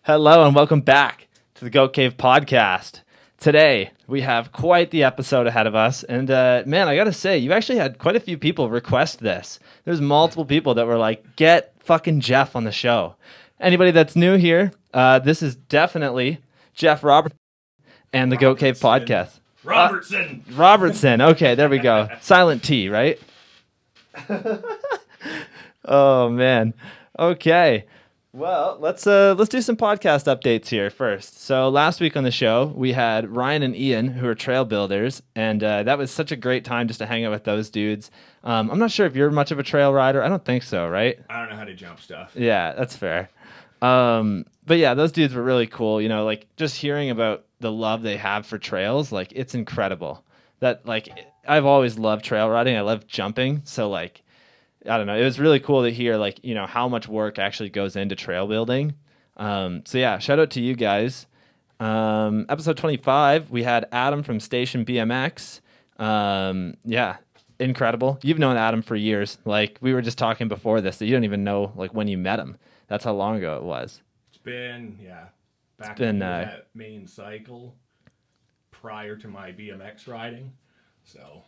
Hello and welcome back to the Goat Cave podcast. Today we have quite the episode ahead of us, and man, I gotta say, you've actually had quite a few people request this. There's multiple people that were like, "Get fucking Jeff on the show." Anybody that's new here, this is definitely Jeff Robertson and the Goat Cave podcast. Robertson. Okay, there we go. Silent T, right? Oh man. Okay. Well, let's do some podcast updates here first. So last week on the show, we had Ryan and Ian, who are trail builders, and that was such a great time just to hang out with those dudes. I'm not sure if you're much of a trail rider. I don't think so, right? I don't know how to jump stuff. Yeah, that's fair. But yeah, those dudes were really cool. You know, like just hearing about the love they have for trails, like it's incredible. That like I've always loved trail riding. I love jumping, so like. I don't know. It was really cool to hear, like, you know, how much work actually goes into trail building. So yeah, shout out to you guys. Episode 25, we had Adam from Station BMX. Yeah, incredible. You've known Adam for years. Like we were just talking before this, that you don't even know like when you met him. That's how long ago it was. It's been back in that main cycle prior to my BMX riding. So.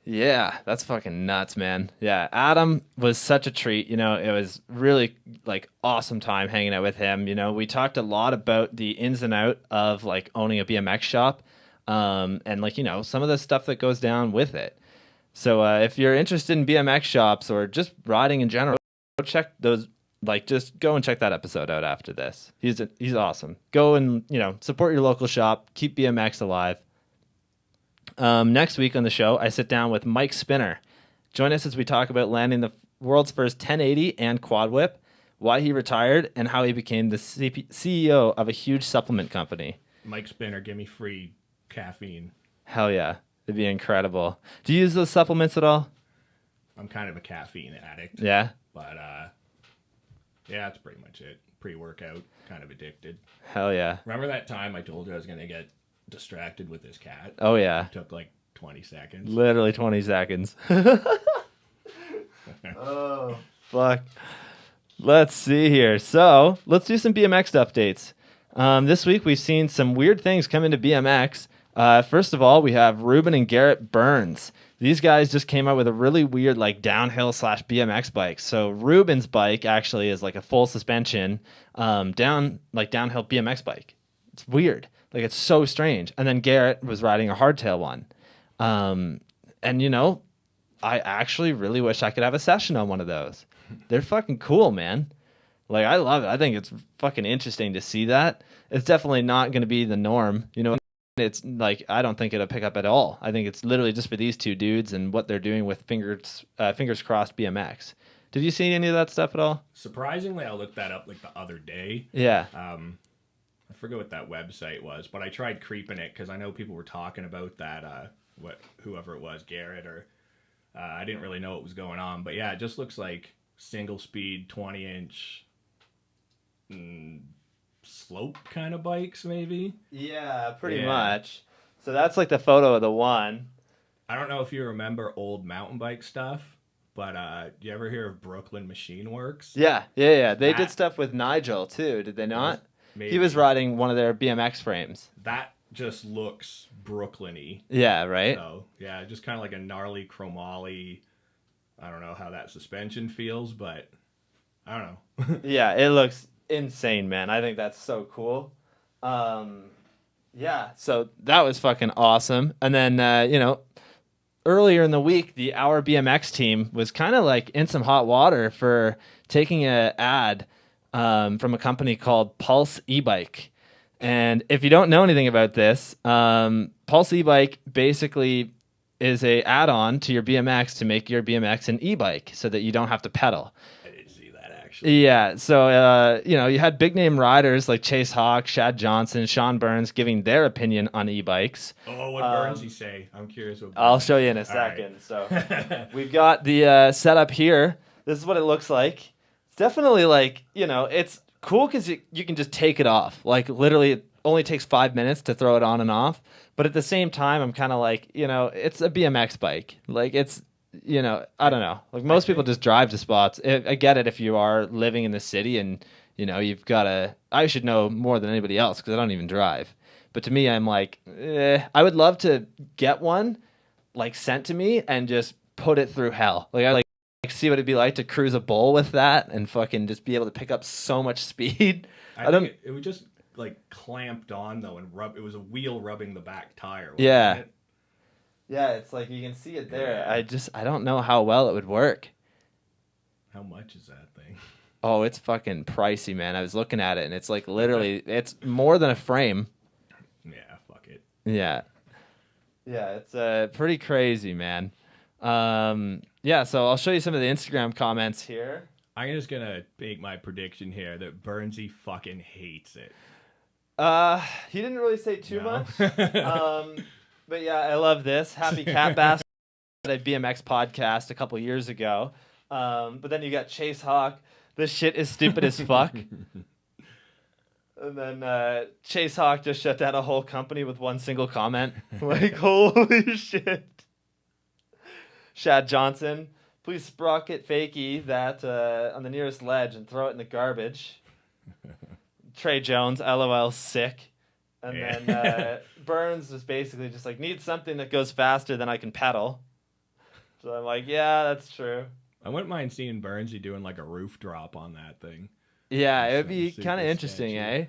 Yeah, that's fucking nuts, man. Yeah, Adam was such a treat. You know, it was really like awesome time hanging out with him. You know, we talked a lot about the ins and out of like owning a BMX shop, and like you know some of the stuff that goes down with it. So if you're interested in BMX shops or just riding in general, go check those. Like, just go and check that episode out after this. He's awesome. Go and support your local shop. Keep BMX alive. Next week on the show, I sit down with Mike Spinner. Join us as we talk about landing the world's first 1080 and quad whip, why he retired, and how he became the CEO of a huge supplement company. Mike Spinner, give me free caffeine. Hell yeah. It'd be incredible. Do you use those supplements at all? I'm kind of a caffeine addict. Yeah? But, yeah, that's pretty much it. Pre-workout, kind of addicted. Hell yeah. Remember that time I told you I was going to get distracted with this cat? Oh yeah. It took like 20 seconds. Literally 20 seconds. Oh, fuck. Let's see here. So, let's do some BMX updates. This week we've seen some weird things come into BMX. First of all, we have Ruben and Garrett Burns. These guys just came out with a really weird like downhill / BMX bike. So Ruben's bike actually is like a full suspension downhill BMX bike. It's weird. Like, it's so strange. And then Garrett was riding a hardtail one. And, you know, I actually really wish I could have a session on one of those. They're fucking cool, man. Like, I love it. I think it's fucking interesting to see that. It's definitely not going to be the norm. You know, it's like, I don't think it'll pick up at all. I think it's literally just for these two dudes and what they're doing with fingers crossed BMX. Did you see any of that stuff at all? Surprisingly, I looked that up like the other day. Yeah. I forget what that website was, but I tried creeping it because I know people were talking about that, whoever it was, Garrett, or I didn't really know what was going on. But yeah, it just looks like single speed, 20-inch slope kind of bikes, maybe? Yeah, pretty much. So that's like the photo of the one. I don't know if you remember old mountain bike stuff, but do you ever hear of Brooklyn Machine Works? Yeah. They did stuff with Nigel, too, did they not? Maybe. He was riding one of their BMX frames. That just looks Brooklyn-y. Yeah, right? So, yeah, just kind of like a gnarly chromoly. I don't know how that suspension feels, but I don't know. Yeah, it looks insane, man. I think that's so cool. Yeah, so that was fucking awesome. And then, earlier in the week, the Our BMX team was kind of like in some hot water for taking an ad from a company called Pulse e-bike. And if you don't know anything about this, Pulse e-bike basically is a add-on to your BMX to make your BMX an e-bike so that you don't have to pedal. I didn't see that, actually. Yeah, so, you had big-name riders like Chase Hawk, Shad Johnson, Sean Burns giving their opinion on e-bikes. Oh, what Burns he say? I'm curious what Burns I'll show you in a second. Right. So we've got the setup here. This is what it looks like. It's definitely like, it's cool because you can just take it off. Like, literally, it only takes 5 minutes to throw it on and off. But at the same time, I'm kind of like, it's a BMX bike. Like, it's, I don't know. Like, most people just drive to spots. I get it if you are living in the city and you've got to. I should know more than anybody else because I don't even drive. But to me, I'm like, I would love to get one like sent to me and just put it through hell. Like I like see what it'd be like to cruise a bowl with that and fucking just be able to pick up so much speed. I think it would just like clamped on though and rub. It was a wheel rubbing the back tire. Yeah. It? Yeah, it's like you can see it there. Yeah. I don't know how well it would work. How much is that thing? Oh, it's fucking pricey, man. I was looking at it and it's like literally it's more than a frame. Yeah, fuck it. Yeah. Yeah, it's pretty crazy, man. Yeah, so I'll show you some of the Instagram comments here. I'm just gonna make my prediction here that Burnsy fucking hates it. He didn't really say too No. much. But yeah, I love this. Happy Cat Bass at a BMX podcast a couple years ago. But then you got Chase Hawk. This shit is stupid as fuck. And then Chase Hawk just shut down a whole company with one single comment. Like, holy shit. Shad Johnson, please sprocket fakie that on the nearest ledge and throw it in the garbage. Trey Jones, LOL, sick. And then Burns was basically just like, need something that goes faster than I can pedal. So I'm like, yeah, that's true. I wouldn't mind seeing Burnsy doing like a roof drop on that thing. Yeah, it would That be sounds kind of super interesting, sketchy.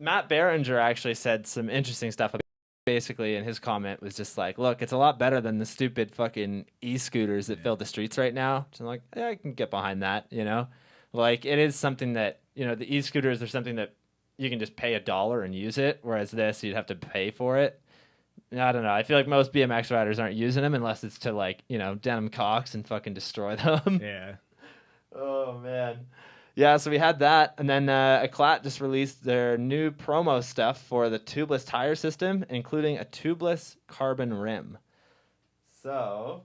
Matt Behringer actually said some interesting stuff. Basically, in his comment was just like, look, it's a lot better than the stupid fucking e-scooters that fill the streets right now. So I'm like, yeah, I can get behind that, Like, it is something that, the e-scooters are something that you can just pay $1 and use it, whereas this, you'd have to pay for it. I don't know. I feel like most BMX riders aren't using them unless it's to, like, denim cocks and fucking destroy them. Yeah. Oh, man. Yeah, so we had that, and then Eclat just released their new promo stuff for the tubeless tire system, including a tubeless carbon rim. So,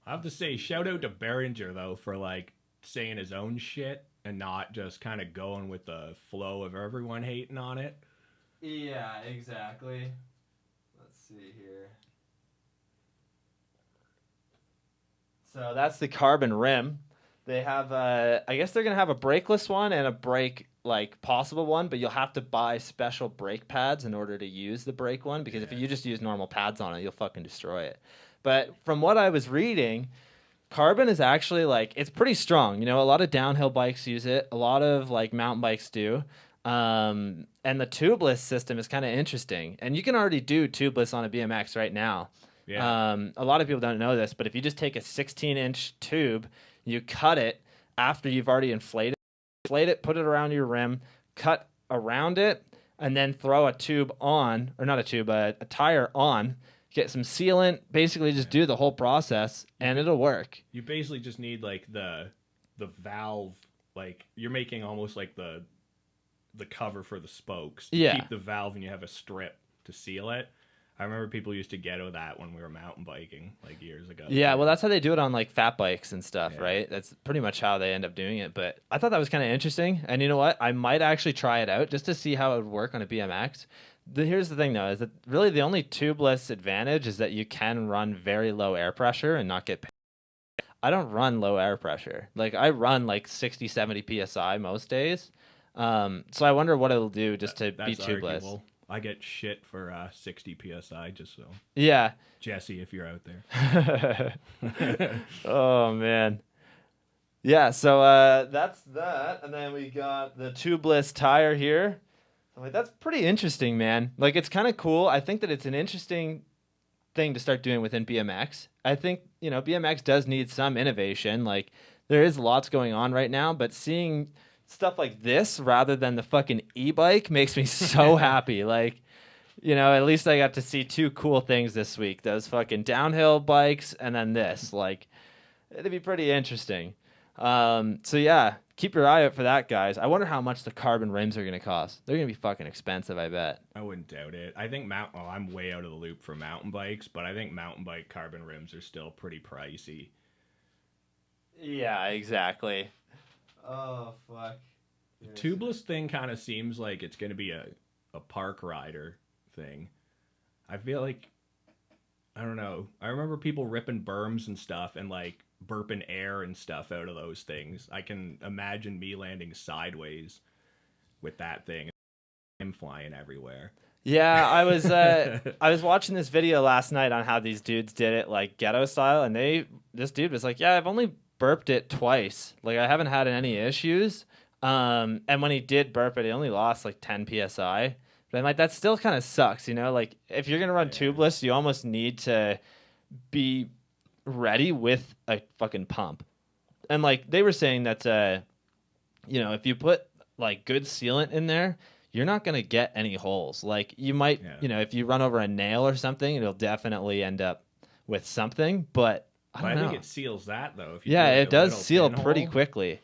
I have to say, shout out to Behringer though for like saying his own shit and not just kind of going with the flow of everyone hating on it. yeah, exactly. Let's see here. So that's the carbon rim. They have, I guess they're gonna have a brakeless one and a brake like possible one, but you'll have to buy special brake pads in order to use the brake one because if you just use normal pads on it, you'll fucking destroy it. But from what I was reading, carbon is actually like it's pretty strong. A lot of downhill bikes use it. A lot of like mountain bikes do. And the tubeless system is kind of interesting. And you can already do tubeless on a BMX right now. Yeah. A lot of people don't know this, but if you just take a 16-inch tube, you cut it after you've already inflated it, put it around your rim, cut around it, and then throw a tube on, or not a tube, a tire on, get some sealant, basically just do the whole process, and it'll work. You basically just need like the valve, like you're making almost like the cover for the spokes. You Yeah. keep the valve and you have a strip to seal it. I remember people used to ghetto that when we were mountain biking like years ago. Yeah, well, that's how they do it on like fat bikes and stuff, Yeah. right? That's pretty much how they end up doing it. But I thought that was kind of interesting. And you know what? I might actually try it out just to see how it would work on a BMX. Here's the thing, though, is that really the only tubeless advantage is that you can run very low air pressure and not get paid. I don't run low air pressure. Like, I run like 60, 70 PSI most days. So I wonder what it'll do just to be That's tubeless. arguable. I get shit for 60 psi, just so. Yeah. Jesse, if you're out there. Oh, man. Yeah, so that's that. And then we got the tubeless tire here. I'm like, that's pretty interesting, man. Like, it's kind of cool. I think that it's an interesting thing to start doing within BMX. I think, BMX does need some innovation. Like, there is lots going on right now, but seeing stuff like this rather than the fucking e-bike makes me so happy. Like, at least I got to see two cool things this week. Those fucking downhill bikes and then this. Like, it'd be pretty interesting. So yeah, keep your eye out for that, guys. I wonder how much the carbon rims are going to cost. They're going to be fucking expensive, I bet. I wouldn't doubt it. I think I'm way out of the loop for mountain bikes, but I think mountain bike carbon rims are still pretty pricey. Yeah, exactly. Oh, fuck. The tubeless thing kind of seems like it's going to be a park rider thing. I feel like I don't know. I remember people ripping berms and stuff and like burping air and stuff out of those things. I can imagine me landing sideways with that thing, him flying everywhere. Yeah, I was watching this video last night on how these dudes did it like ghetto style, and this dude was like, "Yeah, I've only burped it twice. Like I haven't had any issues." And when he did burp it, he only lost like 10 psi. But I'm like, that still kind of sucks, you know? Like if you're gonna run tubeless, you almost need to be ready with a fucking pump. And like they were saying that if you put like good sealant in there, you're not going to get any holes. Like you might, if you run over a nail or something, it'll definitely end up with something, but I don't know. I think it seals that though. If you yeah, do it does seal pretty hole. quickly.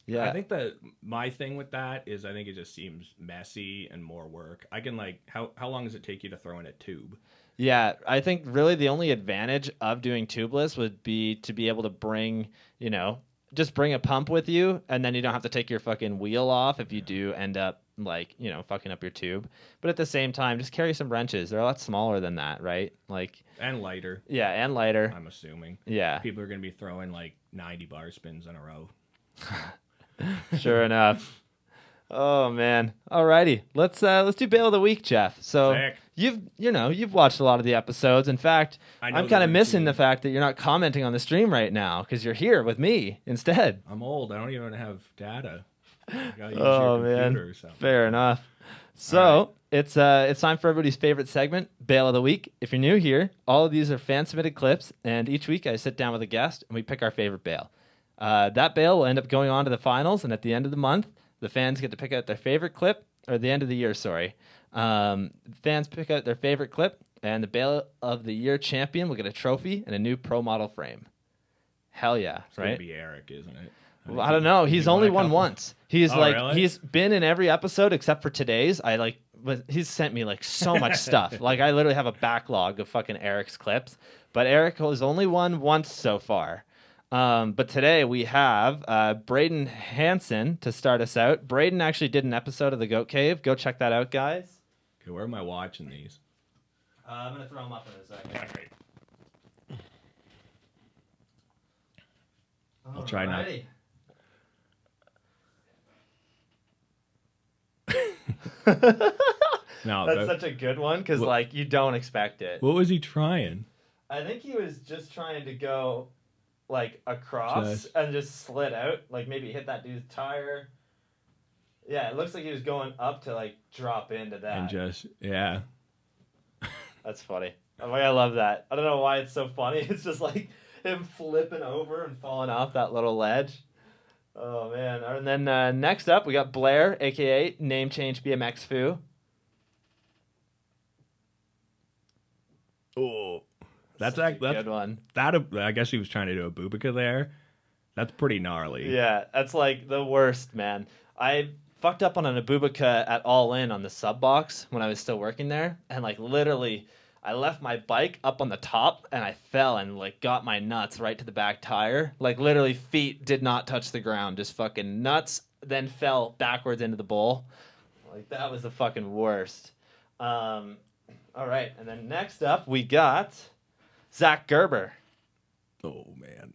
Yeah. I think that my thing with that is I think it just seems messy and more work. I can like how long does it take you to throw in a tube? Yeah, I think really the only advantage of doing tubeless would be to be able to bring, just bring a pump with you, and then you don't have to take your fucking wheel off if you do end up like, fucking up your tube. But at the same time, just carry some wrenches. They're a lot smaller than that, right? Like and lighter. Yeah, and lighter. I'm assuming. Yeah. People are going to be throwing like 90 bar spins in a row. Sure enough. Oh man. Alrighty. Let's do Bail of the Week, Jeff. So Sick. you've watched a lot of the episodes. In fact, I'm kind of missing the fact that you're not commenting on the stream right now because you're here with me instead. I'm old. I don't even have data. I gotta use Oh your computer man. or something. Fair enough. So it's time for everybody's favorite segment, Bail of the Week. If you're new here, all of these are fan submitted clips, and each week I sit down with a guest and we pick our favorite bail. That bail will end up going on to the finals, and at the end of the month, the fans get to pick out their favorite clip, or the end of the year, sorry. Fans pick out their favorite clip, and the Bail of the Year champion will get a trophy and a new pro model frame. Hell yeah, It's right? gonna be Eric, isn't it? Well, I don't know. He's only won once. He's really? He's been in every episode except for today's. He's sent me like so much stuff. Like I literally have a backlog of fucking Eric's clips. But Eric has only won once so far. But today we have Braden Hansen to start us out. Braden actually did an episode of the Goat Cave. Go check that out, guys. Okay, where am I watching these? I'm gonna throw them up in a second. I'll try not. No, That's such a good one because like you don't expect it. What was he trying? I think he was just trying to go like across and just slid out, like maybe hit that dude's tire. Yeah, it looks like he was going up to like drop into that. And just That's funny. I love that. I don't know why it's so funny. It's just like him flipping over and falling off that little ledge. Oh man! And then next up we got Blair, aka Name Change BMX Foo. Oh, that's a good one. I guess he was trying to do a Bubika there. That's pretty gnarly. Yeah, that's like the worst, man. I fucked up on an Abubika at All In on the sub box when I was still working there, and like literally, I left my bike up on the top, and I fell and like got my nuts right to the back tire. Like literally, feet did not touch the ground, just fucking nuts. Then fell backwards into the bowl. Like that was the fucking worst. All right, and then next up we got Zach Gerber. Oh man.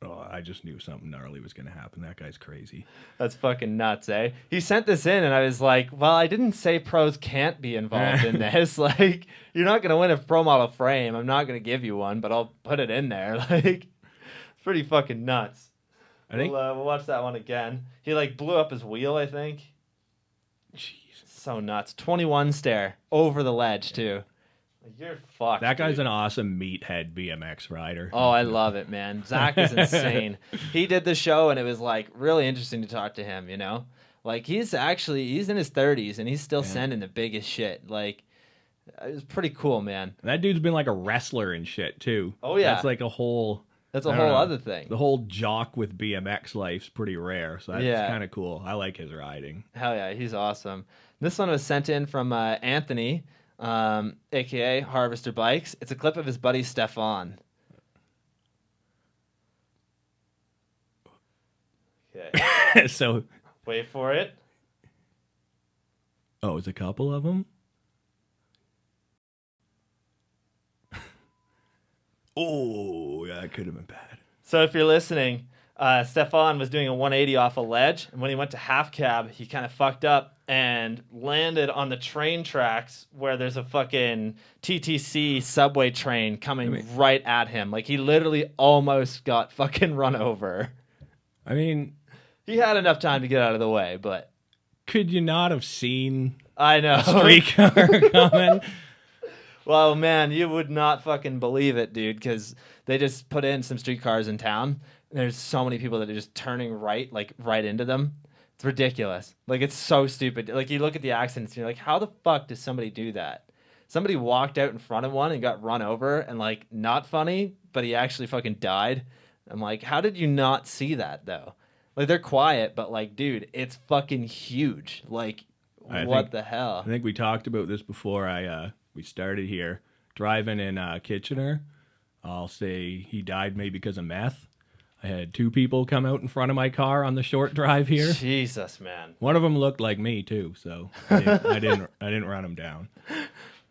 Oh, I just knew something gnarly was going to happen. That guy's crazy. That's fucking nuts, eh? He sent this in, and I was like, well, I didn't say pros can't be involved in this. Like, you're not going to win a pro model frame. I'm not going to give you one, but I'll put it in there. Like, it's pretty fucking nuts. I think We'll watch that one again. He, like, blew up his wheel, I think. Jeez. So nuts. 21 stare. Over the ledge, too. You're fucked. That guy's dude. an awesome meathead BMX rider. Oh, I love it, man. Zach is insane. He did the show, and it was like really interesting to talk to him. You know, like he's in his 30s, and he's still sending the biggest shit. Like, it was pretty cool, man. And that dude's been like a wrestler and shit too. Oh yeah, that's like a whole. That's a whole other thing. The whole jock with BMX life's pretty rare, so that's kind of cool. I like his riding. Hell yeah, he's awesome. This one was sent in from Anthony. AKA Harvester Bikes. It's a clip of his buddy Stefan. Okay. So wait for it. Oh, it's a couple of them? Oh, yeah, that could have been bad. So if you're listening, Stefan was doing a 180 off a ledge, and when he went to half cab, he kind of fucked up and landed on the train tracks where there's a fucking TTC subway train coming right at him. Like, he literally almost got fucking run over. I mean, he had enough time to get out of the way, but could you not have seen I know a streetcar coming? Well, man, you would not fucking believe it, dude, because they just put in some streetcars in town. And there's so many people that are just turning right, like right into them. It's ridiculous. Like, it's so stupid. Like, you look at the accidents and you're like, how the fuck does somebody do that? Somebody walked out in front of one and got run over and, like, not funny, but he actually fucking died. I'm like, how did you not see that, though? Like, they're quiet, but, like, dude, it's fucking huge. Like, what the hell? I think we talked about this before we started here. Driving in Kitchener, I'll say he died maybe because of meth. I had 2 people come out in front of my car on the short drive here. Jesus, man. One of them looked like me too, so I didn't run him down.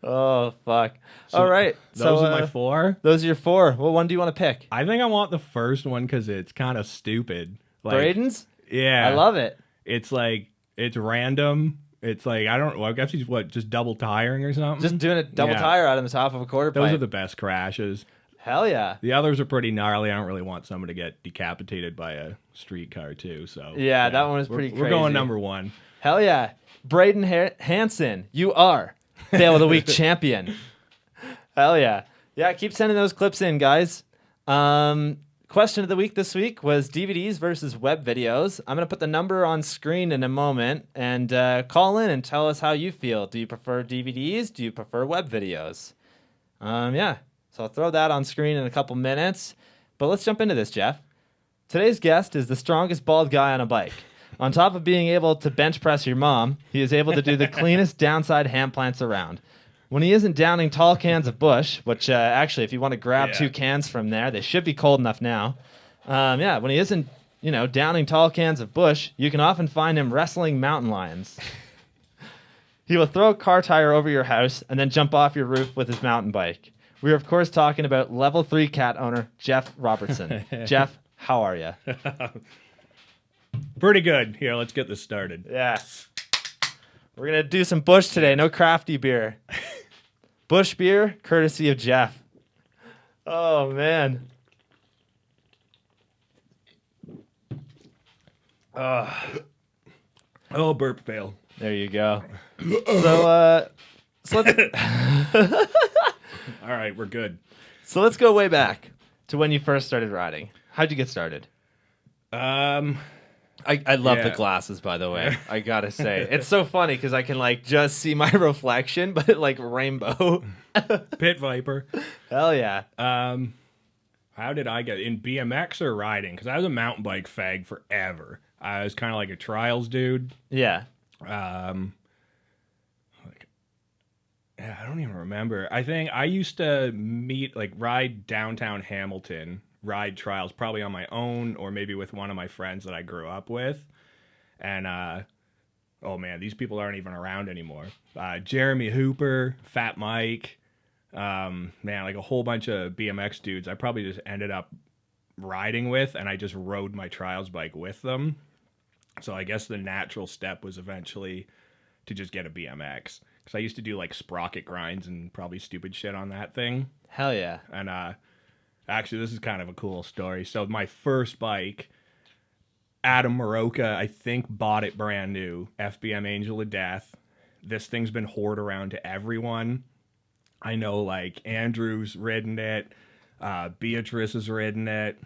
Oh, fuck. So all right. Those are my 4. Those are your 4. What one do you want to pick? I think I want the first one because it's kind of stupid. Like, Braden's? Yeah. I love it. It's like, it's random. It's like, I guess he's just double tiring or something? Just doing a double tire out on the top of a quarter pipe. Those are the best crashes. Hell yeah. The others are pretty gnarly. I don't really want someone to get decapitated by a streetcar too. So yeah, that one was pretty crazy. We're going number 1. Hell yeah. Braden Hansen, you are Fail of the Week champion. Hell yeah. Yeah, keep sending those clips in, guys. Question of the week this week was DVDs versus web videos. I'm going to put the number on screen in a moment and call in and tell us how you feel. Do you prefer DVDs? Do you prefer web videos? Yeah. So I'll throw that on screen in a couple minutes. But let's jump into this, Jeff. Today's guest is the strongest bald guy on a bike. On top of being able to bench press your mom, he is able to do the cleanest downside hand plants around. When he isn't downing tall cans of Busch, which actually, if you want to grab 2 cans from there, they should be cold enough now. When he isn't, downing tall cans of Busch, you can often find him wrestling mountain lions. He will throw a car tire over your house and then jump off your roof with his mountain bike. We are, of course, talking about level 3 cat owner, Jeff Robertson. Jeff, how are you? Pretty good. Here, let's get this started. Yeah. We're going to do some Busch today. No crafty beer. Busch beer, courtesy of Jeff. Oh, man. Oh, burp fail. There you go. So let's... All right, we're good. So let's go way back to when you first started riding. How'd you get started? I love the glasses, by the way. I gotta say, it's so funny because I can just see my reflection, but rainbow. Pit Viper. Hell yeah. How did I get in BMX or riding? Because I was a mountain bike fag forever. I was kind of like a trials dude. Yeah. I don't even remember. I think I used to ride downtown Hamilton, ride trials probably on my own or maybe with one of my friends that I grew up with. And, oh man, these people aren't even around anymore. Jeremy Hooper, Fat Mike, a whole bunch of BMX dudes I probably just ended up riding with, and I just rode my trials bike with them. So I guess the natural step was eventually to just get a BMX. Because I used to do sprocket grinds and probably stupid shit on that thing. Hell yeah. And actually, this is kind of a cool story. So my first bike, Adam Maroka, I think, bought it brand new. FBM Angel of Death. This thing's been hoarded around to everyone. I know Andrew's ridden it. Beatrice has ridden it.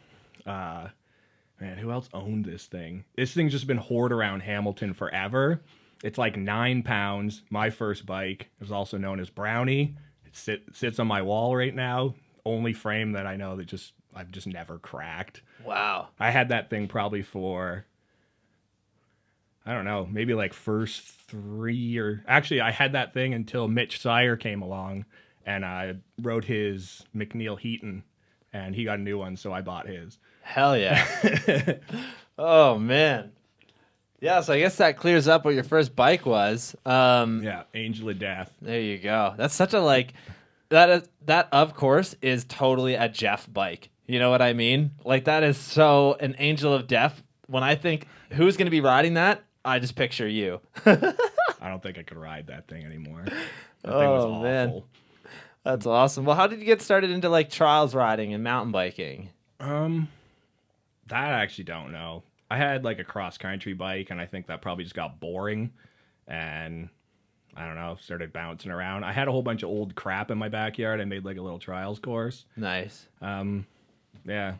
Man, who else owned this thing? This thing's just been hoarded around Hamilton forever. It's 9 pounds. My first bike. It was also known as Brownie. It sits on my wall right now. Only frame that I know that I've just never cracked. Wow. I had that thing probably for, I don't know, maybe first 3 or... Actually, I had that thing until Mitch Sire came along, and I rode his McNeil Heaton, and he got a new one, so I bought his. Hell yeah. Oh, man. Yeah, so I guess that clears up what your first bike was. Yeah, Angel of Death. There you go. That's such a that of course is totally a Jeff bike. You know what I mean? Like that is so an angel of death. When I think who's going to be riding that, I just picture you. I don't think I could ride that thing anymore. That thing was awful. Man. That's awesome. Well, how did you get started into like trials riding and mountain biking? That I actually don't know. I had like a cross country bike, and I think that probably just got boring, and I don't know, started bouncing around. I had a whole bunch of old crap in my backyard. I made like a little trials course. Nice. Yeah,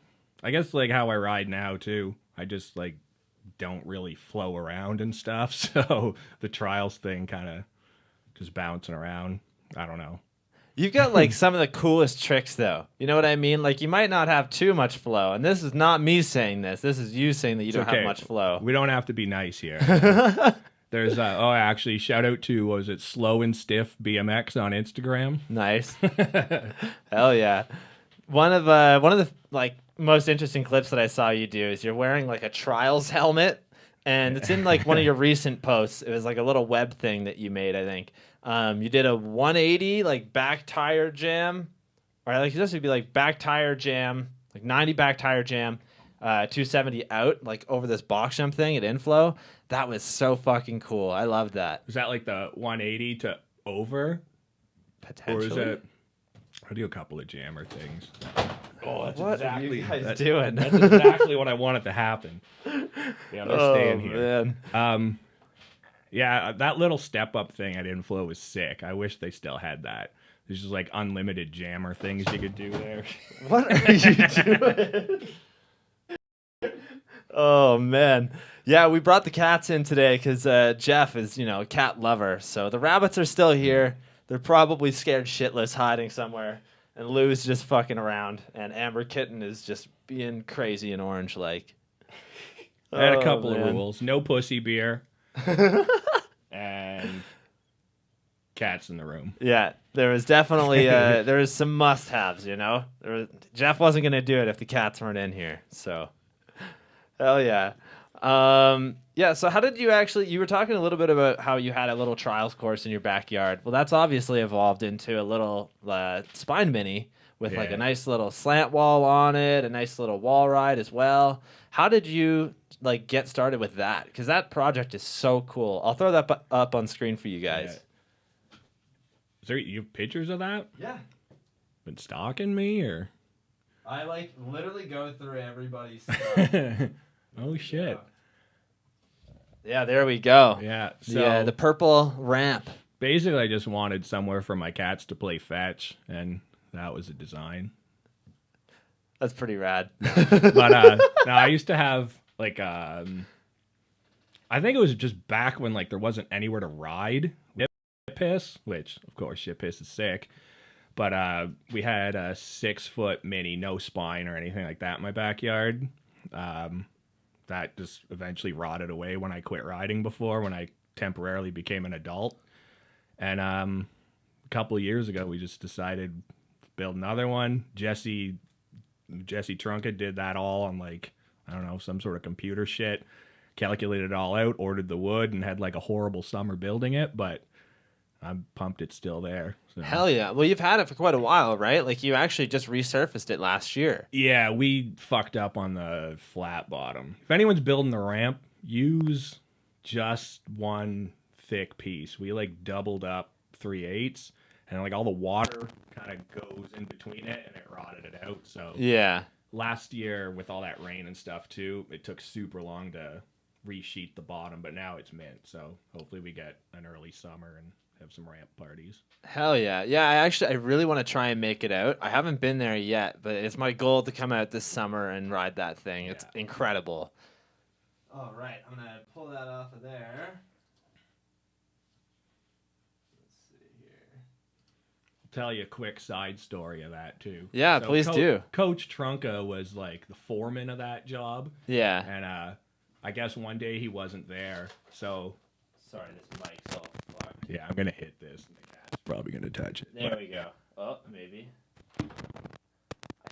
I guess like how I ride now too. I just like don't really flow around and stuff, so the trials thing kind of just bouncing around. I don't know. You've got like some of the coolest tricks though. You know what I mean? Like you might not have too much flow. And this is not me saying this. This is you saying that you don't have much flow. We don't have to be nice here. There's actually shout out to, what was it, Slow and Stiff BMX on Instagram. Nice. Hell yeah. One of the like most interesting clips that I saw you do is you're wearing like a trials helmet, and it's in like one of your recent posts. It was like a little web thing that you made, I think. You did a 180 like back tire jam, or like this would be like back tire jam, like 90 back tire jam, 270 out, like over this box jump thing at inflow. That was so fucking cool. I loved that. Was that like the 180 to over? Potentially. Or is it? I do a couple of jammer things. Oh, that's what exactly are you guys doing? That's exactly what I wanted to happen. Yeah, I'm gonna stay in here. Man. Yeah, that little step up thing at inflow was sick. I wish they still had that. There's just like unlimited jammer things you could do there. What are you doing? Oh man. Yeah, we brought the cats in today because Jeff is, a cat lover. So the rabbits are still here. They're probably scared shitless hiding somewhere. And Lou's just fucking around. And Amber Kitten is just being crazy and orange like. I had a couple of rules. No pussy beer. And cats in the room. Yeah, there was definitely there was some must-haves, Jeff wasn't going to do it if the cats weren't in here. So hell yeah. Yeah, so how did you were talking a little bit about how you had a little trials course in your backyard. Well, that's obviously evolved into a little spine mini with like a nice little slant wall on it, a nice little wall ride as well. How did you like get started with that? Because that project is so cool. I'll throw that up on screen for you guys. Yeah. You have pictures of that? Yeah. Been stalking me or? I like literally go through everybody's stuff. Oh shit. Yeah, there we go. Yeah. So the purple ramp. Basically, I just wanted somewhere for my cats to play fetch, and that was a design. That's pretty rad. But no, I used to have like I think it was just back when like there wasn't anywhere to ride. Shit piss, which of course shit piss is sick. But we had a 6-foot mini, no spine or anything like that in my backyard. That just eventually rotted away when I quit riding when I temporarily became an adult. And a couple of years ago, we just decided to build another one. Jesse Trunka did that all on like, I don't know, some sort of computer shit. Calculated it all out, ordered the wood, and had like a horrible summer building it, but I'm pumped it's still there. So. Hell yeah. Well, you've had it for quite a while, right? Like you actually just resurfaced it last year. Yeah, we fucked up on the flat bottom. If anyone's building the ramp, use just one thick piece. We like doubled up 3/8, and like all the water kind of goes in between it, and it rotted it out. So yeah, last year with all that rain and stuff too, it took super long to resheet the bottom, but now it's mint. So hopefully we get an early summer and have some ramp parties. Hell yeah. Yeah, I really want to try and make it out. I haven't been there yet, but it's my goal to come out this summer and ride that thing. Yeah. It's incredible. All right, I'm going to pull that off of there. Let's see here. I'll tell you a quick side story of that too. Yeah, so please do. Coach Trunka was like the foreman of that job. Yeah. And I guess one day he wasn't there, so... Sorry, this mic's all fucked. Yeah, I'm gonna hit this, and the cat's probably gonna touch it. There we go. Oh, maybe. I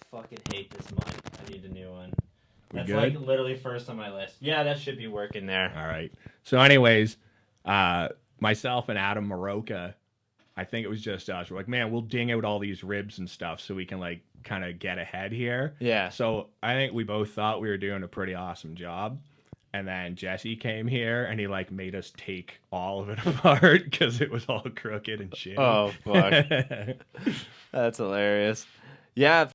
fucking hate this mic. I need a new one. That's like literally first on my list. Yeah, that should be working there. All right. So, anyways, myself and Adam Maroka I think it was just us. We're like, man, we'll ding out all these ribs and stuff so we can like kind of get ahead here. Yeah. So I think we both thought we were doing a pretty awesome job. And then Jesse came here and he like made us take all of it apart because it was all crooked and shitty. Oh, fuck. That's hilarious. Yeah,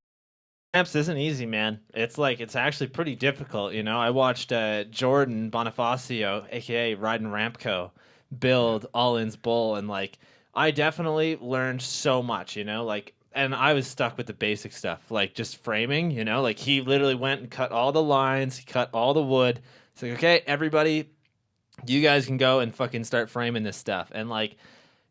ramps isn't easy, man. It's like, it's actually pretty difficult. You know, I watched Jordan Bonifacio, aka Riding Rampco, build All In's Bull, and like, I definitely learned so much, you know, like, and I was stuck with the basic stuff, like just framing, you know, like he literally went and cut all the lines, he cut all the wood. It's like, okay, everybody, you guys can go and fucking start framing this stuff. And like,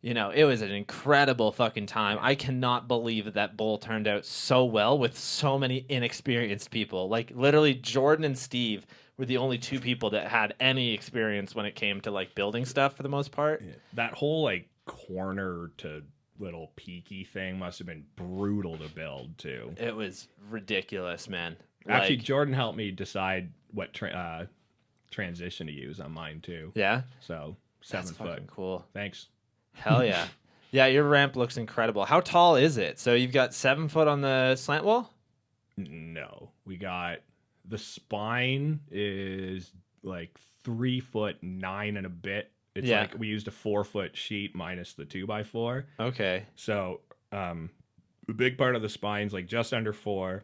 you know, it was an incredible fucking time. I cannot believe that that bull turned out so well with so many inexperienced people. Like literally Jordan and Steve were the only two people that had any experience when it came to like building stuff for the most part. Yeah. That whole like corner to little peaky thing must have been brutal to build too. It was ridiculous, man. Actually, like, Jordan helped me decide what transition to use on mine too. Yeah? So 7 That's foot. fucking cool. Thanks. Hell yeah. Yeah, your ramp looks incredible. How tall is it? So you've got 7 foot on the slant wall? No, we got the spine is like 3'9" and a bit. It's Yeah. like we used a 4-foot sheet minus the 2x4. Okay. So the big part of the spine's like just under 4.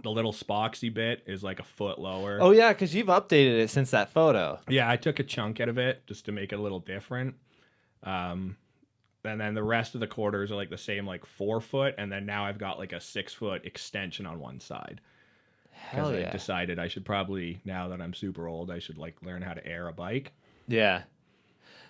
The little spoxy bit is like a foot lower. Oh yeah, because you've updated it since that photo. Yeah, I took a chunk out of it just to make it a little different. And then the rest of the quarters are like the same, like 4 foot, and then now I've got like a 6 foot extension on one side. Hell Because yeah. I decided I should probably, now that I'm super old, I should like learn how to air a bike. Yeah.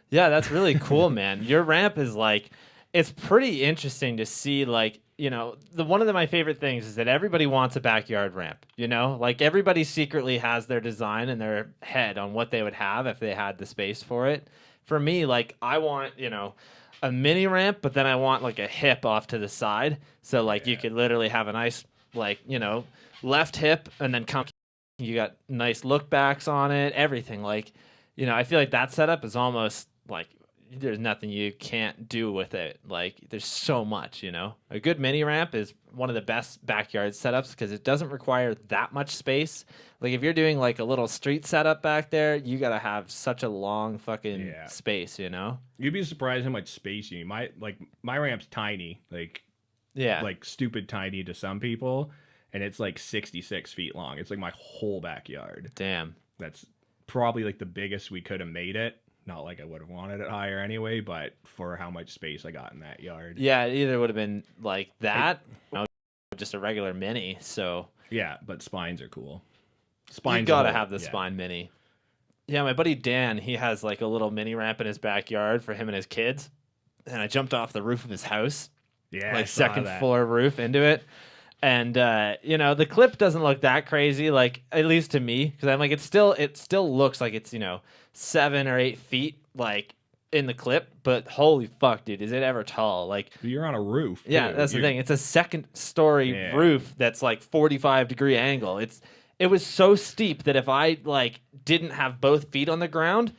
Yeah, that's really cool, man. Your ramp is like, it's pretty interesting to see, like, you know, one of my favorite things is that everybody wants a backyard ramp, you know? Like, everybody secretly has their design in their head on what they would have if they had the space for it. For me, like, I want, you know, a mini ramp, but then I want, like, a hip off to the side. So, like, you could literally have a nice, like, you know, left hip and then come, you got nice look backs on it, everything. Like, you know, I feel like that setup is almost, like, there's nothing you can't do with it. Like, there's so much, you know. A good mini ramp is one of the best backyard setups because it doesn't require that much space. Like, if you're doing like a little street setup back there, you gotta have such a long fucking space, you know. You'd be surprised how much space you need. My ramp's tiny, like stupid tiny to some people, and it's like 66 feet long. It's like my whole backyard. Damn. That's probably like the biggest we could have made it. Not like I would have wanted it higher anyway, but for how much space I got in that yard. Yeah, it either would have been like that, you know, just a regular mini. So yeah, but spines are cool. You gotta have the spine mini. Yeah, my buddy Dan, he has like a little mini ramp in his backyard for him and his kids, and I jumped off the roof of his house, like second floor roof into it. And you know, the clip doesn't look that crazy, like at least to me, because I'm like, it still looks like it's, you know, 7 or 8 feet like in the clip, but holy fuck, dude, is it ever tall? Like, you're on a roof. Yeah, that's the thing. It's a second story roof that's like 45-degree angle. It was so steep that if I like didn't have both feet on the ground,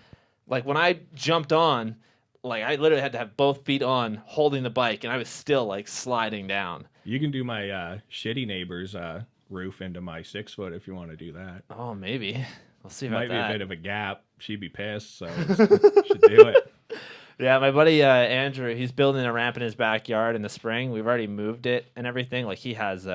like when I jumped on, like I literally had to have both feet on holding the bike, and I was still like sliding down. You can do my shitty neighbor's roof into my 6 foot if you want to do that. Oh, maybe. We'll see about that. Might be a bit of a gap. She'd be pissed, so should do it. Yeah, my buddy Andrew, he's building a ramp in his backyard in the spring. We've already moved it and everything. Like he has,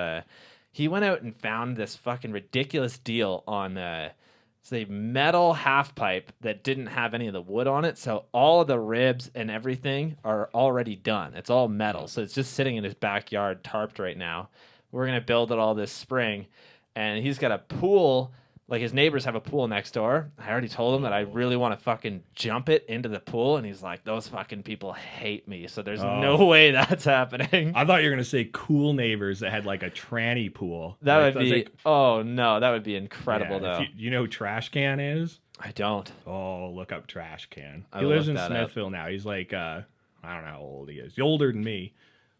he went out and found this fucking ridiculous deal on it's a metal half pipe that didn't have any of the wood on it. So all of the ribs and everything are already done. It's all metal. So it's just sitting in his backyard tarped right now. We're going to build it all this spring. And he's got a pool. Like his neighbors have a pool next door. I already told him that I really want to fucking jump it into the pool. And he's like, those fucking people hate me. So there's no way that's happening. I thought you were going to say cool neighbors that had like a tranny pool. That would be, oh no, that would be incredible though. You know who Trash Can is? I don't. Oh, look up Trash Can. He lives in Smithville now. He's like, I don't know how old he is. He's older than me.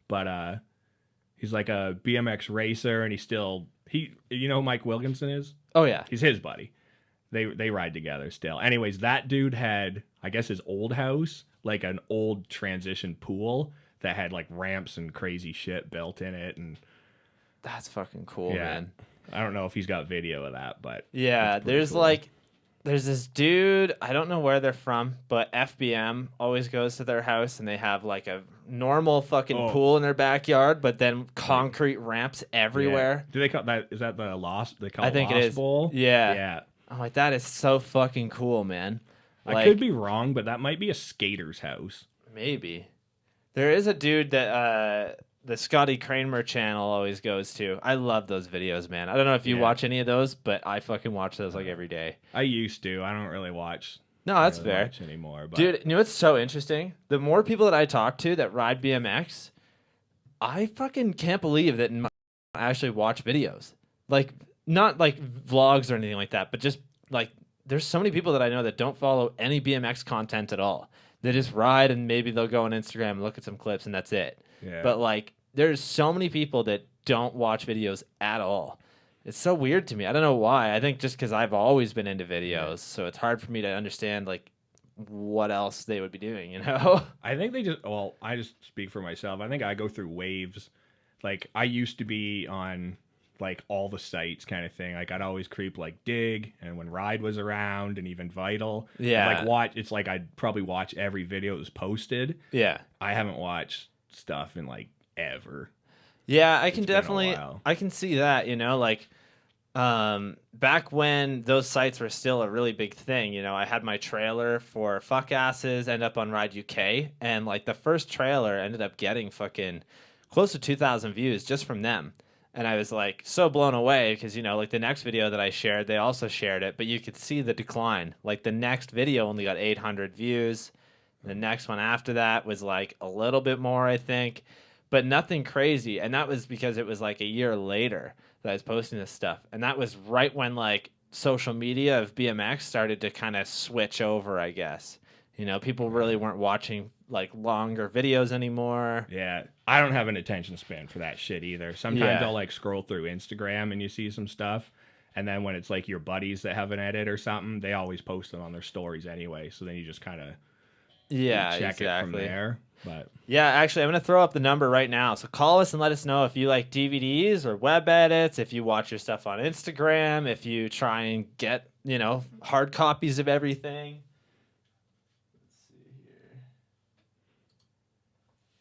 But he's like a BMX racer and you know who Mike Wilkinson is? Oh, yeah. He's his buddy. They ride together still. Anyways, that dude had, I guess his old house like an old transition pool that had like ramps and crazy shit built in it. And That's fucking cool, yeah, man. I don't know if he's got video of that, but Yeah, it's pretty there's cool. like there's this dude, I don't know where they're from, but FBM always goes to their house and they have like a normal fucking Oh. pool in their backyard, but then concrete ramps everywhere. Yeah. Do they call that? Is that the Lost? They call I it think it Lost is. Bowl. Yeah. Yeah. I'm like, that is so fucking cool, man. I could be wrong, but that might be a skater's house. Maybe. There is a dude that the Scotty Kramer channel always goes to. I love those videos, man. I don't know if you watch any of those, but I fucking watch those like every day. I used to. I don't really watch. No, that's really fair. Watch anymore, but. Dude, you know what's so interesting? The more people that I talk to that ride BMX, I fucking can't believe that I actually watch videos. Like, not like vlogs or anything like that, but just like there's so many people that I know that don't follow any BMX content at all. They just ride and maybe they'll go on Instagram and look at some clips and that's it. Yeah. But like there's so many people that don't watch videos at all. It's so weird to me. I don't know why. I think just because I've always been into videos, so it's hard for me to understand like what else they would be doing, you know? I think I just speak for myself. I think I go through waves. Like I used to be on like all the sites kind of thing. Like I'd always creep like Dig and when Ride was around and even Vital. Yeah. It's like I'd probably watch every video that was posted. Yeah. I haven't watched stuff in like ever. Yeah, I can It's been a definitely while. I can see that, you know, like back when those sites were still a really big thing, you know, I had my trailer for Fuck Asses end up on Ride UK, and like the first trailer ended up getting fucking close to 2,000 views just from them. And I was like so blown away because, you know, like the next video that I shared, they also shared it, but you could see the decline. Like the next video only got 800 views. The next one after that was like a little bit more, I think, but nothing crazy. And that was because it was like a year later that I was posting this stuff. And that was right when like social media of BMX started to kind of switch over, I guess. You know, people really weren't watching like longer videos anymore. Yeah, I don't have an attention span for that shit either. Sometimes Yeah. I'll like scroll through Instagram and you see some stuff, and then when it's like your buddies that have an edit or something, they always post it on their stories anyway. So then you just kind of check it from there. But yeah, actually, I'm going to throw up the number right now. So call us and let us know if you like DVDs or web edits, if you watch your stuff on Instagram, if you try and get, you know, hard copies of everything.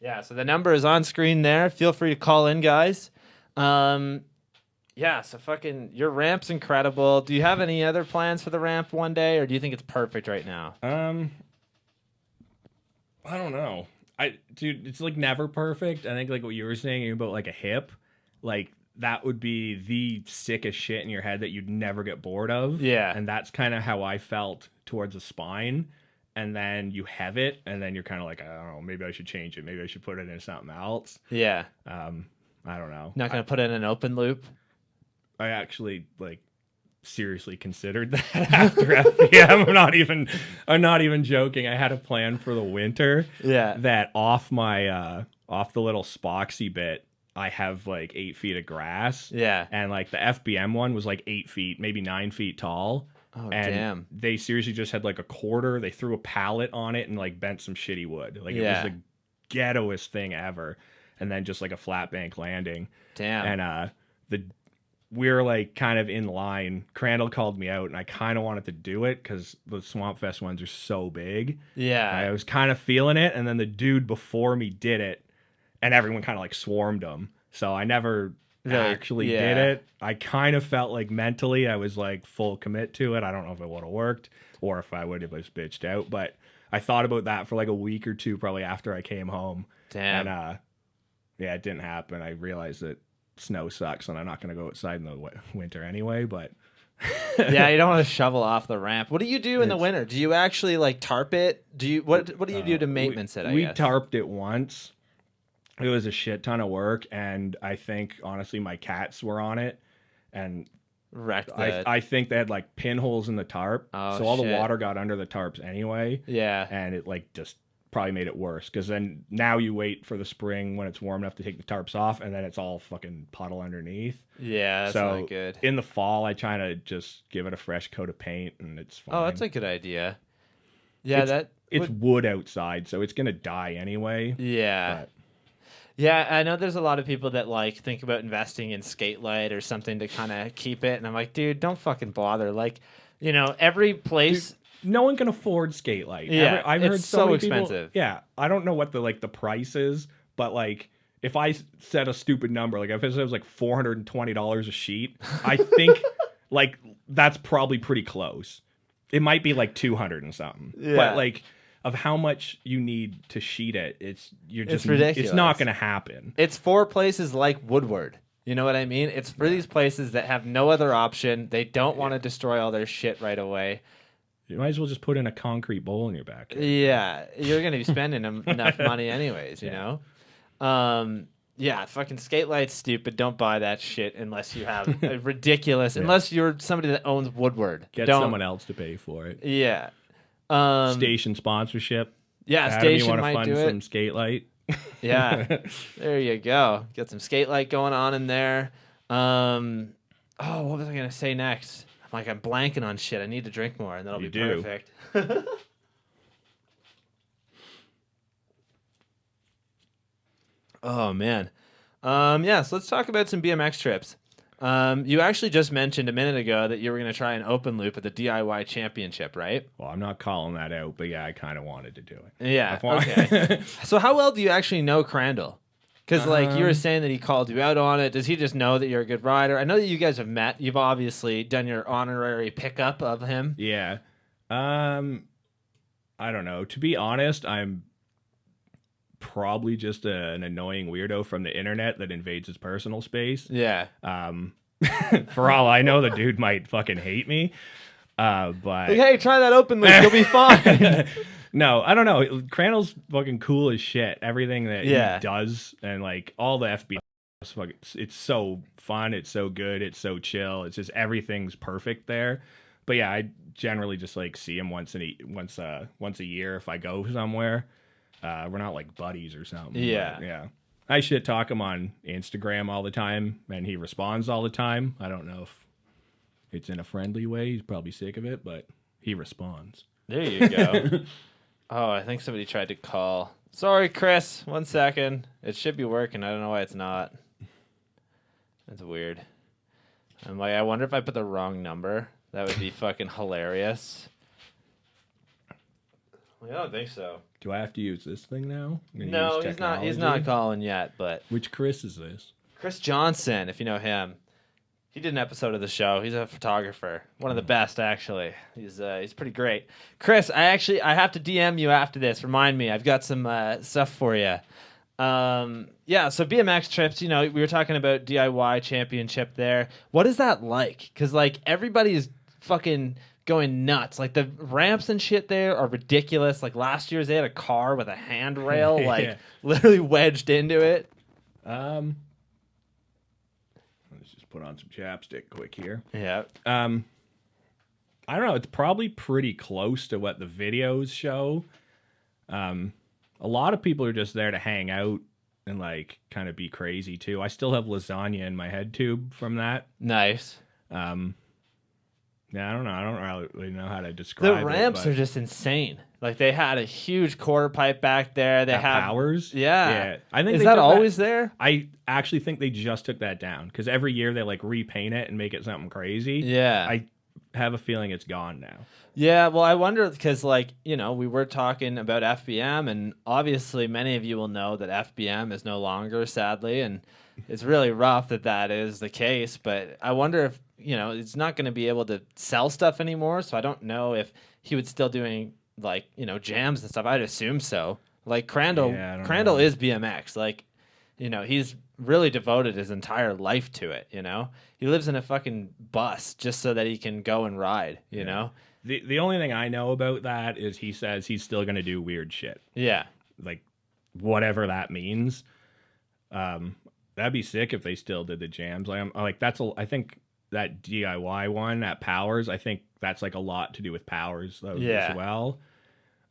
Yeah, so the number is on screen there. Feel free to call in, guys. Yeah, so fucking your ramp's incredible. Do you have any other plans for the ramp one day, or do you think it's perfect right now? I don't know. Dude, it's like never perfect. I think like what you were saying about like a hip, like that would be the sickest shit in your head that you'd never get bored of. Yeah. And that's kind of how I felt towards the spine. And then you have it, and then you're kind of like, I don't know, maybe I should change it. Maybe I should put it in something else. Yeah. I don't know. Not going to put it in an open loop? I actually like seriously considered that after FPM. I'm not even joking. I had a plan for the winter. Yeah. That off my off the little Spoxy bit, I have like 8 feet of grass. Yeah. And like the FBM one was like 8 feet, maybe 9 feet tall. Oh, and damn. they seriously just had like a quarter. They threw a pallet on it and like bent some shitty wood. Like Yeah. it was the ghettoest thing ever. And then just like a flat bank landing. Damn. And we were like kind of in line. Crandall called me out and I kind of wanted to do it because the Swamp Fest ones are so big. Yeah. I was kind of feeling it. And then the dude before me did it and everyone kind of like swarmed him. So I never actually did it. I kind of felt like mentally I was like full commit to it. I don't know if it would have worked or if I would have just bitched out, but I thought about that for like a week or two probably after I came home. Damn. And yeah, it didn't happen. I realized that snow sucks and I'm not going to go outside in the winter anyway, but Yeah, you don't want to shovel off the ramp. What do you do in the winter? Do you actually like tarp it? What do you do to maintenance it, I we guess? tarped it once. It was a shit ton of work, and I think honestly my cats were on it, and Wrecked I think they had like pinholes in the tarp, Oh, so all shit. the water got under the tarps anyway. Yeah. And it like just probably made it worse because then now you wait for the spring when it's warm enough to take the tarps off, and then it's all fucking puddle underneath. Yeah, that's so not good. In the fall, I try to just give it a fresh coat of paint, and it's fine. Oh, that's a good idea. Yeah, it's wood outside, so it's gonna die anyway. Yeah. But Yeah, I know there's a lot of people that like think about investing in skate light or something to kind of keep it, and I'm like, dude, don't fucking bother. Like, every place. dude, no one can afford skate light. Yeah, I've it's heard so many expensive. People, yeah, I don't know what the price is, but like if I set a stupid number, like if it was like $420 a sheet, I think like that's probably pretty close. It might be like 200 and something, Yeah. but like of how much you need to sheet it, it's ridiculous. It's not going to happen. It's for places like Woodward. You know what I mean? It's for these places that have no other option. They don't want to destroy all their shit right away. You might as well just put in a concrete bowl in your backyard. Yeah, you're going to be spending enough money anyways, you know? Yeah, fucking skate light's stupid. Don't buy that shit unless you have a ridiculous, unless you're somebody that owns Woodward. Get someone else to pay for it. Yeah. Station sponsorship. Yeah, Adam, Station you want to might fund do some it. skate light? Yeah, there you go. Get some skate light going on in there. What was I gonna say next? I'm blanking on shit. I need to drink more, and that'll be perfect. Oh man. Yeah. So let's talk about some BMX trips. You actually just mentioned a minute ago that you were going to try an open loop at the DIY championship, right? Well, I'm not calling that out, but yeah, I kind of wanted to do it. Yeah. Okay. So how well do you actually know Crandall? Because you were saying that he called you out on it. Does he just know that you're a good rider? I know that you guys have met. You've obviously done your honorary pickup of him. Yeah. I don't know. To be honest, I'm probably just an annoying weirdo from the internet that invades his personal space. Yeah. For all I know, the dude might fucking hate me. But hey, try that open loop. You'll be fine. No, I don't know. Crandall's fucking cool as shit. Everything that he does and like all the FBI, it's so fun. It's so good. It's so chill. It's just everything's perfect there. But yeah, I generally just like see him once a year if I go somewhere. We're not like buddies or something. Yeah. Yeah. I shit talk him on Instagram all the time, and he responds all the time. I don't know if it's in a friendly way. He's probably sick of it, but he responds. There you go. Oh, I think somebody tried to call. Sorry, Chris. 1 second. It should be working. I don't know why it's not. That's weird. I'm like, I wonder if I put the wrong number. That would be fucking hilarious. I don't think so. Do I have to use this thing now? No, he's not. He's not calling yet. But which Chris is this? Chris Johnson, if you know him. He did an episode of the show. He's a photographer, one of the best actually. He's pretty great. Chris, I have to DM you after this. Remind me, I've got some stuff for you. Yeah. So BMX trips. We were talking about DIY championship there. What is that like? Because everybody is fucking going nuts. Like the ramps and shit there are ridiculous. Like last year's, they had a car with a handrail literally wedged into it. Put on some chapstick quick here. Yeah. I don't know. It's probably pretty close to what the videos show. A lot of people are just there to hang out and kind of be crazy too. I still have lasagna in my head tube from that. Nice. Yeah, I don't know. I don't really know how to describe it. The ramps are just insane. They had a huge quarter pipe back there. They have Powers. Yeah. I think is that always there? I actually think they just took that down because every year they repaint it and make it something crazy. Yeah. I have a feeling it's gone now. Yeah. Well, I wonder because we were talking about FBM, and obviously many of you will know that FBM is no longer, sadly, and it's really rough that is the case. But I wonder if it's not going to be able to sell stuff anymore. So I don't know if he would still doing jams and stuff. I'd assume so. Crandall is BMX. He's really devoted his entire life to it. He lives in a fucking bus just so that he can go and ride. You know. The only thing I know about that is he says he's still gonna do weird shit. Yeah. Whatever that means. That'd be sick if they still did the jams. I think that DIY one at Powers, I think that's a lot to do with Powers as well.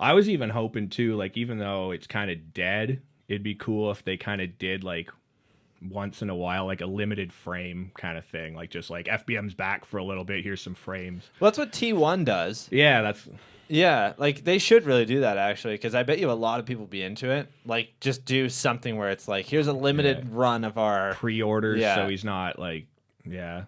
I was even hoping too, even though it's kind of dead, it'd be cool if they kind of did once in a while a limited frame kind of thing, just FBM's back for a little bit, here's some frames. Well, that's what T1 does. Yeah, Yeah, like they should really do that actually, because I bet you a lot of people be into it. Like, just do something where it's like, here's a limited run of our pre-orders, Yeah. so he's not like, yeah.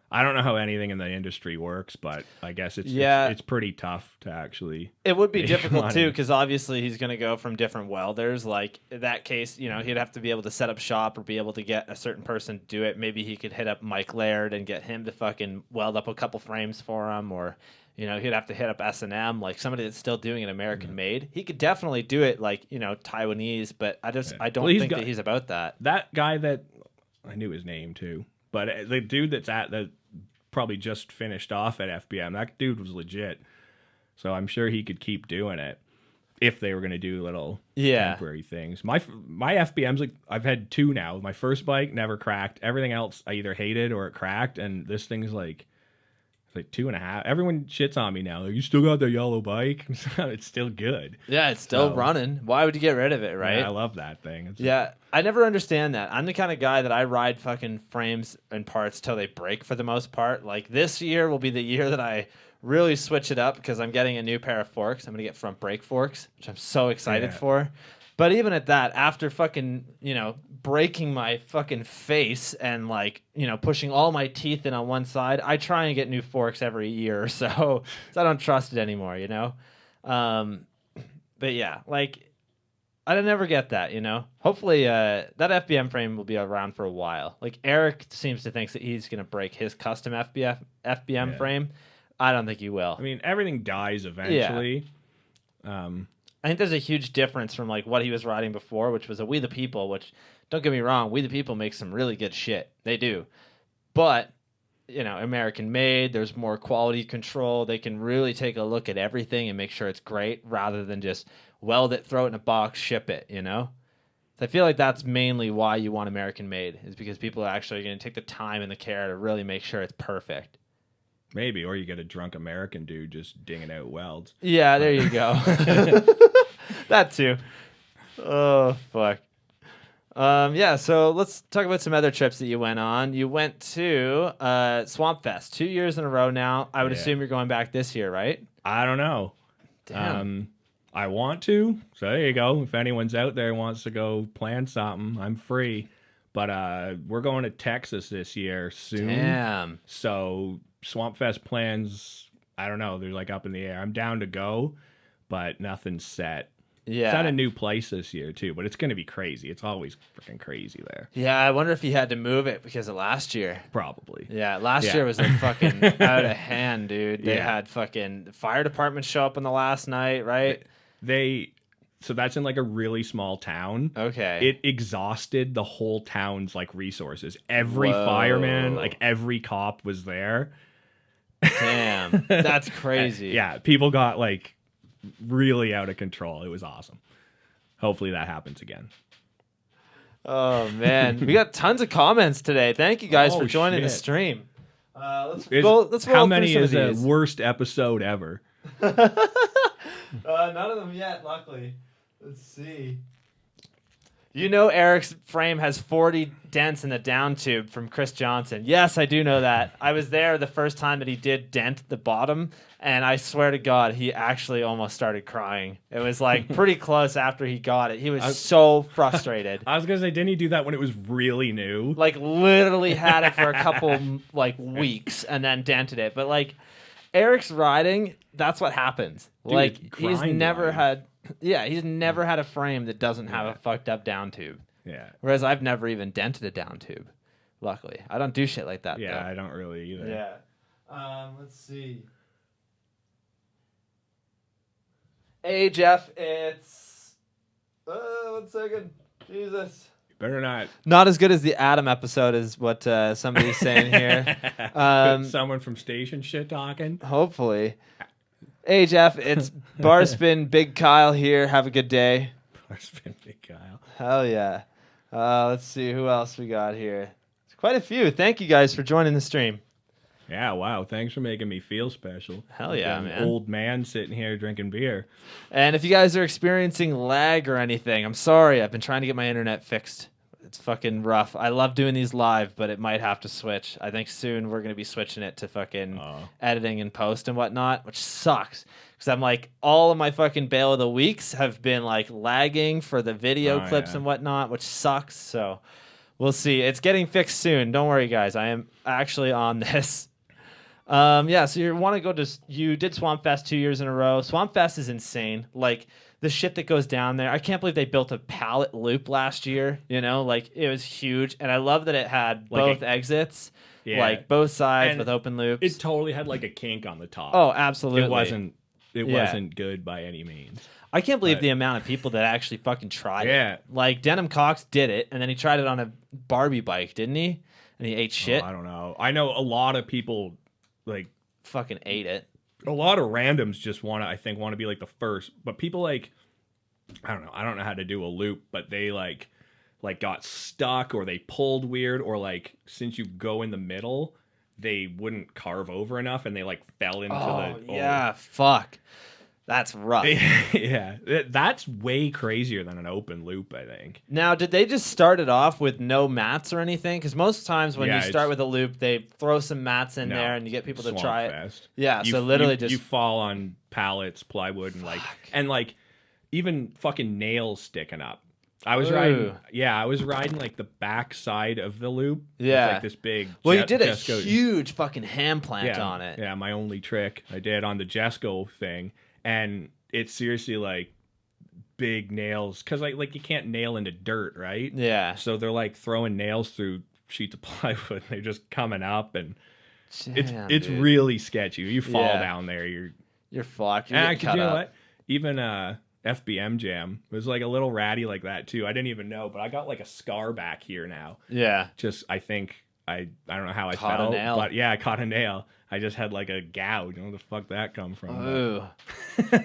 I don't know how anything in the industry works, but I guess it's pretty tough to actually. It would be make difficult money. too, because obviously he's going to go from different welders. Like in that case, you know, he'd have to be able to set up shop or be able to get a certain person to do it. Maybe he could hit up Mike Laird and get him to fucking weld up a couple frames for him, or you know, he'd have to hit up S&M, like somebody that's still doing it American made. He could definitely do it like, you know, Taiwanese, but I don't think that he's about that. That guy that I knew his name too, but the dude that probably just finished off at FBM, that dude was legit. So I'm sure he could keep doing it if they were going to do little temporary things. My FBM's like, I've had 2 now. My first bike never cracked. Everything else I either hated or it cracked, and this thing's like 2.5. Everyone shits on me now. Like, you still got the yellow bike? It's still good. Yeah, it's still running. Why would you get rid of it, right? Yeah, I love that thing. I never understand that. I'm the kind of guy that I ride fucking frames and parts till they break for the most part. Like, this year will be the year that I really switch it up because I'm getting a new pair of forks. I'm going to get front brake forks, which I'm so excited for. But even at that, after fucking, you know, breaking my fucking face and like, you know, pushing all my teeth in on one side, I try and get new forks every year or so I don't trust it anymore, you know? But yeah, like, I never get that, you know? Hopefully that FBM frame will be around for a while. Like, Eric seems to think that he's going to break his custom FBM frame. I don't think he will. I mean, everything dies eventually. I think there's a huge difference from like what he was riding before, which was a We the People, which, don't get me wrong, We the People make some really good shit. They do. But, you know, American made, there's more quality control. They can really take a look at everything and make sure it's great rather than just weld it, throw it in a box, ship it, you know? So I feel like that's mainly why you want American made, is because people are actually going to take the time and the care to really make sure it's perfect. Maybe, or you get a drunk American dude just dinging out welds. Yeah, there you go. That too. Oh, fuck. So let's talk about some other trips that you went on. You went to Swamp Fest 2 years in a row now. I would assume you're going back this year, right? I don't know. Damn. I want to. So there you go. If anyone's out there who wants to go plan something, I'm free. But we're going to Texas this year soon. Damn. So Swamp Fest plans, I don't know. They're like up in the air. I'm down to go, but nothing's set. Yeah. It's at a new place this year, too, but it's going to be crazy. It's always freaking crazy there. Yeah, I wonder if he had to move it because of last year. Probably. Yeah, last year was like fucking out of hand, dude. They had fucking the fire department show up on the last night, right? So that's in like a really small town. Okay. It exhausted the whole town's like resources. Every fireman, like every cop was there. Damn. That's crazy. Yeah, people got like really out of control. It was awesome. Hopefully that happens again. Oh man, we got tons of comments today. Thank you guys for joining the stream. Let's roll how many through is some the of these. worst episode ever? None of them yet, luckily. Let's see. You know Eric's frame has 40 dents in the down tube from Chris Johnson. Yes, I do know that. I was there the first time that he did dent the bottom, and I swear to God, he actually almost started crying. It was like pretty close after he got it. He was so frustrated. I was going to say, didn't he do that when it was really new? Like literally had it for a couple like weeks and then dented it. But like Eric's riding, that's what happens. Dude, like he's never grind. he's never had a frame that doesn't have a fucked up down tube. Yeah. Whereas I've never even dented a down tube. Luckily, I don't do shit like that. Yeah, though. I don't really either. Yeah. Let's see. Hey Jeff, it's 1 second. Jesus. Better not. Not as good as the Adam episode is what somebody's saying here. Someone from station shit talking. Hopefully. Hey Jeff, it's Barspin Big Kyle here. Have a good day. Barspin Big Kyle. Hell yeah. Let's see who else we got here. It's quite a few. Thank you guys for joining the stream. Yeah, wow. Thanks for making me feel special. Hell yeah, man. Old man sitting here drinking beer. And if you guys are experiencing lag or anything, I'm sorry. I've been trying to get my internet fixed. It's fucking rough. I love doing these live, but it might have to switch. I think soon we're going to be switching it to fucking editing and post and whatnot, which sucks. Because I'm like, all of my fucking bail of the weeks have been like lagging for the video clips and whatnot, which sucks. So we'll see. It's getting fixed soon. Don't worry, guys. I am actually on this. Yeah, so you want to go to, you did Swamp Fest 2 years in a row. Swamp Fest is insane. Like, the shit that goes down there. I can't believe they built a pallet loop last year. You know, like, it was huge. And I love that it had both exits, like both sides and with open loops. It totally had like a kink on the top. Oh, absolutely. It wasn't good by any means. I can't believe the amount of people that actually fucking tried it. Like, Denham Cox did it, and then he tried it on a Barbie bike, didn't he? And he ate shit. I don't know. I know a lot of people, like, fucking ate it. A lot of randoms just want to be like the first, but people like, I don't know how to do a loop, but they like got stuck or they pulled weird, or like, since you go in the middle, they wouldn't carve over enough and they like fell into fuck. That's rough. Yeah, that's way crazier than an open loop, I think. Now, did they just start it off with no mats or anything? Because most times when you start with a loop, they throw some mats in there and you get people to try it. Yeah, so literally you fall on pallets, plywood, and like even fucking nails sticking up. I was riding like the back side of the loop. Yeah, with, like, this big. Well, you did a huge fucking hand plant on it. Yeah, my only trick I did on the Jesco thing. And it's seriously like big nails, because like you can't nail into dirt, right? Yeah. So they're like throwing nails through sheets of plywood. They're just coming up, and it's really sketchy. You fall down there, you're fucked. And you know what? Even FBM Jam was like a little ratty like that too. I didn't even know, but I got like a scar back here now. Yeah. Just I think I don't know how I caught fell, a nail. but yeah, I caught a nail. I just had like a gouge. You know where the fuck that come from? Ooh.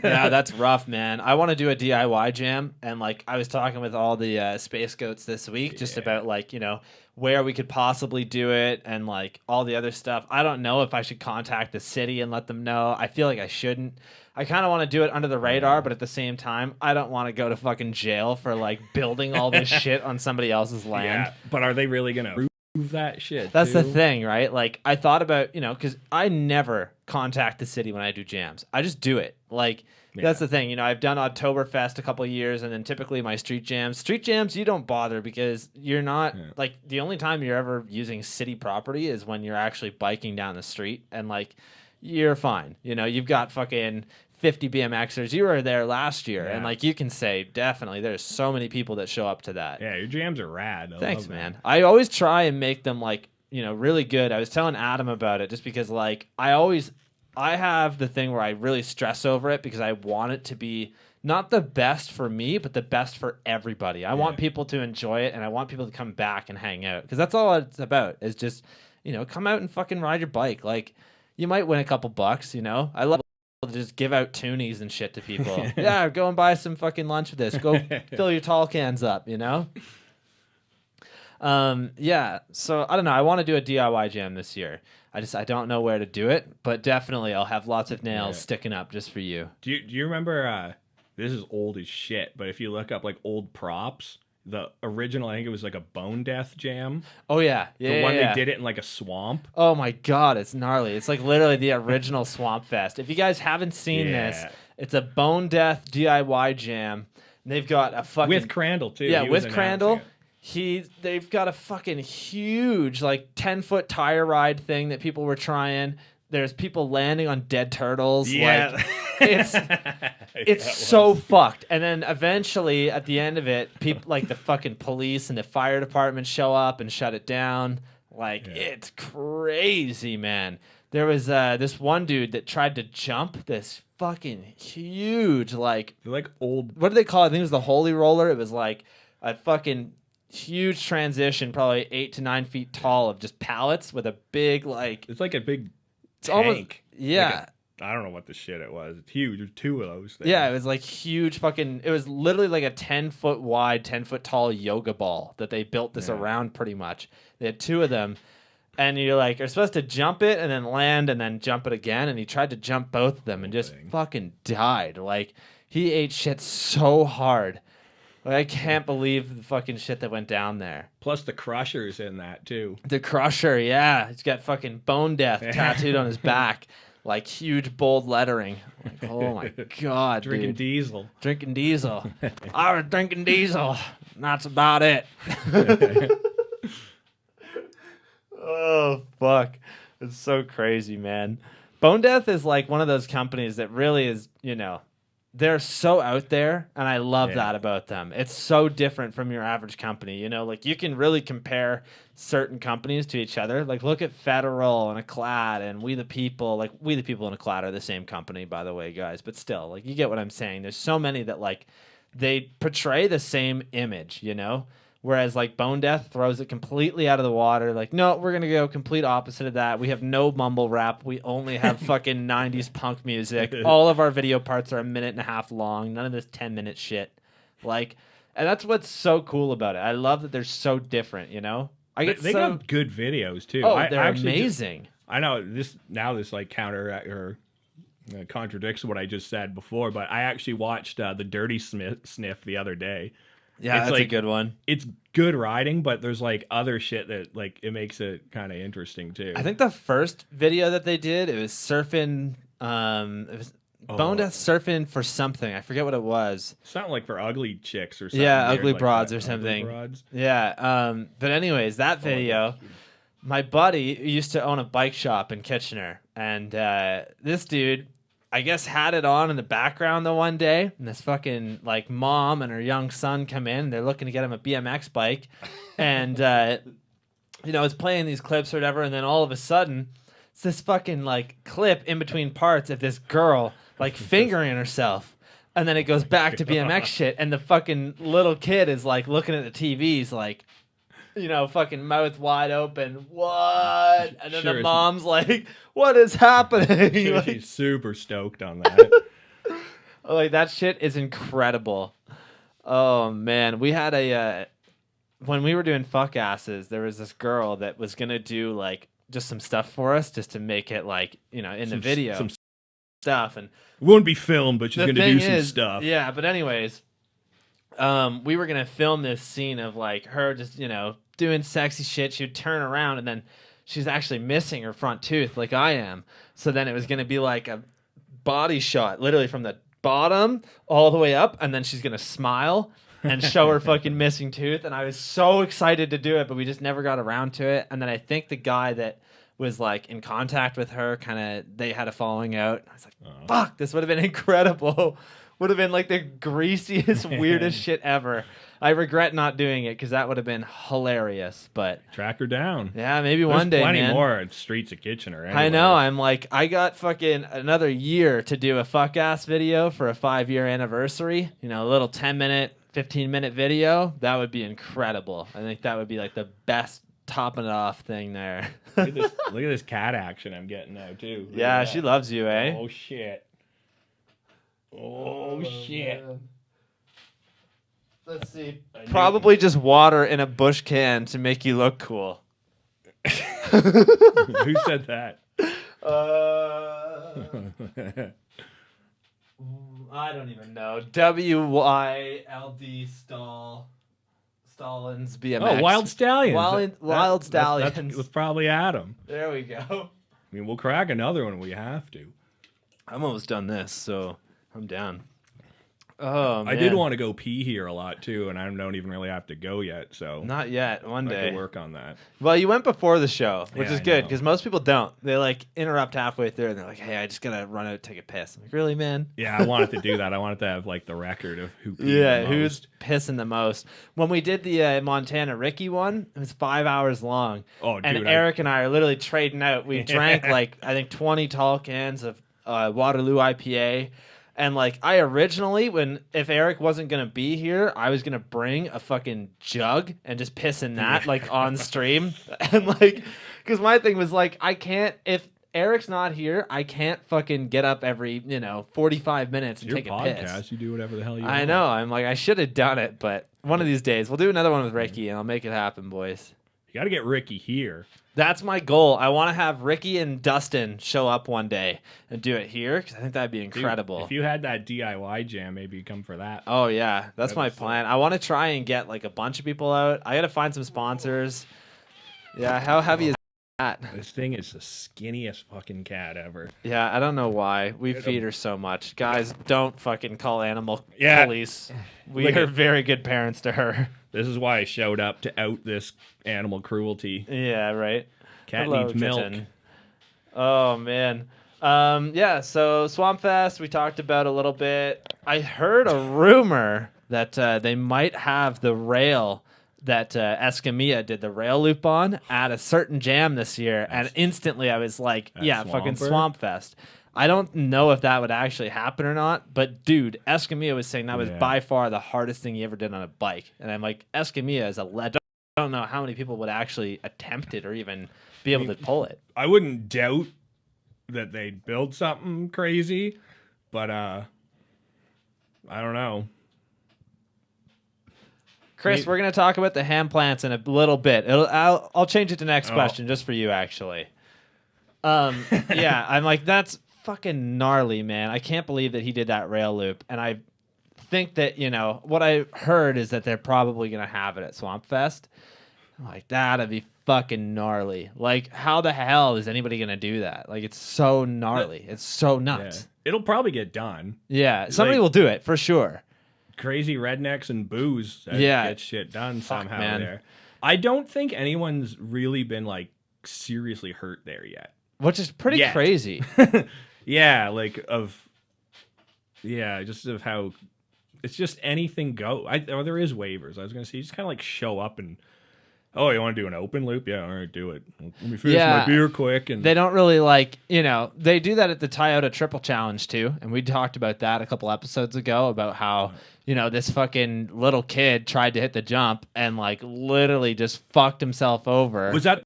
Yeah, that's rough, man. I want to do a DIY jam, and like I was talking with all the Space Goats this week just about like, you know, where we could possibly do it and like all the other stuff. I don't know if I should contact the city and let them know. I feel like I shouldn't. I kind of want to do it under the radar, but at the same time, I don't want to go to fucking jail for like building all this shit on somebody else's land. Yeah, but are they really gonna prove that shit? That's the thing, right? Like, I thought about, you know, because I never contact the city when I do jams. I just do it. Like, that's the thing. You know, I've done Oktoberfest a couple of years, and then typically my street jams, you don't bother because you're not, like, the only time you're ever using city property is when you're actually biking down the street, and, like, you're fine. You know, you've got fucking 50 BMXers. You were there last year, and like you can say, definitely, there's so many people that show up to that. Yeah, your jams are rad. Thanks, man. I always try and make them like, you know, really good. I was telling Adam about it just because like I have the thing where I really stress over it because I want it to be not the best for me, but the best for everybody. I want people to enjoy it, and I want people to come back and hang out, because that's all it's about, is just, you know, come out and fucking ride your bike. Like, you might win a couple bucks, you know. I love to just give out toonies and shit to people. Yeah, go and buy some fucking lunch with this. Go fill your tall cans up, you know? Yeah, so I don't know. I want to do a DIY jam this year. I don't know where to do it, but definitely I'll have lots of nails sticking up just for you. Do you remember, this is old as shit, but if you look up like old props, the original, I think it was like a Bone Death jam. Oh yeah, the one they did it in like a swamp. Oh my god, it's gnarly. It's like literally the original Swamp Fest. If you guys haven't seen this, it's a Bone Death DIY jam. And they've got a fucking with Crandall too. Yeah, with Crandall. They've got a fucking huge like 10-foot tire ride thing that people were trying. There's people landing on dead turtles. Yeah. Like, it's so fucked. And then eventually at the end of it, people like the fucking police and the fire department show up and shut it down. Like, it's crazy, man. There was this one dude that tried to jump this fucking huge, like, they're like old. What do they call it? I think it was the Holy Roller. It was like a fucking huge transition, probably 8 to 9 feet tall, of just pallets with a big, like, it's like a big tank. Almost, yeah. I don't know what the shit it was. It's huge. There's two of those things. Yeah, it was like huge fucking... It was literally like a 10-foot wide, 10-foot tall yoga ball that they built this around pretty much. They had two of them, and you're supposed to jump it and then land and then jump it again, and he tried to jump both of them and just fucking died. Like, he ate shit so hard. Like, I can't believe the fucking shit that went down there. Plus the Crusher's in that too. The Crusher, yeah. He's got fucking Bone Death tattooed on his back. Like huge bold lettering. Like, oh my God, Drinking dude. diesel. Drinking diesel. I was drinking diesel. That's about it. Oh, fuck. It's so crazy, man. Bone Death is like one of those companies that really is, you know, they're so out there, and I love that about them. It's so different from your average company, you know? Like, you can really compare certain companies to each other. Like, look at Federal and Aclad and We the People. Like, We the People and Aclad are the same company, by the way, guys. But still, like, you get what I'm saying. There's so many that, like, they portray the same image, you know? Whereas, like, Bone Death throws it completely out of the water. Like, no, we're going to go complete opposite of that. We have no mumble rap. We only have fucking 90s punk music. All of our video parts are a minute and a half long. None of this 10-minute shit. Like, and that's what's so cool about it. I love that they're so different, you know? They got good videos, too. Oh, they're amazing. I know this like contradicts what I just said before, but I actually watched the Dirty Sniff the other day. Yeah, that's like a good one. It's good riding, but there's like other shit that like it makes it kind of interesting too. I think the first video that they did, it was surfing. It was Bone Death surfing for something. I forget what it was. Something like for ugly chicks or something. Yeah, ugly like broads that. or something. Ugly broads. Yeah. But anyways, that video. My buddy used to own a bike shop in Kitchener, and this dude, I guess, had it on in the background the one day, and this fucking like mom and her young son come in. They're looking to get him a BMX bike, and you know, it's playing these clips or whatever, and then all of a sudden, it's this fucking like clip in between parts of this girl like fingering herself, and then it goes back to BMX shit, and the fucking little kid is like looking at the TVs like, you know, fucking mouth wide open. What? And then the mom's like, "What is happening?" Like, she's super stoked on that. Like, that shit is incredible. Oh man, we had when we were doing fuck asses, there was this girl that was gonna do like just some stuff for us, just to make it like, you know, in the video, some stuff, and it won't be filmed, but she's gonna do some stuff. Yeah, but anyways. We were gonna film this scene of like her just, you know, doing sexy shit. She'd turn around and then she's actually missing her front tooth like I am. So then it was gonna be like a body shot, literally from the bottom all the way up, and then she's gonna smile and show her fucking missing tooth. And I was so excited to do it, but we just never got around to it. And then I think the guy that was like in contact with her, they had a falling out. I was like, fuck, this would have been incredible. Would have been like the greasiest, weirdest shit ever. I regret not doing it because that would have been hilarious. But track her down. Yeah, maybe one day, plenty man. more streets of Kitchener. Anyway. I know. I'm like, I got fucking another year to do a fuck ass video for a 5-year anniversary. You know, a little 10-minute, 15-minute video. That would be incredible. I think that would be like the best topping it off thing there. Look at this cat action I'm getting now too. Yeah, she loves you, eh? Oh shit. Oh shit. Man. Let's see. Probably just water in a Busch can to make you look cool. Who said that? I don't even know. WYLD Stallings BMX. Oh, Wild Stallions. Wild Stallions. That was probably Adam. There we go. I mean, we'll crack another one. We have to. I'm almost done this, so I'm down. Oh, man. I did want to go pee here a lot too, and I don't even really have to go yet. So not yet. One day. I can work on that. Well, you went before the show, which is good because most people don't. They like interrupt halfway through, and they're like, "Hey, I just gotta run out and take a piss." I'm like, "Really, man?" Yeah, I wanted to do that. I wanted to have like the record of who. Who's pissing the most. When we did the Montana Ricky one, it was 5 hours long. Oh, dude, and Eric and I are literally trading out. We drank like I think 20 tall cans of Waterloo IPA. And like I originally, if Eric wasn't gonna be here, I was gonna bring a fucking jug and just piss in that like on stream, and like, because my thing was like I can't, if Eric's not here, I can't fucking get up every 45 minutes and take a piss. You do whatever the hell you want. I know. I'm like I should have done it, but one of these days we'll do another one with Ricky and I'll make it happen, boys. You got to get Ricky here. That's my goal. I want to have Ricky and Dustin show up one day and do it here because I think that'd be incredible. Dude, if you had that DIY jam, maybe you'd come for that. Oh, yeah. That's my plan. I want to try and get like a bunch of people out. I got to find some sponsors. Yeah, how heavy is that? This thing is the skinniest fucking cat ever. Yeah, I don't know why. We feed her so much. Guys, don't fucking call animal police. We are very good parents to her. This is why I showed up to out this animal cruelty. Yeah, right. Cat needs milk. Kitten. Oh, man. Yeah, so Swamp Fest, we talked about a little bit. I heard a rumor that they might have the rail that Escamilla did the rail loop on at a certain jam this year, and instantly I was like, yeah, fucking Swamp Fest. I don't know if that would actually happen or not, but dude, Escamilla was saying that was by far the hardest thing he ever did on a bike. And I'm like, Escamilla is a legend. I don't know how many people would actually attempt it or even be able to pull it. I wouldn't doubt that they'd build something crazy, but I don't know. Chris, we're going to talk about the ham plants in a little bit. I'll change it to next question just for you, actually. Yeah, I'm like, that's fucking gnarly, man. I can't believe that he did that rail loop. And I think that, you know, what I heard is that they're probably going to have it at Swamp Fest. I'm like, that'd be fucking gnarly. Like, how the hell is anybody going to do that? Like, it's so gnarly. It's so nuts. Yeah. It'll probably get done. Yeah, somebody will do it for sure. Crazy rednecks and booze get shit done somehow there. I don't think anyone's really been, like, seriously hurt there yet. Which is pretty crazy. Yeah, just of how it's just anything go. There is waivers. I was going to say, you just kind of like show up and, oh, you want to do an open loop? Yeah, all right, do it. Let me finish my beer quick. And they don't really like, you know, they do that at the Toyota Triple Challenge too. And we talked about that a couple episodes ago about how, you know, this fucking little kid tried to hit the jump and like literally just fucked himself over. Was that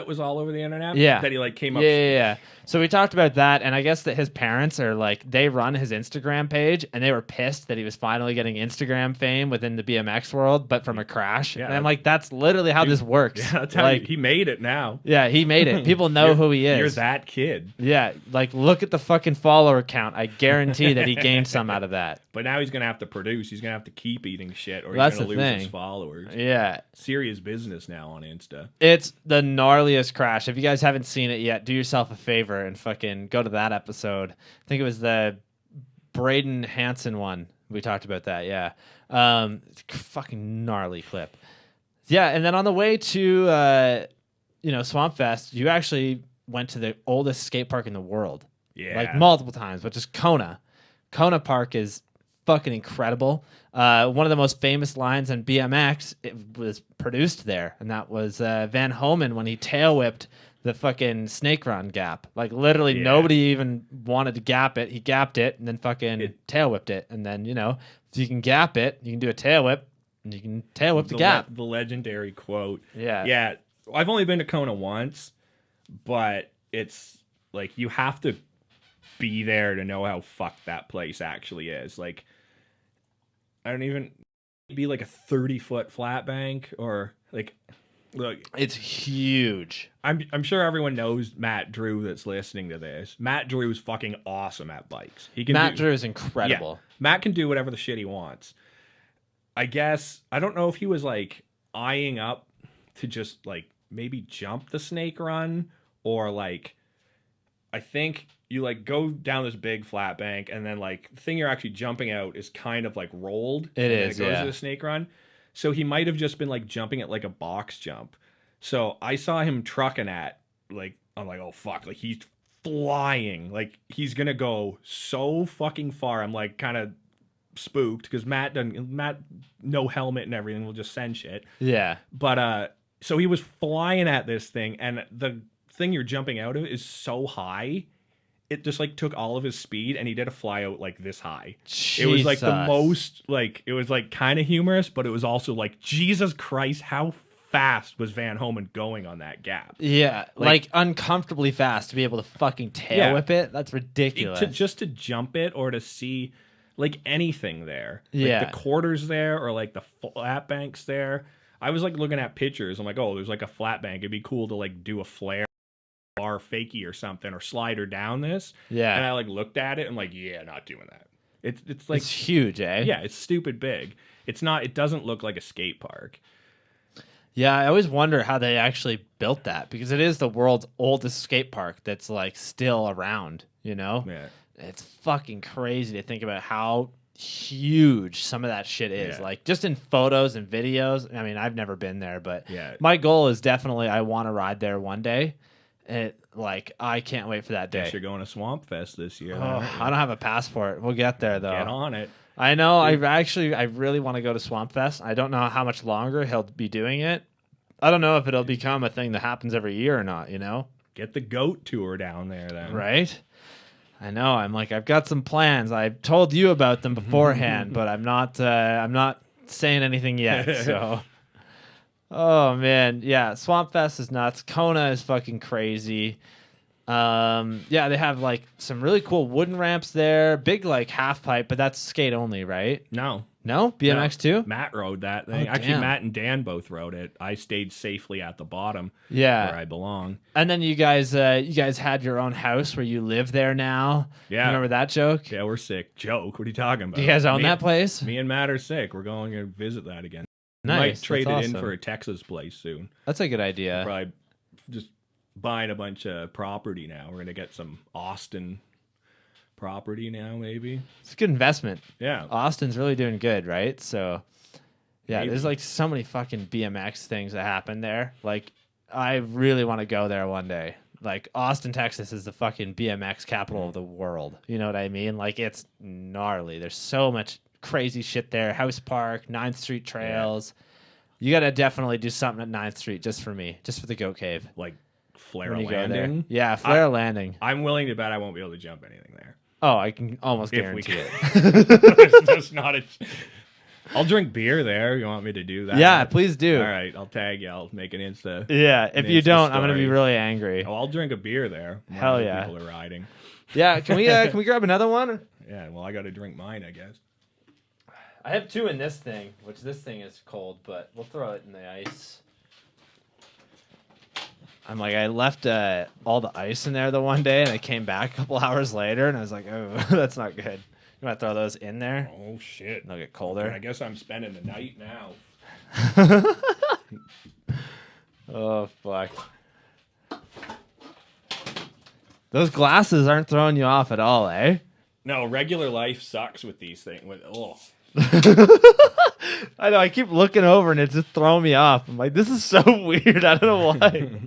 was all over the internet? Yeah. That he like came up. Yeah. So we talked about that, and I guess that his parents are like, they run his Instagram page, and they were pissed that he was finally getting Instagram fame within the BMX world, but from a crash. Yeah, and I'm like, that's literally how this works. Yeah, that's how he made it now. Yeah, he made it. People know who he is. You're that kid. Yeah, like look at the fucking follower count. I guarantee that he gained some out of that. But now he's gonna have to produce. He's gonna have to keep eating shit, or he's gonna lose his followers. Yeah, serious business now on Insta. It's the gnarliest crash. If you guys haven't seen it yet, do yourself a favor and fucking go to that episode. I think it was the Braden Hansen one. We talked about that. Yeah, fucking gnarly clip. Yeah, and then on the way to Swamp Fest, you actually went to the oldest skate park in the world. Yeah, like multiple times, which is Kona. Kona Park is fucking incredible. One of the most famous lines on BMX, it was produced there, and that was Van Homan when he tail whipped the fucking snake run gap. Like literally nobody even wanted to gap it. He gapped it and then fucking tail whipped it. And then, you know, if you can gap it, you can do a tail whip and you can tail whip the gap. The legendary quote. Yeah. Yeah. I've only been to Kona once, but it's like you have to be there to know how fucked that place actually is. Like, I don't even be like a 30-foot flat bank or like, look, it's huge. I'm sure everyone knows Matt Drew that's listening to this. Matt Drew is fucking awesome at bikes. Matt Drew is incredible. Yeah, Matt can do whatever the shit he wants. I guess I don't know if he was like eyeing up to just like maybe jump the snake run, or like I think you like go down this big flat bank and then like the thing you're actually jumping out is kind of like rolled. It goes to the snake run. So he might have just been like jumping it like a box jump. So I saw him trucking at like, I'm like, oh fuck, like he's flying, like he's gonna go so fucking far. I'm like kind of spooked because Matt no helmet and everything will just send shit. Yeah. But so he was flying at this thing, and the thing you're jumping out of is so high. It just like took all of his speed, and he did a fly out like this high. Jesus. It was like the most like, it was like kind of humorous, but it was also like, Jesus Christ, how fast was Van Homan going on that gap? Yeah, like uncomfortably fast to be able to fucking tail whip it. That's ridiculous. Just to jump it or to see like anything there. Like yeah, the quarters there or like the flat banks there. I was like looking at pictures. I'm like, oh, there's like a flat bank. It'd be cool to like do a flare bar fakie or something or slider down this. Yeah. And I like looked at it. I'm like, yeah, not doing that. It's like It's huge, eh? yeah, it's stupid big. It's not. It doesn't look like a skate park. Yeah, I always wonder how they actually built that because it is the world's oldest skate park that's like still around, you know? Yeah. It's fucking crazy to think about how huge some of that shit is. Yeah. Like just in photos and videos. I mean, I've never been there, but Yeah. my goal is definitely I want to ride there one day. I can't wait for that day. Guess you're going to Swamp Fest this year. Oh, I don't have a passport. We'll get there though. Get on it. I know. I really want to go to Swamp Fest. I don't know how much longer he'll be doing it. I don't know if it'll become a thing that happens every year or not, you know? Get the goat tour down there then. Right? I know. I'm like, I've got some plans. I've told you about them beforehand, but I'm not saying anything yet. So, oh man, yeah. Swamp Fest is nuts. Kona is fucking crazy. Yeah, they have like some really cool wooden ramps there. Big like half pipe, but that's skate only, right? No. BMX too. Matt rode that thing. Oh, Actually, damn. Matt and Dan both rode it. I stayed safely at the bottom Yeah. where I belong. And then you guys had your own house where you live there now. Yeah. Remember that joke? Yeah, we're sick. Joke. What are you talking about? Do you guys own Me- that place? Me and Matt are sick. We're going to visit that again. Nice. Might trade That's it in awesome. for a Texas place soon. That's a good idea. Probably just buying a bunch of property now. We're going to get some Austin property now, maybe. It's a good investment. Yeah. Austin's really doing good, right? So, yeah, Maybe. there's like so many fucking BMX things that happen there. Like, I really want to go there one day. Like, Austin, Texas is the fucking BMX capital of the world. You know what I mean? Like, it's gnarly. There's so much crazy shit there. House Park, 9th Street trails. You got to definitely do something at 9th Street just for me, just for the Goat Cave. Like Flare When you go there. Landing. Yeah, Flare Landing. I'm willing to bet I won't be able to jump anything there. Oh, I can almost If we guarantee it. It's just not a... I'll drink beer there. You want me to do that? Yeah, please do. All right, I'll tag you. I'll make an Insta. Yeah, if An you Insta don't, I'm gonna be story. really angry. Oh, I'll drink a beer there. when Hell other yeah. People are riding. Yeah, can we grab another one? Yeah, well, I got to drink mine, I guess. I have two in this thing, which this thing is cold, but we'll throw it in the ice. I'm like, I left all the ice in there the one day, and I came back a couple hours later, and I was like, oh, that's not good. You want to throw those in there? Oh, shit. They'll get And I colder. guess I'm spending the night now. Oh, fuck. Those glasses aren't throwing you off at all, eh? No, regular life sucks with these things. I know. I keep looking over and it's just throwing me off. I'm like, this is so weird. I don't know why.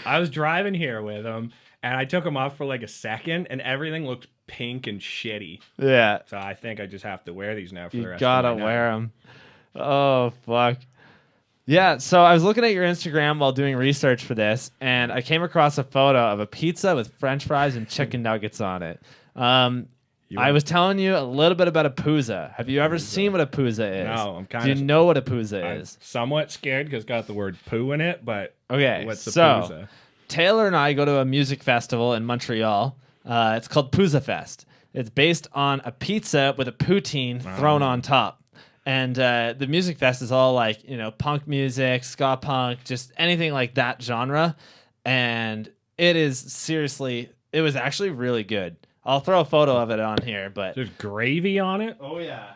I was driving here with them, and I took them off for like a second, and everything looked pink and shitty. Yeah, So I think I just have to wear these now for the you rest gotta of my night. wear them. Oh fuck. Yeah. So I was looking at your Instagram while doing research for this, and I came across a photo of a pizza with French fries and chicken nuggets on it. I was telling you a little bit about a Pooza. Have you ever seen what a Pooza is? No, I'm Do kind you of know what a Pooza is? somewhat scared because it's got the word poo in it, but Okay, what's the so Pooza? Taylor and I go to a music festival in Montreal. It's called Pooza Fest. It's based on a pizza with a poutine thrown on top. And the music fest is all like, punk music, ska punk, just anything like that genre. And it was actually really good. I'll throw a photo of it on here, but There's gravy on it. oh yeah.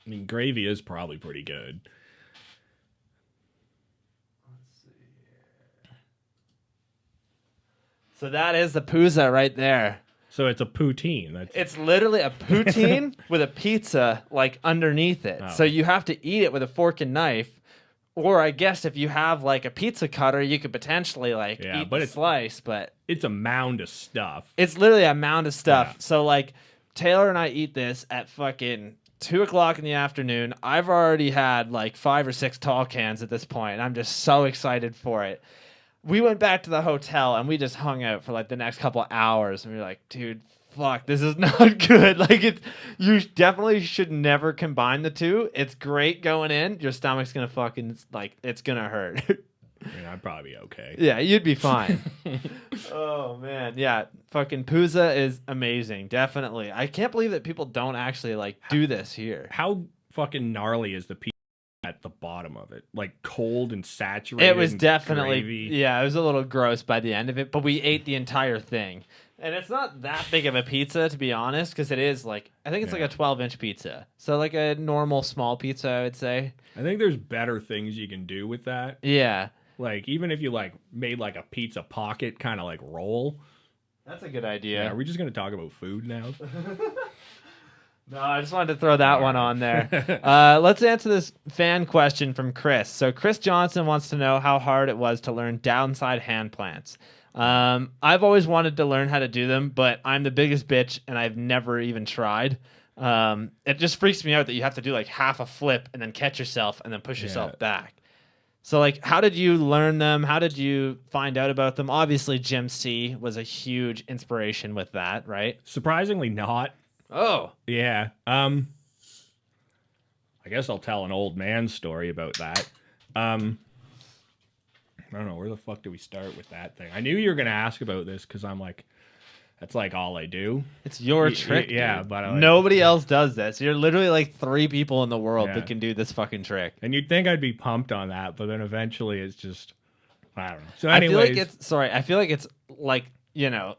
I mean, gravy is probably pretty good. So that is the Pooza right there. So it's a poutine. That's It's literally a poutine with a pizza like underneath it. Oh. So you have to eat it with a fork and knife. Or I guess if you have like a pizza cutter, you could potentially like Yeah, eat but the it's- slice, but it's a mound of stuff. it's literally a mound of stuff. Yeah. So like Taylor and I eat this at fucking 2:00 in the afternoon. I've already had like 5 or 6 tall cans at this point, and I'm just so excited for it. We went back to the hotel and we just hung out for like the next couple of hours, and we were like, dude, fuck, this is not good. Like you definitely should never combine the two. It's great going in. Your stomach's gonna fucking it's gonna hurt. I mean, I'd probably be okay. Yeah, you'd be fine. Oh man, yeah, fucking Pooza is amazing. Definitely, I can't believe that people don't actually like do this here. How fucking gnarly is the pizza at the bottom of it, like cold and saturated. It was and definitely, gravy. yeah, it was a little gross by the end of it, but we ate the entire thing. And it's not that big of a pizza, to be honest, because it is like, I think it's like a 12-inch pizza. So like a normal small pizza, I would say. I think there's better things you can do with that. Yeah. Like, even if you like made like a pizza pocket kind of like roll. That's a good idea. Yeah, are we just going to talk about food now? No, I just wanted to throw that one on there. Right. Let's answer this fan question from Chris. So Chris Johnson wants to know how hard it was to learn downside hand plants. I've always wanted to learn how to do them, but I'm the biggest bitch and I've never even tried. It just freaks me out that you have to do like half a flip and then catch yourself and then push yourself back. So like, how did you learn them? How did you find out about them? Obviously, Jim C was a huge inspiration with that, right? Surprisingly not. Oh. Yeah. I guess I'll tell an old man story about that. I don't know, where the fuck do we start with that thing? I knew you were going to ask about this because I'm like, that's like all I do. It's your trick, yeah, dude. but nobody else does this. You're literally like 3 people in the world Yeah. that can do this fucking trick. And you'd think I'd be pumped on that, but then eventually it's just, I don't know. So I feel anyways, like it's like, you know,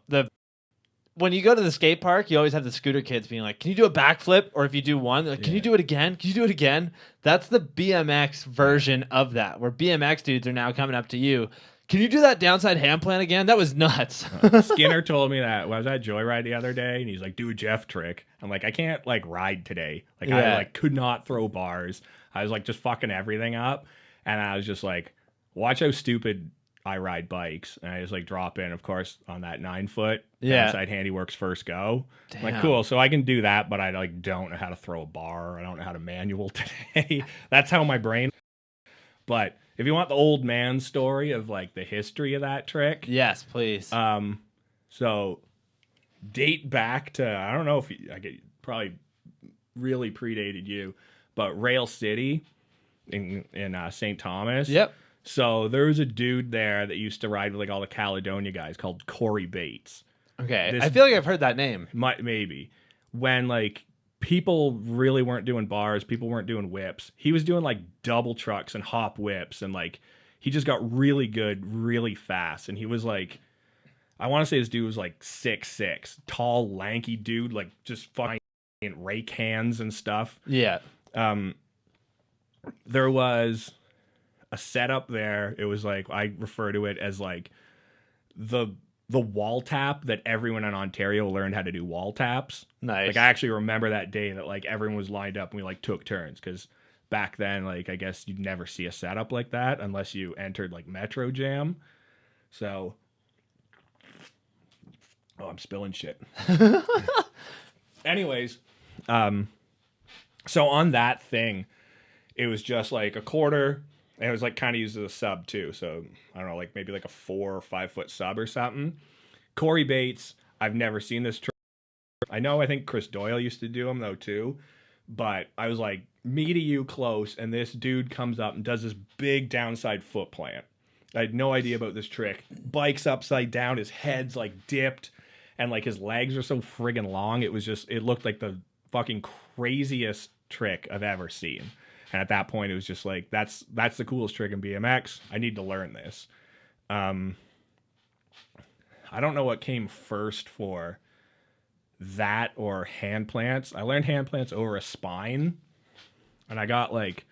when you go to the skate park, you always have the scooter kids being like, can you do a backflip? Or if you do one, they're like, can you do it again? Can you do it again? That's the BMX version of that, where BMX dudes are now coming up to you. Can you do that downside hand plant again? That was nuts. Skinner told me that. I was at Joyride the other day, and he's like, do a Jeff trick. I'm like, I can't, like, ride today. Like, I, like, could not throw bars. I was, like, just fucking everything up. And I was just like, watch how stupid I ride bikes. And I just, like, drop in, of course, on that 9-foot. Downside handiworks first go. I'm like, cool. So I can do that, but I, like, don't know how to throw a bar. I don't know how to manual today. That's how my brain... But... if you want the old man story of like the history of that trick, yes, please. So date back to, I don't know if I get probably really predated you, but Rail City in St. Thomas. Yep. So there was a dude there that used to ride with like all the Caledonia guys called Corey Bates. Okay, I feel like I've heard that name. Maybe when like people really weren't doing bars, people weren't doing whips. He was doing like double trucks and hop whips, and like he just got really good really fast. And he was like, I want to say this dude was like 6'6", tall, lanky dude, like just fucking rake hands and stuff. Yeah. There was a setup there. It was like, I refer to it as like the wall tap that everyone in Ontario learned how to do wall taps. Nice. Like I actually remember that day that like everyone was lined up and we like took turns, because back then, like, I guess you'd never see a setup like that unless you entered like Metro Jam. So, oh, I'm spilling shit. Anyways, so on that thing, it was just like a quarter. And it was like kind of used as a sub too. So I don't know, like maybe like a 4 or 5 foot sub or something. Corey Bates, I've never seen this trick. I think Chris Doyle used to do them though too. But I was like, me to you close, and this dude comes up and does this big downside foot plant. I had no idea about this trick. Bike's upside down, his head's like dipped, and like his legs are so friggin' long. It looked like the fucking craziest trick I've ever seen. And at that point, it was just like, that's the coolest trick in BMX. I need to learn this. I don't know what came first for that or hand plants. I learned hand plants over a spine, and I got like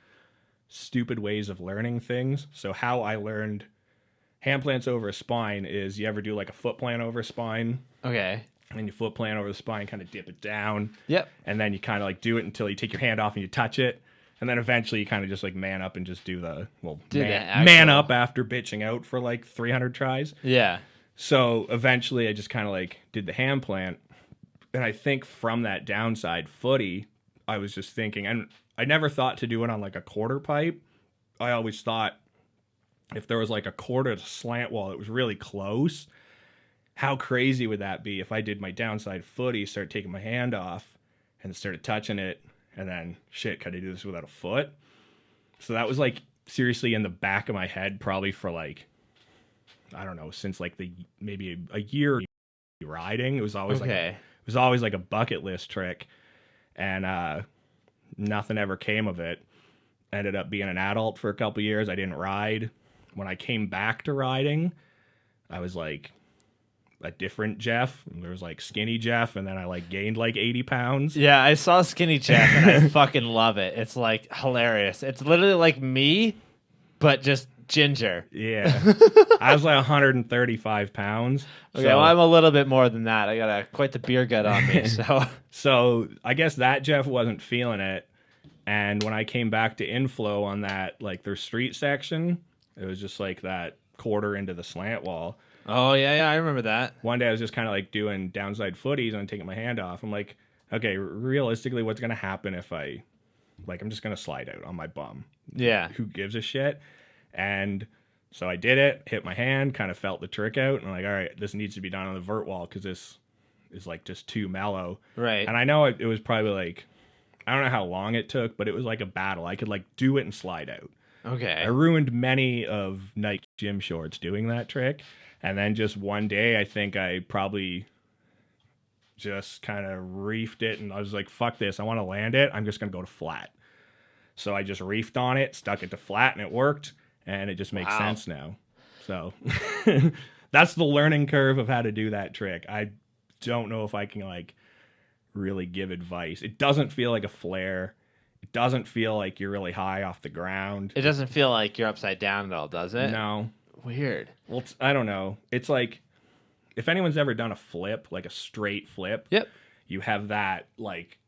stupid ways of learning things. So how I learned hand plants over a spine is, you ever do like a foot plant over a spine? Okay. And then you foot plant over the spine, kind of dip it down. Yep. And then you kind of like do it until you take your hand off and you touch it. And then eventually you kind of just like man up and just do the, man up after bitching out for like 300 tries. Yeah. So eventually I just kind of like did the hand plant. And I think from that downside footy, I was just thinking, and I never thought to do it on like a quarter pipe. I always thought if there was like a quarter slant wall that was really close, how crazy would that be if I did my downside footy, started taking my hand off and started touching it, and then shit, could I do this without a foot? So that was like seriously in the back of my head probably for like, I don't know, since like maybe a year riding. It was always like a bucket list trick, and nothing ever came of it. ended up being an adult for a couple years. I didn't ride. When I came back to riding, I was like a different Jeff. There was like skinny Jeff, and then I like gained like 80 pounds. Yeah, I saw Skinny Jeff, and I fucking love it. It's like hilarious. It's literally like me, but just ginger. Yeah. I was like 135 pounds. Okay, well, I'm a little bit more than that. I got quite the beer gut on me. So I guess that Jeff wasn't feeling it. And when I came back to Inflow on that, like their street section, it was just like that quarter into the slant wall. Oh, yeah, I remember that. One day I was just kind of like doing downside footies and I'm taking my hand off. I'm like, okay, realistically, what's going to happen if I'm just going to slide out on my bum? Yeah. Who gives a shit? And so I did it, hit my hand, kind of felt the trick out. And I'm like, all right, this needs to be done on the vert wall because this is like just too mellow. Right. And I know it was probably like, I don't know how long it took, but it was like a battle. I could like do it and slide out. Okay. I ruined many of Nike gym shorts doing that trick. And then just one day, I think I probably just kind of reefed it. And I was like, fuck this. I want to land it. I'm just going to go to flat. So I just reefed on it, stuck it to flat, and it worked. And it just makes sense now. So that's the learning curve of how to do that trick. I don't know if I can like really give advice. It doesn't feel like a flare. It doesn't feel like you're really high off the ground. It doesn't feel like you're upside down at all, does it? No. Weird. Well, I don't know. It's like if anyone's ever done a flip, like a straight flip, Yep. you have that like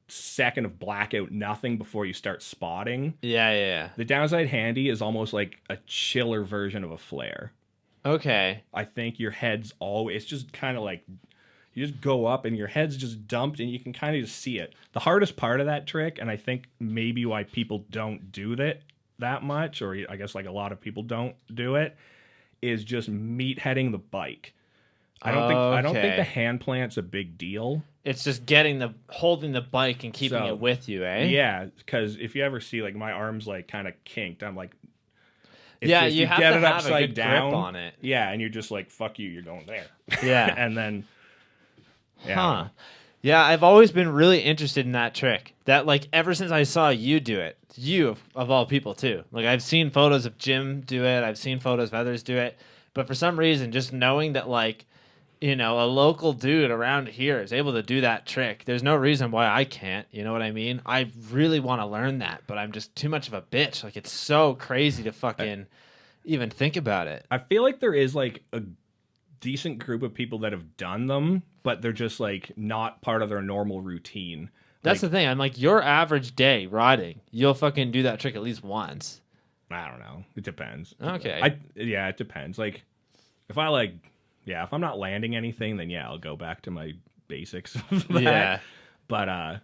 second of blackout nothing before you start spotting. Yeah. The downside handy is almost like a chiller version of a flare. Okay. I think your head's always, it's just kind of like, you just go up and your head's just dumped and you can kind of just see it. The hardest part of that trick, and I think maybe why people don't do that much, or I guess like a lot of people don't do it, is just meatheading the bike. I don't think the hand plant's a big deal. It's just holding the bike and keeping it with you, eh? Yeah, because if you ever see like my arms like kind of kinked, I'm like, yeah, you have get to it have upside a good down grip on it. Yeah, and you're just like, fuck you, you're going there. Yeah, and then, yeah. Huh. Yeah, I've always been really interested in that trick. That like ever since I saw you do it, you of all people too. Like I've seen photos of Jim do it, I've seen photos of others do it, but for some reason, just knowing that like, you know, a local dude around here is able to do that trick, there's no reason why I can't. You know what I mean? I really want to learn that, but I'm just too much of a bitch. Like it's so crazy to fucking even think about it. I feel like there is like a decent group of people that have done them, but they're just like not part of their normal routine. That's like, the thing. I'm like, your average day riding, you'll fucking do that trick at least once. I don't know. It depends. Okay. It depends. Like if I'm not landing anything, then yeah, I'll go back to my basics of that. Yeah. But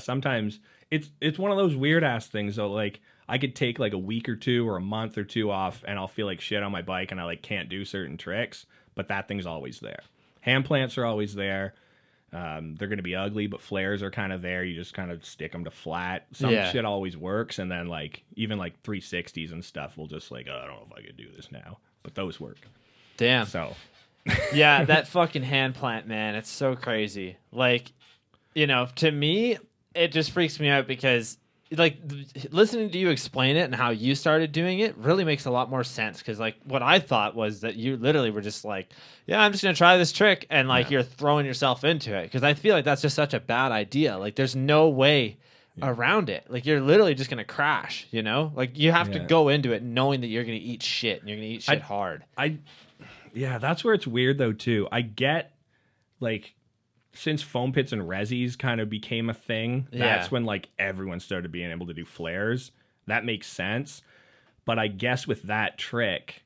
sometimes it's one of those weird ass things though. Like I could take like a week or two or a month or two off and I'll feel like shit on my bike and I like can't do certain tricks, but that thing's always there. Hand plants are always there. They're going to be ugly, but flares are kind of there. You just kind of stick them to flat. Some shit always works. And then like, even like 360s and stuff will just like, oh, I don't know if I could do this now, but those work. Damn. So yeah, that fucking hand plant, man. It's so crazy. Like, you know, to me, it just freaks me out because like listening to you explain it and how you started doing it really makes a lot more sense. Because like what I thought was that you literally were just like, yeah, I'm just gonna try this trick, and like you're throwing yourself into it. Because I feel like that's just such a bad idea. Like there's no way around it. Like you're literally just gonna crash. You know, like you have to go into it knowing that you're gonna eat shit and you're gonna eat shit hard. Yeah, that's where it's weird though too. I get like since foam pits and resis kind of became a thing, that's when like everyone started being able to do flares. That makes sense. But I guess with that trick,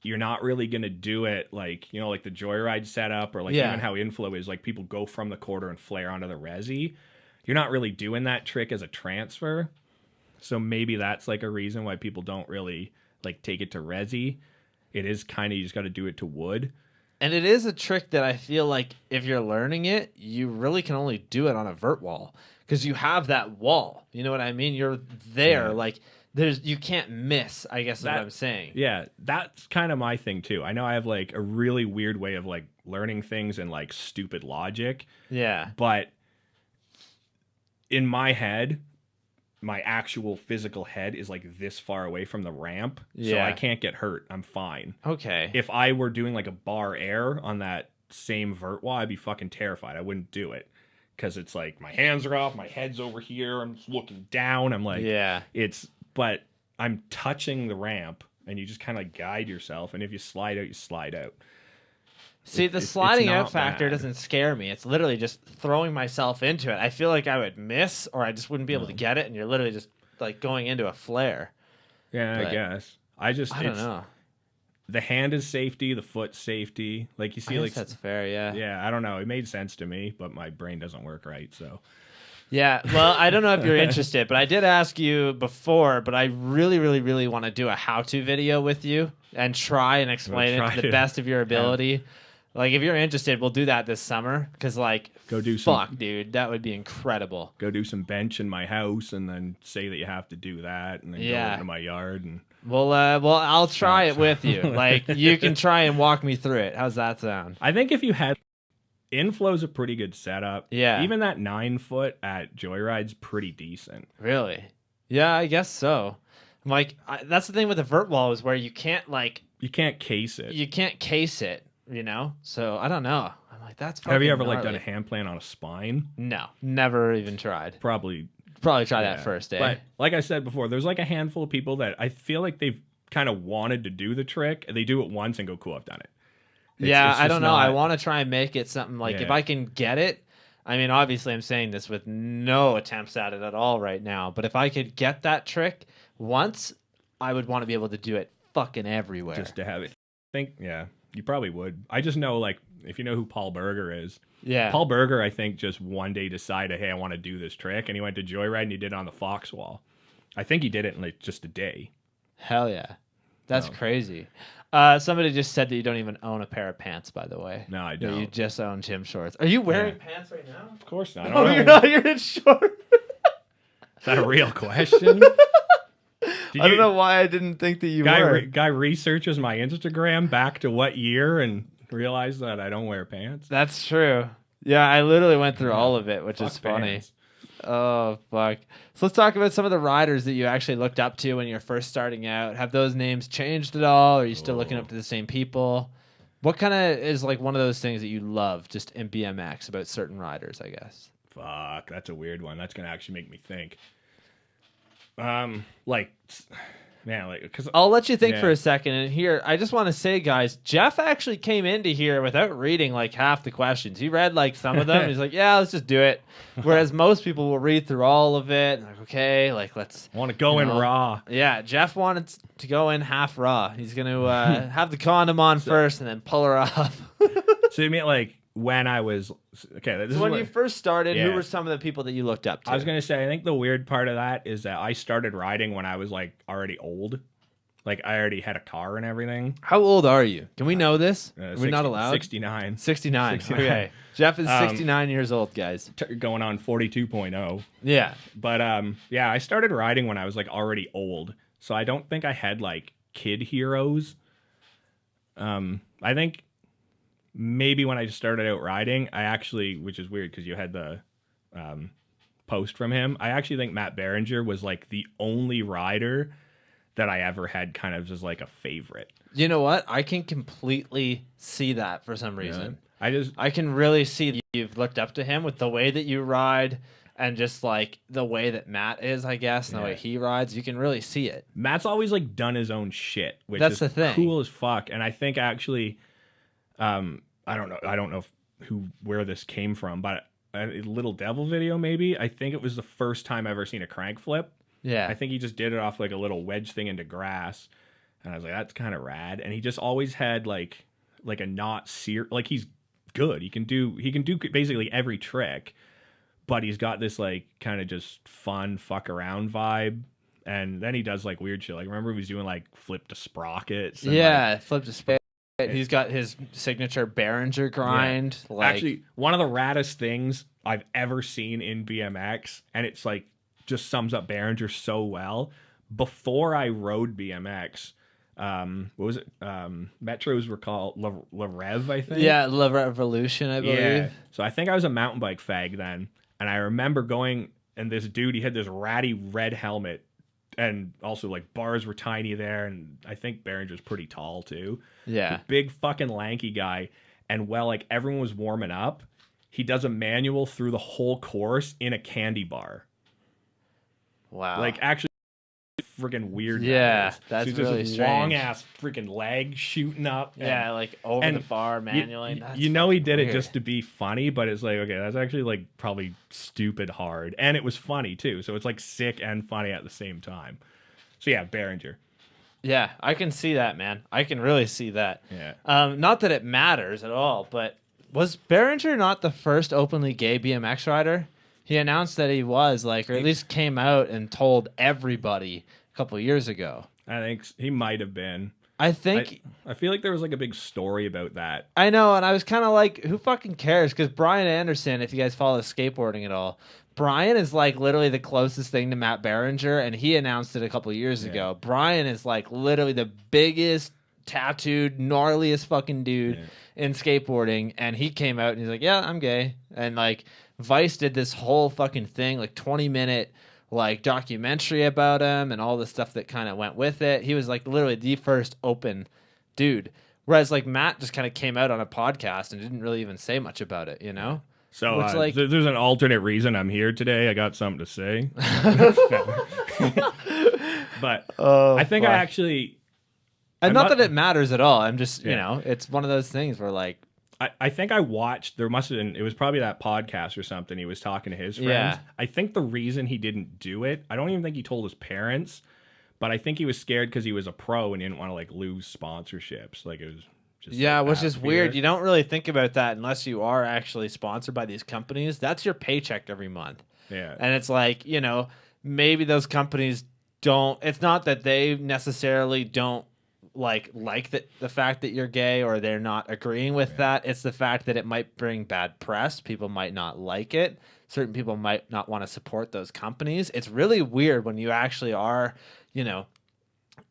you're not really going to do it like, you know, like the Joyride setup or like even how Inflow is, like people go from the quarter and flare onto the resi. You're not really doing that trick as a transfer. So maybe that's like a reason why people don't really like take it to resi. It is kind of, you just got to do it to wood. And it is a trick that I feel like if you're learning it, you really can only do it on a vert wall because you have that wall. You know what I mean? You're there. Like you can't miss, I guess is what I'm saying. Yeah, that's kind of my thing too. I know I have like a really weird way of like learning things and like stupid logic. Yeah. But in my head, my actual physical head is like this far away from the ramp, so Yeah. I can't get hurt. I'm fine. Okay. If I were doing like a bar air on that same vert wall, I'd be fucking terrified. I wouldn't do it because it's like my hands are off, my head's over here, I'm just looking down. I'm like, yeah. but I'm touching the ramp, and you just kind of guide yourself, and if you slide out, you slide out. See, the it's sliding not out factor bad. doesn't scare me. It's literally just throwing myself into it. I feel like I would miss, or I just wouldn't be able to get it, and you're literally just like going into a flare. Yeah, But I guess. I don't know. The hand is safety, the foot safety. Like you I see, guess like that's fair, yeah. yeah, I don't know. It made sense to me, but my brain doesn't work right. So Yeah, well, I don't know if you're interested, but I did ask you before, but I really, really, really want to do a how-to video with you and try and explain it to the best of your ability. Like, if you're interested, we'll do that this summer, because, like, fuck, dude, that would be incredible. Go do some bench in my house, and then say that you have to do that, and then go into my yard. And well, I'll try it with you. Like, you can try and walk me through it. How's that sound? I think if you had Inflow's a pretty good setup. Yeah. Even that 9-foot at Joyride's pretty decent. Really? Yeah, I guess so. Like, that's the thing with the vert wall is where you can't, like... You can't case it. You can't case it, you know? So, I don't know. I'm like, that's fucking Have you ever, gnarly. like, done a hand plant on a spine? No. Never even tried. Probably Try that first, eh? But, like I said before, there's, like, a handful of people that I feel like they've kind of wanted to do the trick, and they do it once and go, cool, I've done it. It's I don't know. not... I want to try and make it something like if I can get it. I mean, obviously, I'm saying this with no attempts at it at all right now. But if I could get that trick once, I would want to be able to do it fucking everywhere. Just to have it. You probably would. I just know, like, if you know who Paul Berger is. Yeah. Paul Berger, I think, just one day decided, hey, I want to do this trick. And he went to Joyride and he did it on the Fox wall. I think he did it in, like, just a day. Hell yeah. That's crazy. Somebody just said that you don't even own a pair of pants, by the way. No, I That don't. you just own gym shorts. Are you wearing pants right now? Of course not. Oh, you're not. You're in shorts. Is that a real question? I don't know why I didn't think that you were. Guy researches my Instagram back to what year and realized that I don't wear pants. That's true. Yeah, I literally went through all of it, which is funny. Pants. Oh, fuck. So let's talk about some of the riders that you actually looked up to when you were first starting out. Have those names changed at all? Or are you still looking up to the same people? What kind of is like one of those things that you love just in BMX about certain riders, I guess? Fuck, that's a weird one. That's going to actually make me think. Because I'll let you think for a second. And here, I just want to say, guys, Jeff actually came into here without reading like half the questions. He read like some of them. He's like, yeah, let's just do it. Whereas most people will read through all of it. And like, okay, like let's. I want to go in raw. Yeah, Jeff wanted to go in half raw. He's going to have the condom on first and then pull her off. So you mean like when I was so when you first started, who were some of the people that you looked up to? I was gonna say, I think the weird part of that is that I started riding when I was like already old, like I already had a car and everything. How old are you? Can we know this? Are we not allowed? 69. 69. Okay, Jeff is 69 years old, guys. Going on 42.0. Yeah, but I started riding when I was like already old, so I don't think I had like kid heroes. I think. Maybe when I started out riding, I actually, which is weird because you had the post from him, I actually think Matt Berenger was like the only rider that I ever had kind of just like a favorite. You know what? I can completely see that for some reason. Yeah. I can really see that you've looked up to him with the way that you ride and just like the way that Matt is, I guess, and the way he rides. You can really see it. Matt's always like done his own shit, which That's is the thing. Cool as fuck. And I think actually... I don't know where this came from, but a Little Devil video maybe. I think it was the first time I ever seen a crank flip. Yeah, I think he just did it off like a little wedge thing into grass, and I was like, that's kind of rad. And he just always had like a not like he's good. He can do basically every trick, but he's got this like kind of just fun fuck around vibe. And then he does like weird shit. Like remember he was doing like flip to sprockets. And, flip to sprockets. He's got his signature Behringer grind. Yeah. Actually, one of the raddest things I've ever seen in BMX, and it's like just sums up Behringer so well. Before I rode BMX, what was it? Metros were called La Rev, I think. Yeah, La Revolution, I believe. Yeah. So I think I was a mountain bike fag then, and I remember going and this dude, he had this ratty red helmet, and also like bars were tiny there, and I think Behringer's pretty tall too. Yeah. The big fucking lanky guy, and while like everyone was warming up, he does a manual through the whole course in a candy bar. Wow. Like actually freaking weird. Yeah, that's so really just strange. long ass freaking leg shooting up. Yeah, like over the bar manually. You know he did it just to be funny, but it's like, okay, that's actually like probably stupid hard, and it was funny too. So it's like sick and funny at the same time. So yeah, Behringer. Yeah, I can see that, man. I can really see that. Yeah. Not that it matters at all, but was Behringer not the first openly gay BMX rider? He announced that he was, like, or at least came out and told everybody a couple of years ago. I think he might have been. I think... I feel like there was, like, a big story about that. I know, and I was kind of like, who fucking cares? Because Brian Anderson, if you guys follow skateboarding at all, Brian is, like, literally the closest thing to Matt Behringer, and he announced it a couple of years ago. Brian is, like, literally the biggest, tattooed, gnarliest fucking dude in skateboarding, and he came out and he's like, yeah, I'm gay. And, like... Vice did this whole fucking thing, like 20-minute like documentary about him and all the stuff that kind of went with it. He was like literally the first open dude. Whereas like Matt just kind of came out on a podcast and didn't really even say much about it, you know? So like, there's an alternate reason I'm here today. I got something to say. But I think I actually... And not that it matters at all. I'm just, you know, it's one of those things where like... I think I watched, there must have been, it was probably that podcast or something. He was talking to his friends. Yeah. I think the reason he didn't do it, I don't even think he told his parents, but I think he was scared because he was a pro and he didn't want to like lose sponsorships. Like it was just. Yeah, like, which is weird. You don't really think about that unless you are actually sponsored by these companies. That's your paycheck every month. Yeah. And it's like, you know, maybe those companies don't, it's not that they necessarily don't like the fact that you're gay or they're not agreeing with that. It's the fact that it might bring bad press. People might not like it. Certain people might not want to support those companies. It's really weird when you actually are, you know,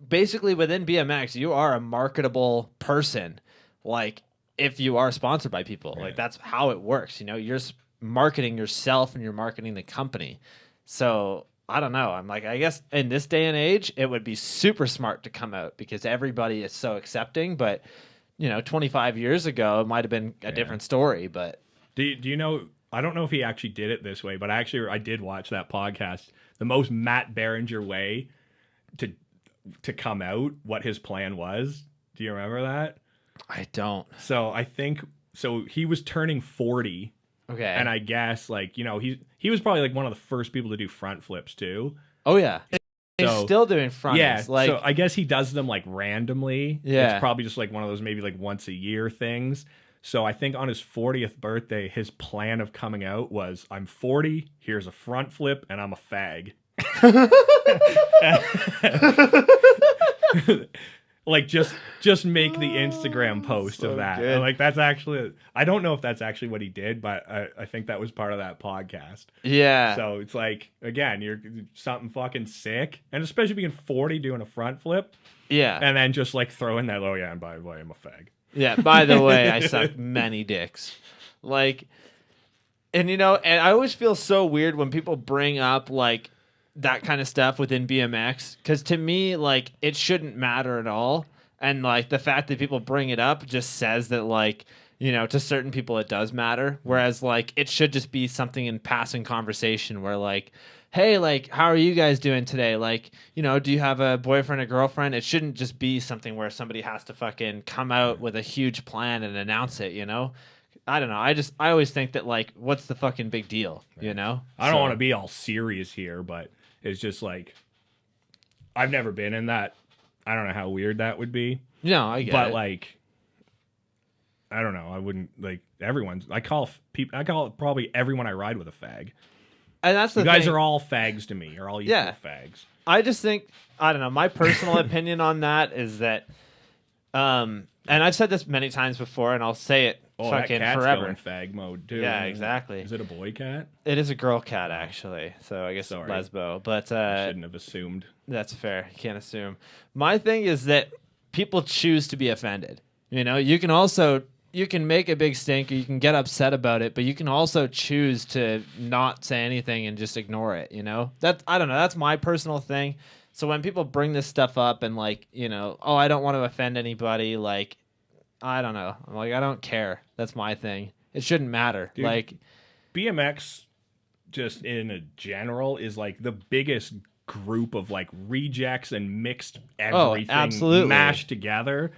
basically within BMX, you are a marketable person. Like if you are sponsored by people, like that's how it works. You know, you're marketing yourself and you're marketing the company. So I don't know. I'm like, I guess in this day and age, it would be super smart to come out because everybody is so accepting. But, you know, 25 years ago, it might have been a different story. But do you know, I don't know if he actually did it this way, but I did watch that podcast. The most Matt Behringer way to come out, what his plan was. Do you remember that? I don't. So I think, so he was turning 40. Okay. And I guess, like, you know, he was probably, like, one of the first people to do front flips, too. Oh, yeah. He's still doing fronts. Yeah, like, so I guess he does them, like, randomly. Yeah. It's probably just, like, one of those maybe, like, once-a-year things. So I think on his 40th birthday, his plan of coming out was, I'm 40, here's a front flip, and I'm a fag. Like just make the Instagram post of that. Good. Like that's actually, I don't know if that's actually what he did, but I think that was part of that podcast. Yeah. So it's like, again, you're something fucking sick, and especially being 40 doing a front flip. Yeah. And then just like throw in that, oh yeah, and by the way, I'm a fag. Yeah. By the way, I suck many dicks. Like, and you know, and I always feel so weird when people bring up like that kind of stuff within BMX, because to me, like, it shouldn't matter at all. And like the fact that people bring it up just says that, like, you know, to certain people it does matter, whereas like it should just be something in passing conversation where like, hey, like, how are you guys doing today? Like, you know, do you have a boyfriend or girlfriend? It shouldn't just be something where somebody has to fucking come out with a huge plan and announce it, you know? I don't know. I always think that, like, what's the fucking big deal, you know? I don't want to be all serious here, but it's just like, I've never been in that. I don't know how weird that would be. No, I get it. But like, I don't know. I wouldn't like everyone's. I call probably everyone I ride with a fag. And that's the you guys thing. are all fags to me. You're all equal fags. I just think, I don't know. My personal opinion on that is that, and I've said this many times before, and I'll say it fucking that cat's forever. Going fag mode too. Yeah, exactly. Is it a boy cat? It is a girl cat, actually. So I guess lesbo. But I shouldn't have assumed. That's fair. You can't assume. My thing is that people choose to be offended. You know, you can also you can make a big stink, or you can get upset about it, but you can also choose to not say anything and just ignore it, you know? I don't know, that's my personal thing. So when people bring this stuff up and like, you know, oh, I don't want to offend anybody, like, I don't know. I'm like, I don't care. That's my thing. It shouldn't matter. Dude, like BMX just in a general is like the biggest group of like rejects and mixed everything absolutely. mashed together.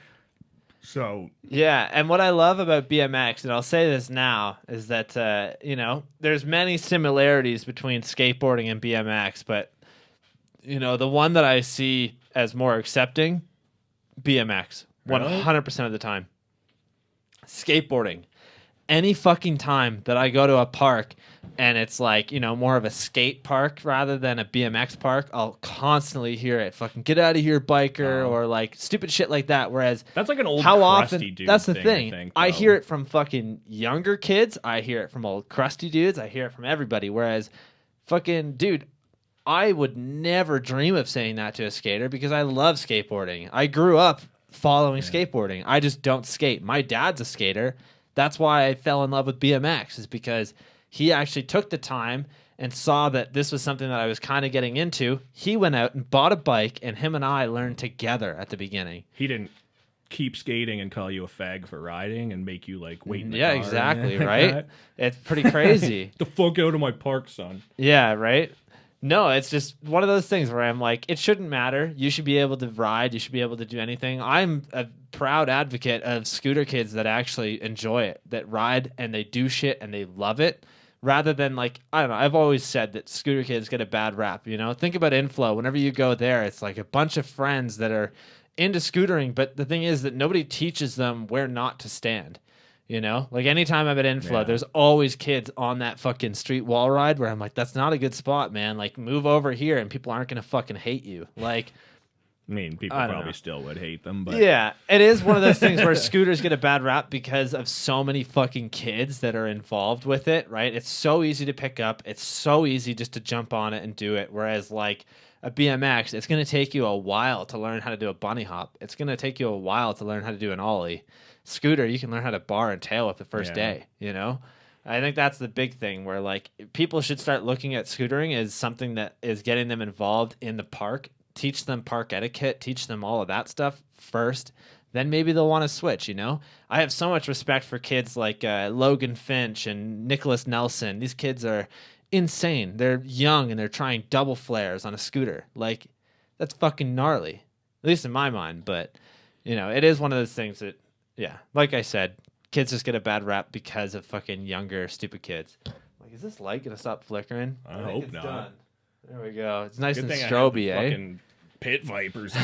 So yeah, and what I love about BMX, and I'll say this now, is that you know, there's many similarities between skateboarding and BMX, but you know, the one that I see as more accepting, BMX, 100% of the time. Skateboarding, any fucking time that I go to a park and it's like, you know, more of a skate park rather than a BMX park, I'll constantly hear it. Fucking get out of here, biker, or like stupid shit like that. Whereas that's like an old how crusty often, dude that's the thing. thing. I hear it from fucking younger kids. I hear it from old crusty dudes. I hear it from everybody. Whereas fucking dude, I would never dream of saying that to a skater because I love skateboarding. I grew up following skateboarding. I just don't skate. My dad's a skater. That's why I fell in love with BMX, is because he actually took the time and saw that this was something that I was kind of getting into. He went out and bought a bike, and him and I learned together at the beginning. He didn't keep skating and call you a fag for riding and make you like wait in the yeah, car exactly, like right? that. It's pretty crazy. The fuck out of my park, son. Yeah, right? No, it's just one of those things where I'm like, it shouldn't matter. You should be able to ride. You should be able to do anything. I'm a proud advocate of scooter kids that actually enjoy it, that ride and they do shit and they love it, rather than like, I don't know. I've always said that scooter kids get a bad rap, you know? Think about Inflow. Whenever you go there, it's like a bunch of friends that are into scootering, but the thing is that nobody teaches them where not to stand. You know, like anytime I'm at Inflow, there's always kids on that fucking street wall ride where I'm like, that's not a good spot, man. Like, move over here and people aren't going to fucking hate you. Like, I mean, people probably still would hate them, but yeah, it is one of those things where scooters get a bad rap because of so many fucking kids that are involved with it, right? It's so easy to pick up. It's so easy just to jump on it and do it. Whereas, like, a BMX, it's going to take you a while to learn how to do a bunny hop. It's going to take you a while to learn how to do an ollie. Scooter, you can learn how to bar and tail whip the first day, you know? I think that's the big thing where, like, people should start looking at scootering as something that is getting them involved in the park, teach them park etiquette, teach them all of that stuff first, then maybe they'll want to switch, you know? I have so much respect for kids like Logan Finch and Nicholas Nelson. These kids are insane. They're young and they're trying double flares on a scooter. Like, that's fucking gnarly, at least in my mind. But, you know, it is one of those things that, yeah, like I said, kids just get a bad rap because of fucking younger, stupid kids. Like, is this light going to stop flickering? I hope not. Done. There we go. It's nice Good and thing stroby, I have the eh? fucking pit vipers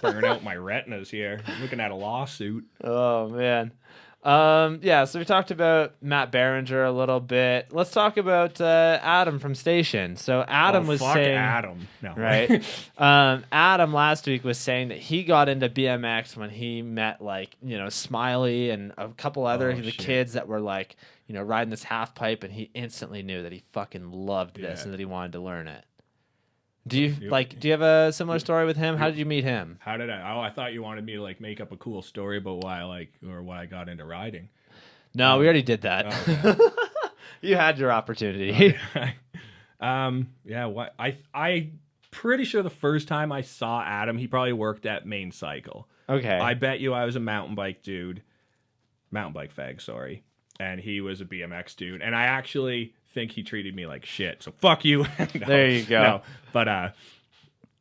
burning out my retinas here. I'm looking at a lawsuit. Oh, man. Yeah, so we talked about Matt Berenger a little bit. Let's talk about Adam from Station. So Adam was saying, Adam. No. right? Adam last week was saying that he got into BMX when he met, like, you know, Smiley and a couple other kids that were like, you know, riding this half pipe, and he instantly knew that he fucking loved this and that he wanted to learn it. Do you have a similar story with him? How did you meet him? How did I? Oh, I thought you wanted me to like make up a cool story about why I got into riding. No, we already did that. Okay. You had your opportunity. Okay. Yeah. What I pretty sure the first time I saw Adam, he probably worked at Main Cycle. Okay. I bet you I was a mountain bike fag, sorry, and he was a BMX dude, and I actually think he treated me like shit, so fuck you. No, there you go. No, but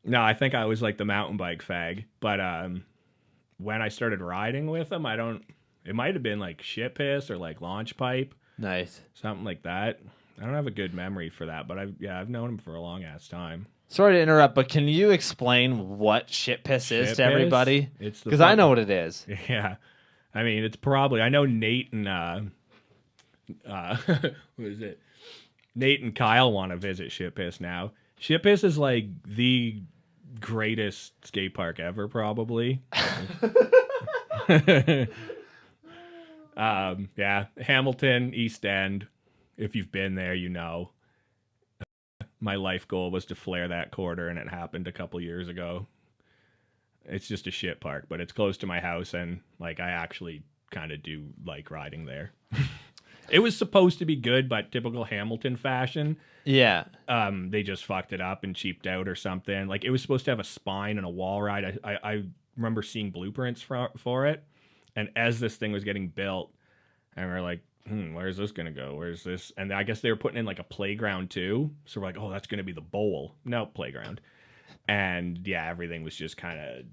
no, I think I was like the mountain bike fag. But when I started riding with him, it might have been like shit piss or like launch pipe. Nice. Something like that. I don't have a good memory for that, but I've known him for a long ass time. Sorry to interrupt, but can you explain what shit piss is to everybody? Because I know what it is. Yeah. I mean, it's probably, I know Nate and what is it? Nate and Kyle want to visit Shit Piss now. Shit Piss is like the greatest skate park ever, probably. Yeah, Hamilton, East End. If you've been there, you know. My life goal was to flare that quarter, and it happened a couple years ago. It's just a shit park, but it's close to my house, and like I actually kind of do like riding there. It was supposed to be good, but typical Hamilton fashion. Yeah. They just fucked it up and cheaped out or something. Like it was supposed to have a spine and a wall ride. I remember seeing blueprints for it, and as this thing was getting built, and we were like, where's this gonna go? Where's this? And I guess they were putting in like a playground too. So we're like, oh, that's gonna be the bowl. No, playground. And yeah, everything was just kind of.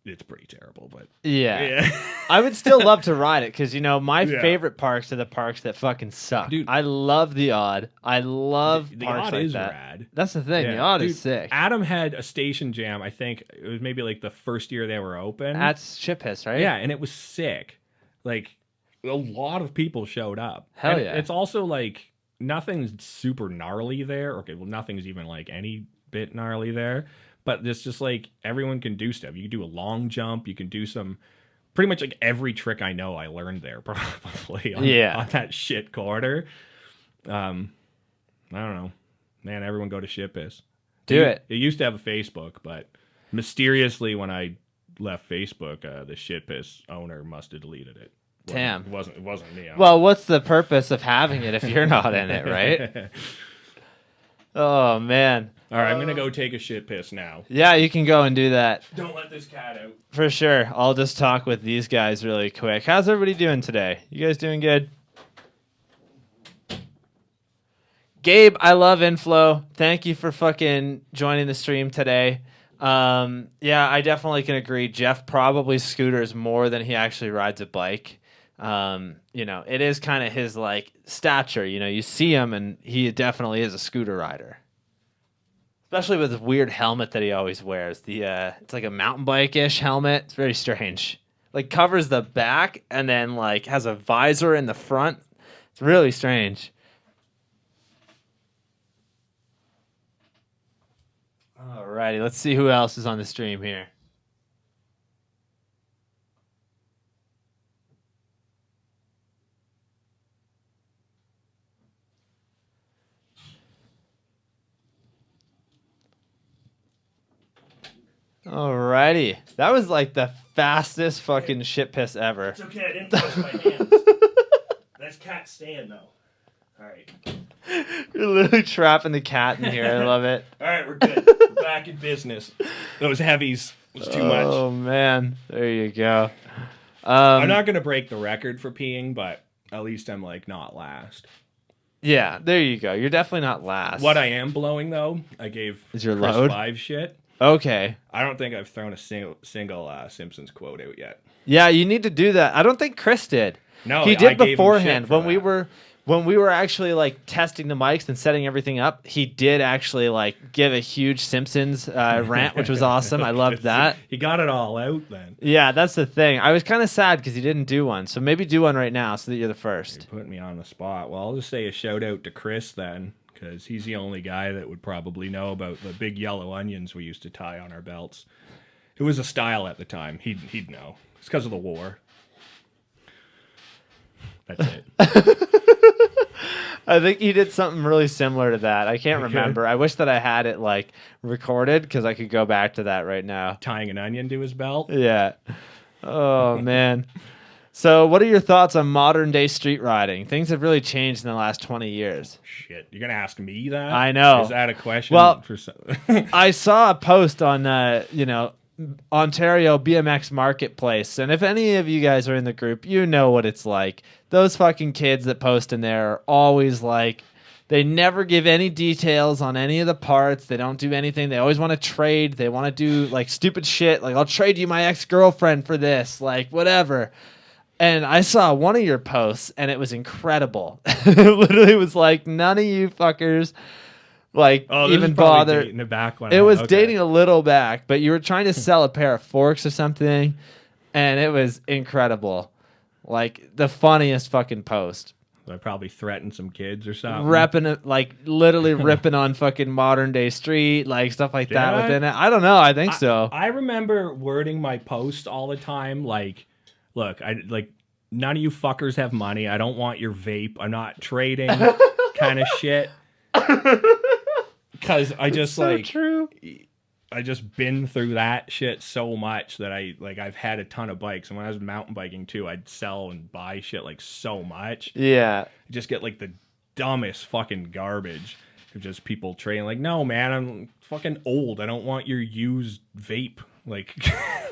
It's pretty terrible, but yeah. I would still love to ride it because my favorite parks are the parks that fucking suck. Dude, I love the Odd. I love the parks Odd like is that. rad. That's the thing. The Odd is sick. Adam had a station jam. I think it was maybe like the first year they were open. At Ship Hiss, right? Yeah, and it was sick. Like a lot of people showed up. Hell and yeah! It's also like nothing's super gnarly there. Okay, well, nothing's even like any bit gnarly there. But it's just like everyone can do stuff. You can do a long jump. You can do some pretty much like every trick I know I learned there probably on that shit corridor. I don't know. Man, everyone go to Ship Hiss. Do it. It used to have a Facebook, but mysteriously when I left Facebook, the Ship Hiss owner must have deleted it. Damn. It wasn't me. Well, what's the purpose of having it if you're not in it, right? Oh, man. All right, I'm going to go take a shit piss now. Yeah, you can go and do that. Don't let this cat out. For sure. I'll just talk with these guys really quick. How's everybody doing today? You guys doing good? Gabe, I love Inflow. Thank you for fucking joining the stream today. Yeah, I definitely can agree. Jeff probably scooters more than he actually rides a bike. It is kind of his like stature. You see him and he definitely is a scooter rider. Especially with the weird helmet that he always wears. It's like a mountain bike-ish helmet. It's very strange. Like covers the back and then like has a visor in the front. It's really strange. Alrighty, let's see who else is on the stream here. Alrighty. That was like the fastest fucking shit piss ever. It's okay, I didn't touch my hands. That's cat staying though. Alright. You're literally trapping the cat in here. I love it. Alright, we're good. We're back in business. Those heavies was too much. Oh, man. There you go. I'm not going to break the record for peeing, but at least I'm like not last. Yeah, there you go. You're definitely not last. What I am blowing though, I gave Is your Chris load? 5 shit. Okay. I don't think I've thrown a single Simpsons quote out yet. Yeah, you need to do that. I don't think Chris did. No, he I did gave him beforehand shit for when we were actually like testing the mics and setting everything up. He did actually like give a huge Simpsons rant, which was awesome. I loved that. He got it all out then. Yeah, that's the thing. I was kind of sad because he didn't do one. So maybe do one right now so that you're the first. You're putting me on the spot. Well, I'll just say a shout out to Chris then, because he's the only guy that would probably know about the big yellow onions we used to tie on our belts. It was a style at the time. He'd know. It's because of the war. That's it. I think he did something really similar to that. I can't remember. I wish that I had it like recorded because I could go back to that right now. Tying an onion to his belt? Yeah. Oh, man. So what are your thoughts on modern day street riding? Things have really changed in the last 20 years. Shit. You're going to ask me that? I know. Is that a question? Well, for some... I saw a post on, Ontario BMX Marketplace. And if any of you guys are in the group, you know what it's like. Those fucking kids that post in there are always like, they never give any details on any of the parts. They don't do anything. They always want to trade. They want to do like stupid shit. Like, I'll trade you my ex-girlfriend for this, like whatever. And I saw one of your posts and it was incredible. It literally was like, none of you fuckers even bother. It was dating a little back, but you were trying to sell a pair of forks or something, and it was incredible. Like the funniest fucking post. I probably threatened some kids or something. Repping it, like literally ripping on fucking modern day street, like stuff like that within it. I don't know. I think so. I remember wording my post all the time. Like, look, none of you fuckers have money. I don't want your vape. I'm not trading kind of shit. Because I just so true. I just been through that shit so much that I've had a ton of bikes, and when I was mountain biking too, I'd sell and buy shit like so much. Yeah. Just get like the dumbest fucking garbage of just people trading. Like, no man, I'm fucking old. I don't want your used vape. Like,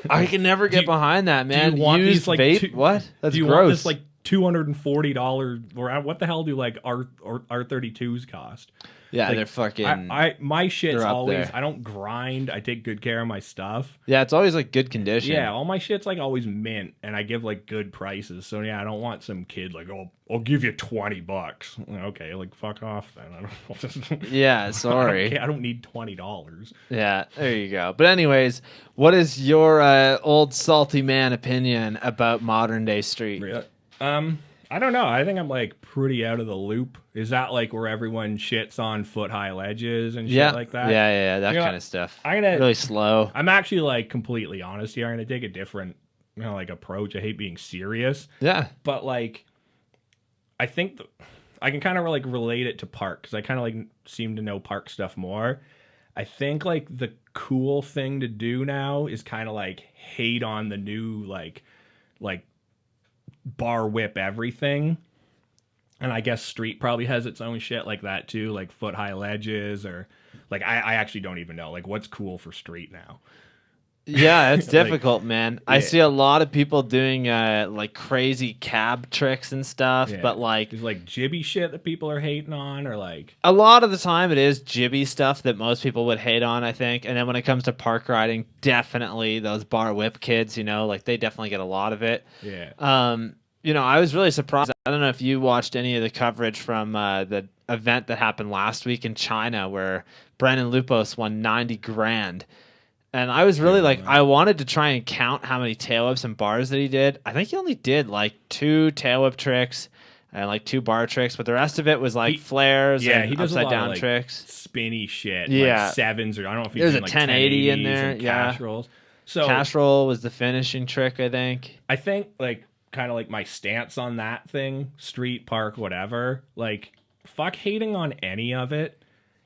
I can never get behind that, man. Do you want Used these like vape? What? That's do you gross. want this like $240 or what the hell do like R32s cost? Yeah, Like, they're fucking. my shit's they're up always. there. I don't grind. I take good care of my stuff. Yeah, it's always like good condition. Yeah, all my shit's like always mint, and I give like good prices. So yeah, I don't want some kid like, oh, I'll give you $20. Okay, like fuck off then. I'll just, Yeah, sorry. I don't need $20. Yeah, there you go. But anyways, what is your old salty man opinion about modern day street? I don't know. I think I'm like pretty out of the loop. Is that like where everyone shits on foot high ledges and shit like that? Yeah, that You know kind what? of stuff. I'm gonna Really slow. I'm actually like completely honest here. I'm gonna take a different, like approach. I hate being serious, Yeah. but like, I think I can kind of like relate it to park because I kind of like seem to know park stuff more. I think like the cool thing to do now is kind of like hate on the new like bar whip everything. And I guess street probably has its own shit like that too, like foot high ledges or like I actually don't even know like what's cool for street now. Yeah, it's Like, difficult, man. I see a lot of people doing like crazy cab tricks and stuff, Yeah. but like There's like jibby shit that people are hating on or like a lot of the time it is jibby stuff that most people would hate on, I think. And then when it comes to park riding, definitely those bar whip kids, like they definitely get a lot of it. yeah. I was really surprised. I don't know if you watched any of the coverage from the event that happened last week in China where Brandon Lupos won 90 grand. And I was really I wanted to try and count how many tail whips and bars that he did. I think he only did like 2 tail whip tricks and like 2 bar tricks, but the rest of it was like flares and he does upside a lot down of, like, tricks. spinny shit. Yeah. Like sevens or I don't know if he's There's doing a like 1080 in 1080s there, and yeah. cash rolls. So Cash roll was the finishing trick, I think. I think like kind of like my stance on that thing, street, park, whatever, like fuck hating on any of it.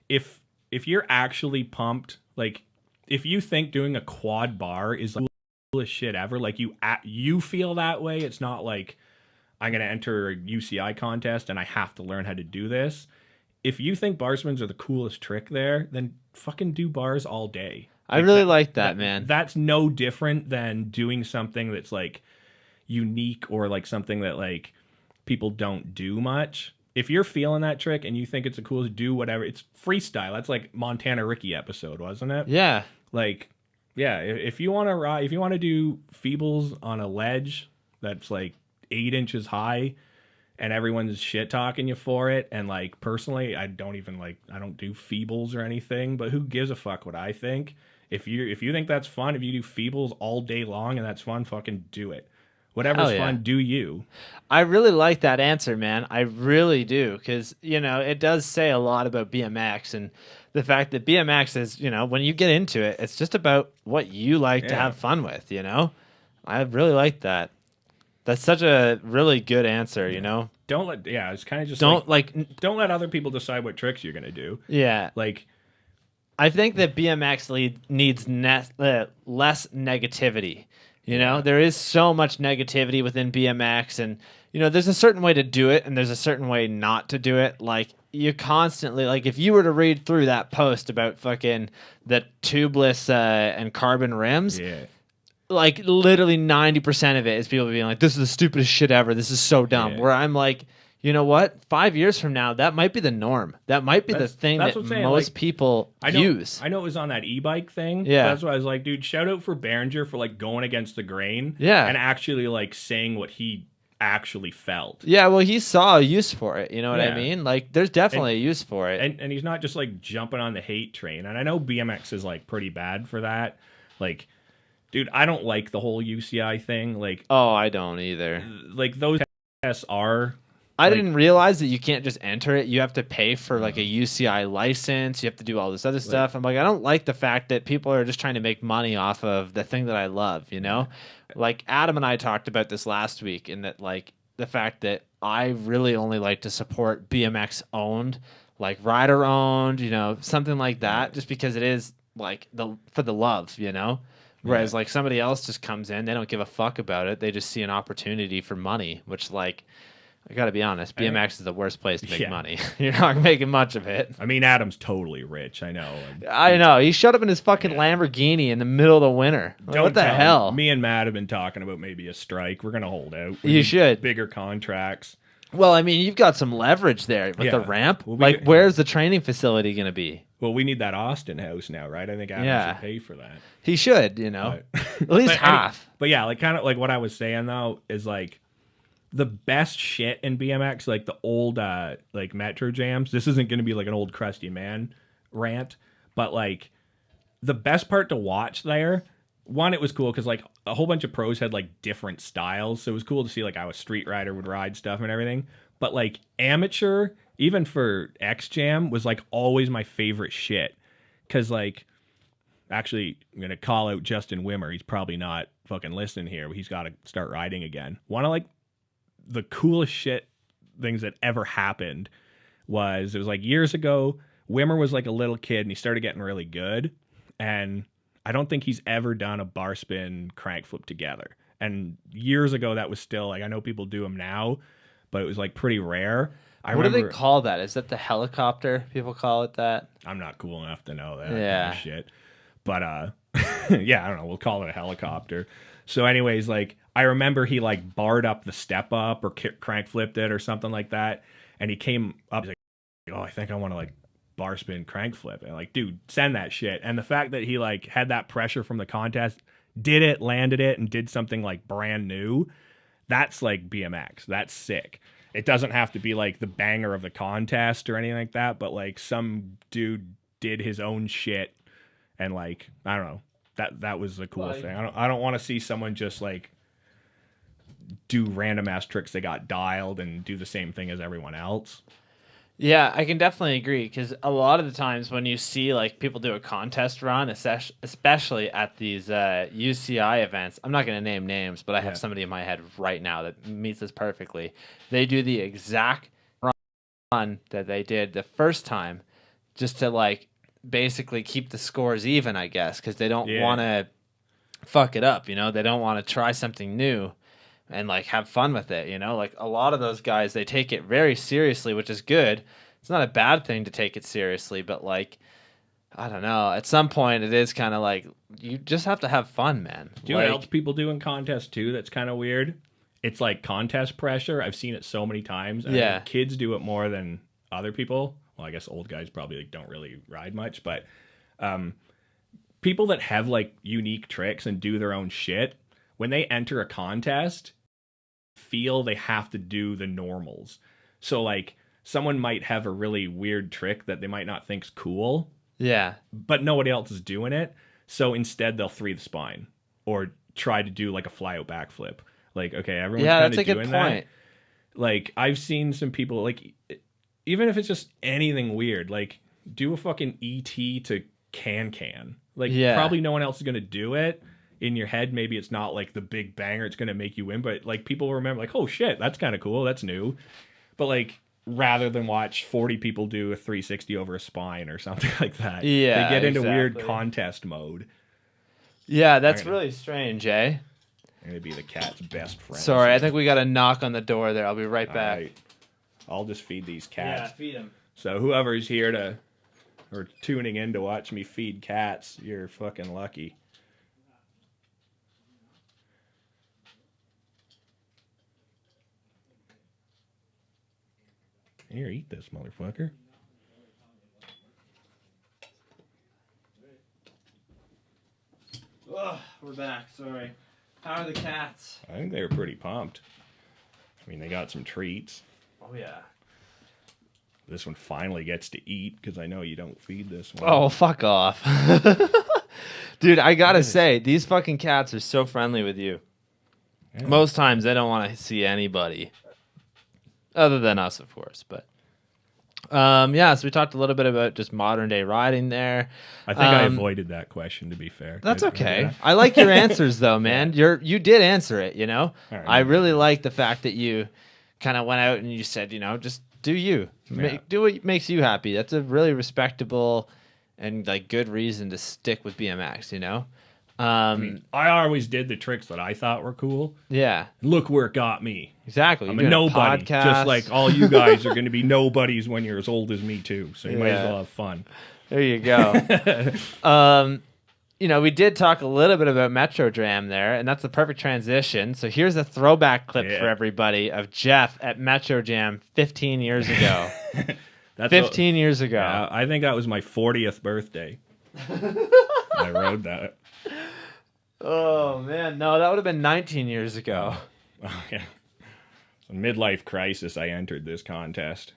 If you're actually pumped, like if you think doing a quad bar is like the coolest shit ever, like you feel that way, it's not like I'm going to enter a UCI contest and I have to learn how to do this. If you think bar spins are the coolest trick there, then fucking do bars all day. I really like that, man. That's no different than doing something that's like unique or like something that like people don't do much. If you're feeling that trick and you think it's the coolest, do whatever. It's freestyle. That's like Montana Ricky episode, wasn't it? Yeah. Like, yeah. If you want to ride, if you want to do feebles on a ledge that's like 8 inches high, and everyone's shit talking you for it, and like personally, I don't do feebles or anything. But who gives a fuck what I think? If you think that's fun, if you do feebles all day long and that's fun, fucking do it. Whatever's fun, do you. I really like that answer, man. I really do. Because, it does say a lot about BMX and the fact that BMX is, when you get into it, it's just about what you like to have fun with, I really like that. That's such a really good answer, Don't let, it's kind of just don't let other people decide what tricks you're going to do. Yeah. Like, I think that BMX needs less negativity. There is so much negativity within BMX, and there's a certain way to do it, and there's a certain way not to do it. Like you constantly, like if you were to read through that post about fucking the tubeless and carbon rims, like literally 90% of it is people being like, "This is the stupidest shit ever. This is so dumb." Where I'm like, you know what? 5 years from now, that might be the norm. That might be the thing that most people use. I know it was on that e-bike thing. Yeah. That's why I was like, dude, shout out for Behringer for like going against the grain. Yeah. And actually like saying what he actually felt. Yeah, well, he saw a use for it. You know what I mean? Like, there's definitely a use for it. And he's not just like jumping on the hate train. And I know BMX is like pretty bad for that. Like, dude, I don't like the whole UCI thing. Like, oh, I don't either. Like those tests are. I didn't realize that you can't just enter it. You have to pay for like a UCI license. You have to do all this other stuff. I'm like, I don't like the fact that people are just trying to make money off of the thing that I love, Like Adam and I talked about this last week, in that like the fact that I really only like to support BMX owned, like rider owned, something like that, just because it is like for the love, you know. Whereas like somebody else just comes in, they don't give a fuck about it. They just see an opportunity for money, which like I got to be honest, BMX is the worst place to make money. You're not making much of it. I mean, Adam's totally rich. I know. I know. He showed up in his fucking Lamborghini in the middle of the winter. Like, what the hell? Me and Matt have been talking about maybe a strike. We're gonna hold out. You should. Bigger contracts. Well, I mean, you've got some leverage there with the ramp. Like, where's the training facility going to be? Well, we need that Austin house now, right? I think Adam should pay for that. He should, you know, at least half. But yeah, like kind of like what I was saying though is like the best shit in BMX, like the old like Metro Jams. This isn't going to be like an old crusty man rant, but like the best part to watch there. One, it was cool because like a whole bunch of pros had like different styles, so it was cool to see like how a street rider would ride stuff and everything. But like amateur, even for X Jam, was like always my favorite shit. Because like, actually, I'm gonna call out Justin Wimmer. He's probably not fucking listening here, but he's got to start riding again. One of like the coolest shit things that ever happened was it was like years ago. Wimmer was like a little kid and he started getting really good, and I don't think he's ever done a bar spin crank flip together. And years ago, that was still like, I know people do them now, but it was like pretty rare. What do they call that? Is that the helicopter? People call it that? I'm not cool enough to know that kind of shit. But yeah, I don't know. We'll call it a helicopter. So anyways, like I remember he like barred up the step up or crank flipped it or something like that. And he came up like, oh, I think I want to like bar spin crank flip. And like, dude, send that shit. And the fact that he like had that pressure from the contest, did it, landed it, and did something like brand new, that's like BMX. That's sick. It doesn't have to be like the banger of the contest or anything like that, but like some dude did his own shit and like, I don't know. That was the cool thing. I don't want to see someone just like do random ass tricks they got dialed and do the same thing as everyone else. Yeah, I can definitely agree because a lot of the times when you see like people do a contest run, especially at these UCI events, I'm not going to name names, but I have somebody in my head right now that meets this perfectly. They do the exact run that they did the first time just to like basically keep the scores even, I guess, because they don't want to fuck it up, you know? They don't want to try something new and like have fun with it, you know? Like a lot of those guys, they take it very seriously, which is good. It's not a bad thing to take it seriously, but like I don't know, at some point it is kind of like you just have to have fun, man. Do you know what else people do in contests too that's kind of weird? It's like contest pressure. I've seen it so many times. I mean, kids do it more than other people. Well, I guess old guys probably like don't really ride much, but people that have like unique tricks and do their own shit, when they enter a contest, feel they have to do the normals. So like someone might have a really weird trick that they might not think's cool. Yeah. But nobody else is doing it. So instead they'll three the spine or try to do like a fly out backflip. Like, okay, everyone's kind of doing that. Like I've seen some people like, even if it's just anything weird, like do a fucking ET to can. Like probably no one else is going to do it. In your head, maybe it's not like the big banger it's going to make you win, but like people remember like, oh shit, that's kind of cool, that's new. But like rather than watch 40 people do a 360 over a spine or something like that, they get into weird contest mode. Yeah, that's really strange, eh? I'm gonna be the cat's best friend. Sorry, I think we got a knock on the door there. I'll be right back. Right. I'll just feed these cats. Yeah, feed them. So whoever's here or tuning in to watch me feed cats, you're fucking lucky. Here, eat this, motherfucker. Ugh, we're back. Sorry. How are the cats? I think they were pretty pumped. I mean, they got some treats. Oh, yeah. This one finally gets to eat because I know you don't feed this one. Oh, fuck off. Dude, I gotta say, these fucking cats are so friendly with you. Yeah. Most times they don't want to see anybody. Other than us, of course, but so we talked a little bit about just modern day riding there. I think I avoided that question, to be fair. That's okay. I like your answers though, man. You did answer it, you know? Right. I really like the fact that you kind of went out and you said, you know, just do you. Do what makes you happy. That's a really respectable and like good reason to stick with BMX, you know? I mean, I always did the tricks that I thought were cool. Yeah, Look where it got me. exactly. I'm You're a doing nobody. podcast. Just like all you guys are going to be nobodies when you're as old as me, too. So you might as Yeah. well have fun. There you go. You know, we did talk a little bit about Metro Jam there, and that's the perfect transition. So here's a throwback clip for everybody of Jeff at Metro Jam 15 years ago. 15 years ago. Yeah, I think that was my 40th birthday. I rode that. Oh, man. No, that would have been 19 years ago. Oh, yeah. So midlife crisis, I entered this contest.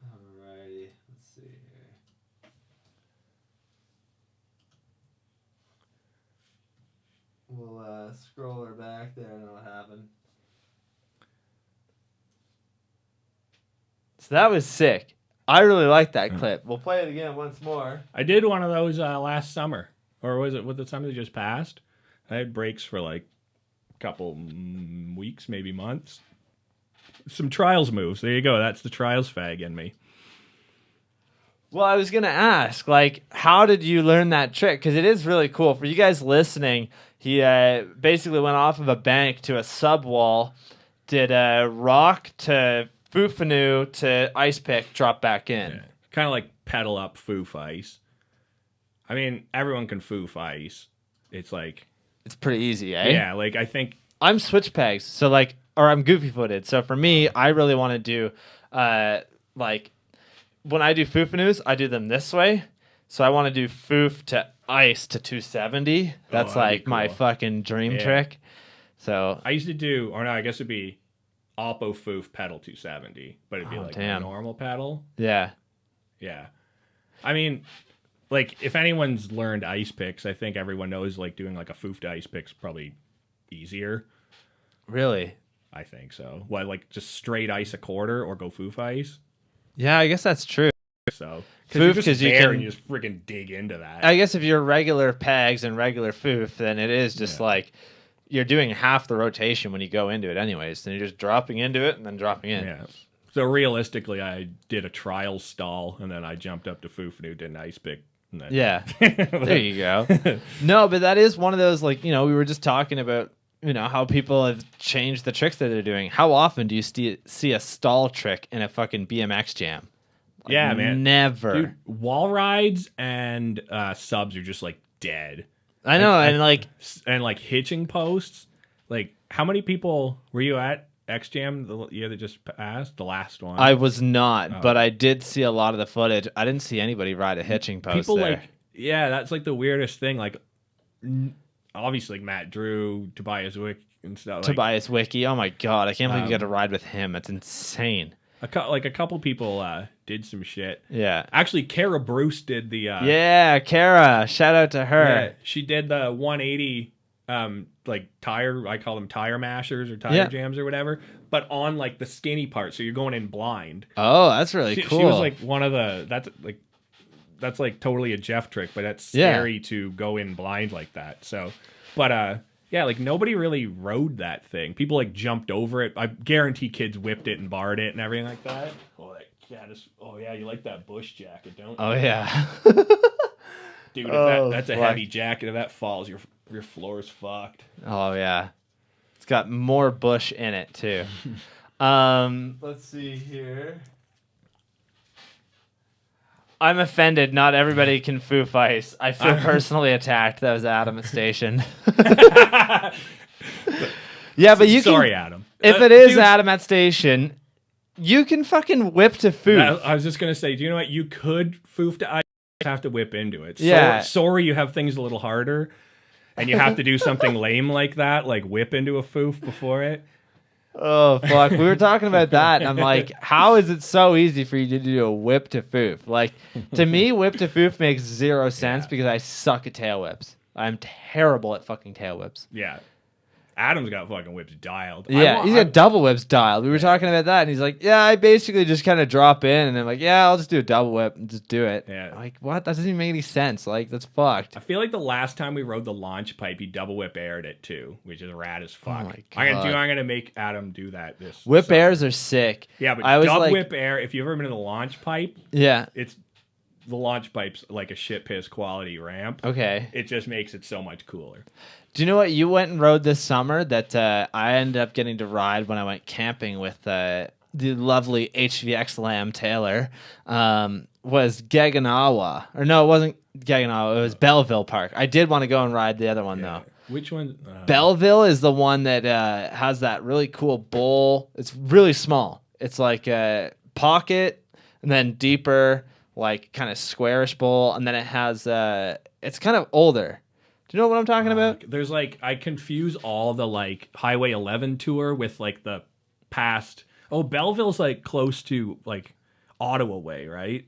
Alrighty. Let's see here. We'll scroll her back there and it'll happen. So that was sick. I really like that clip. We'll play it again once more. I did one of those last summer. Or was it with the summer that just passed? I had breaks for like a couple weeks, maybe months. Some trials moves. There you go. That's the trials fag in me. Well, I was going to ask, like, how did you learn that trick? Because it is really cool. For you guys listening, he basically went off of a bank to a sub wall, did a rock to Fufanu to ice pick, drop back in. Yeah. Kind of like pedal up foof ice. I mean, everyone can foof ice. It's like... It's pretty easy, eh? Yeah, like, I think... I'm switch pegs, so like... Or I'm goofy footed. So for me, I really want to do, like... When I do Fufanus, I do them this way. So I want to do Foof to ice to 270. That's like my fucking dream trick. So... I used to do... Or no, I guess it'd be... Oppo Foof pedal 270, but it'd be like a normal pedal. Yeah. Yeah. I mean, like, if anyone's learned ice picks, I think everyone knows, like, doing, like, a Foof to ice pick's probably easier. Really? I think so. What, like, just straight ice a quarter or go Foof ice? Yeah, I guess that's true. So, Foof, because you can... and you just freaking dig into that. I guess if you're regular pegs and regular Foof, then it is just like... You're doing half the rotation when you go into it anyways. Then you're just dropping into it and then dropping in. Yeah. So realistically, I did a trial stall, and then I jumped up to Fufanu, did an ice pick. And then... Yeah. There you go. No, but that is one of those, like, you know, we were just talking about, you know, how people have changed the tricks that they're doing. How often do you see a stall trick in a fucking BMX jam? Like, yeah, man. Never. Dude, wall rides and subs are just, like, dead. I know, and like hitching posts. Like, how many people were you at X Jam the year that just passed? The last one. I was not, but I did see a lot of the footage. I didn't see anybody ride a hitching post people there. Like, yeah, that's like the weirdest thing. Like, obviously, like Matt Drew, Tobias Wick, and stuff. Like, Tobias Wiki. Oh my god, I can't believe you got to ride with him. It's insane. A couple people did some shit. Yeah. Actually, Kara Bruce did the... yeah, Kara. Shout out to her. Yeah, she did the 180, like, tire... I call them tire mashers or tire jams or whatever. But on, like, the skinny part. So you're going in blind. Oh, that's really cool. She was, like, one of the... That's, like, totally a Jeff trick. But that's scary to go in blind like that. So... But, yeah, like, nobody really rode that thing. People, like, jumped over it. I guarantee kids whipped it and barred it and everything like that. Oh, yeah, you like that Busch jacket, don't you? Oh, yeah. Dude, if that's a heavy jacket. If that falls, your floor's fucked. Oh, yeah. It's got more Busch in it, too. Let's see here. I'm offended. Not everybody can foof ice. I feel personally attacked. That was Adam at station. Yeah, but you Sorry, Adam. If it is Adam at station, you can fucking whip to foof. I was just going to say, do you know what? You could foof to ice. You have to whip into it. Yeah. Sorry, you have things a little harder, and you have to do something lame like that, like whip into a foof before it. Oh, fuck. We were talking about that, and I'm like, how is it so easy for you to do a whip to foof? Like, to me, whip to foof makes zero sense because I suck at tail whips. I'm terrible at fucking tail whips. Yeah. Adam's got fucking whips dialed. Yeah, he's got double whips dialed. We were talking about that, and he's like, yeah, I basically just kind of drop in, and I'm like, yeah, I'll just do a double whip and just do it. Yeah. I'm like, what? That doesn't even make any sense. Like, that's fucked. I feel like the last time we rode the launch pipe, he double whip aired it too, which is rad as fuck. Oh my I'm God. gonna make Adam do that this Whip summer. airs are sick. Yeah, but I was dub like, whip air, if you've ever been in the launch pipe, yeah, it's the launch pipe's like a shit piss quality ramp. okay. It just makes it so much cooler. Do you know what you went and rode this summer that I ended up getting to ride when I went camping with the lovely HVX Lamb Taylor? Was Gaganawa. Or no, it wasn't Gaganawa. It was Belleville Park. I did want to go and ride the other one, though. Which one? Belleville is the one that has that really cool bowl. It's really small. It's like a pocket and then deeper, like kind of squarish bowl. And then it has, it's kind of older. Do you know what I'm talking about? There's like, I confuse all the like Highway 11 tour with like the past. Oh, Belleville's like close to like Ottawa way, right?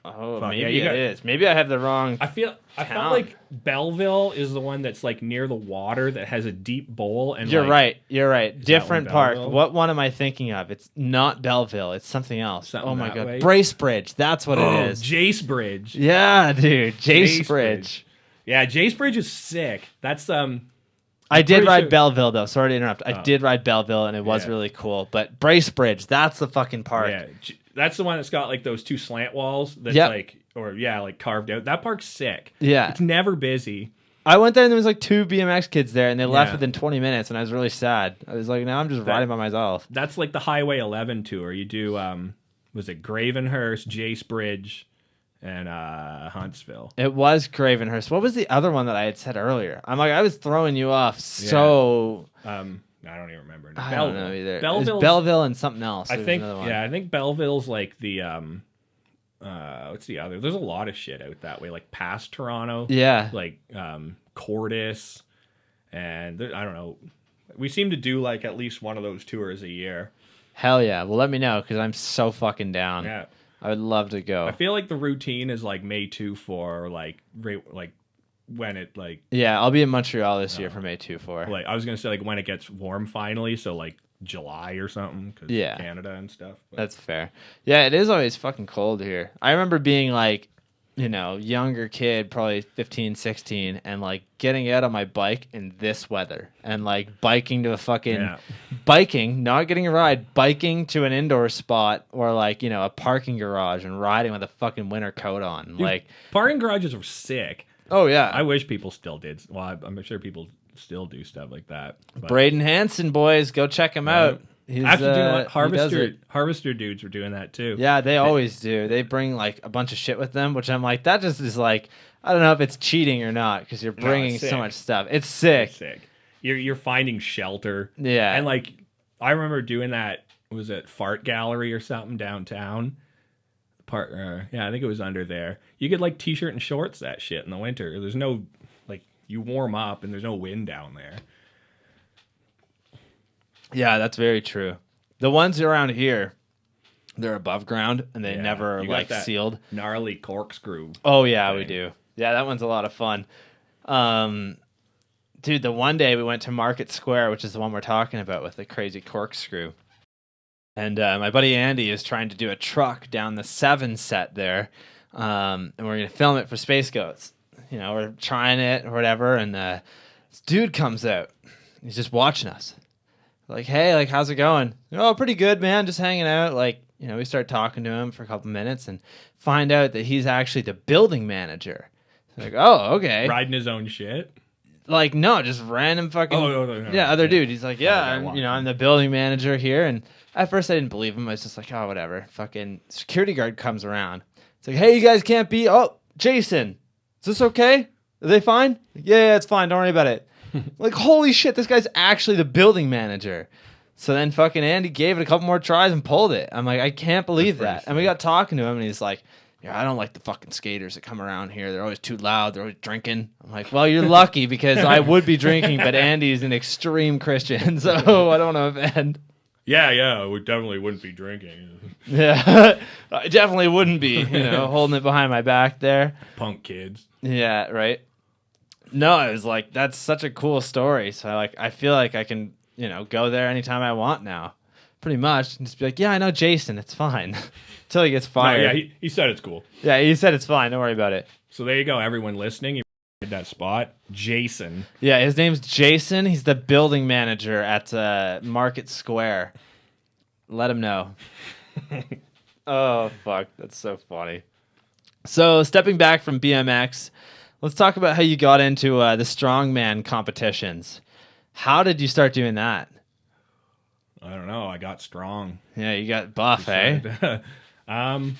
Oh, maybe it is. Maybe I have the wrong. I felt like Belleville is the one that's like near the water that has a deep bowl. And You're right. Different park. Belleville? What one am I thinking of? It's not Belleville. It's something else. Something oh my that God, way? Bracebridge. That's what it is. Jace Bridge. Yeah, dude, Jacebridge. Yeah, Jace Bridge is sick. That's I did pretty ride sure- Belleville though. Sorry to interrupt. I did ride Belleville and it was really cool. But Bracebridge, that's the fucking park. Yeah, that's the one that's got like those two slant walls. That's like carved out. That park's sick. Yeah, it's never busy. I went there and there was like 2 BMX kids there and they left Yeah. within 20 minutes and I was really sad. I was like, now I'm just riding by myself. That's like the Highway 11 tour. You do was it Gravenhurst, Jace Bridge, and Huntsville. It was Gravenhurst. What was the other one that I had said earlier? I'm like, I was throwing you off. So I don't even remember. I don't know either. Belleville's, Belleville and something else. I There was think. another one. Yeah, I think Belleville's like the what's the other? There's a lot of shit out that way, like past Toronto. Yeah. Like Cordis, and I don't know. We seem to do like at least one of those tours a year. Hell yeah. Well, let me know because I'm so fucking down. Yeah. I would love to go. I feel like the routine is like May 2 for like when it like Yeah, I'll be in Montreal this year for May 2-4. like I was gonna say like when it gets warm finally, so like July or something, cause Yeah. Canada and stuff. But That's fair. Yeah, it is always fucking cold here. I remember being like, younger kid, probably 15, 16, and like getting out on my bike in this weather and like biking to a fucking biking, not getting a ride, biking to an indoor spot or like, a parking garage and riding with a fucking winter coat on. Dude, like parking garages are sick. Oh yeah. I wish people still did. Well, I'm sure people still do stuff like that. But Braden Hansen, boys, go check him out. He's, actually, do you know what? he does it. Harvester dudes were doing that too. Yeah, they always do. They bring like a bunch of shit with them, which I'm like, that just is like, I don't know if it's cheating or not because you're bringing it's so sick. much stuff. It's sick. It's sick. You're finding shelter. Yeah. And like I remember doing that. Was it Fart Gallery or something downtown? Yeah, I think it was under there. You get like t-shirt and shorts that shit in the winter. There's no like you warm up and there's no wind down there. Yeah, that's very true. The ones around here, they're above ground and they never are you got like that sealed. Gnarly corkscrew. Oh yeah, thing. we do. Yeah, that one's a lot of fun. Dude, the one day we went to Market Square, which is the one we're talking about with the crazy corkscrew. And my buddy Andy is trying to do a truck down the 7 set there. And we're going to film it for Space Goats. We're trying it or whatever. And this dude comes out. He's just watching us. Like, hey, like, how's it going? Oh, pretty good, man. Just hanging out. Like, we start talking to him for a couple minutes and find out that he's actually the building manager. Like, oh, okay. Riding his own shit. Like, no, just random fucking other dude. He's like, I'm the building manager here. And at first I didn't believe him. I was just like, oh, whatever. Fucking security guard comes around. It's like, hey, you guys can't be. Oh, Jason, is this okay? Are they fine? Yeah, it's fine. Don't worry about it. Like, holy shit, this guy's actually the building manager. So then fucking Andy gave it a couple more tries and pulled it. I'm like, I can't believe that. And we got talking to him and he's like, yeah, I don't like the fucking skaters that come around here. They're always too loud. They're always drinking. I'm like, well, you're lucky because I would be drinking, but Andy's an extreme Christian, so I don't offend. Yeah, we definitely wouldn't be drinking. Yeah, I definitely wouldn't be, holding it behind my back there. Punk kids. Yeah, right. No, it was like, that's such a cool story. So I feel like I can, go there anytime I want now. Pretty much. And just be like, yeah, I know Jason. It's fine. Until he gets fired. No, yeah, he said it's cool. Yeah, he said it's fine. Don't worry about it. So there you go, everyone listening. You did that spot. Jason. Yeah, his name's Jason. He's the building manager at Market Square. Let him know. Oh, fuck. That's so funny. So, stepping back from BMX, let's talk about how you got into the strongman competitions. How did you start doing that? I don't know. I got strong. Yeah, you got buff, eh? I'm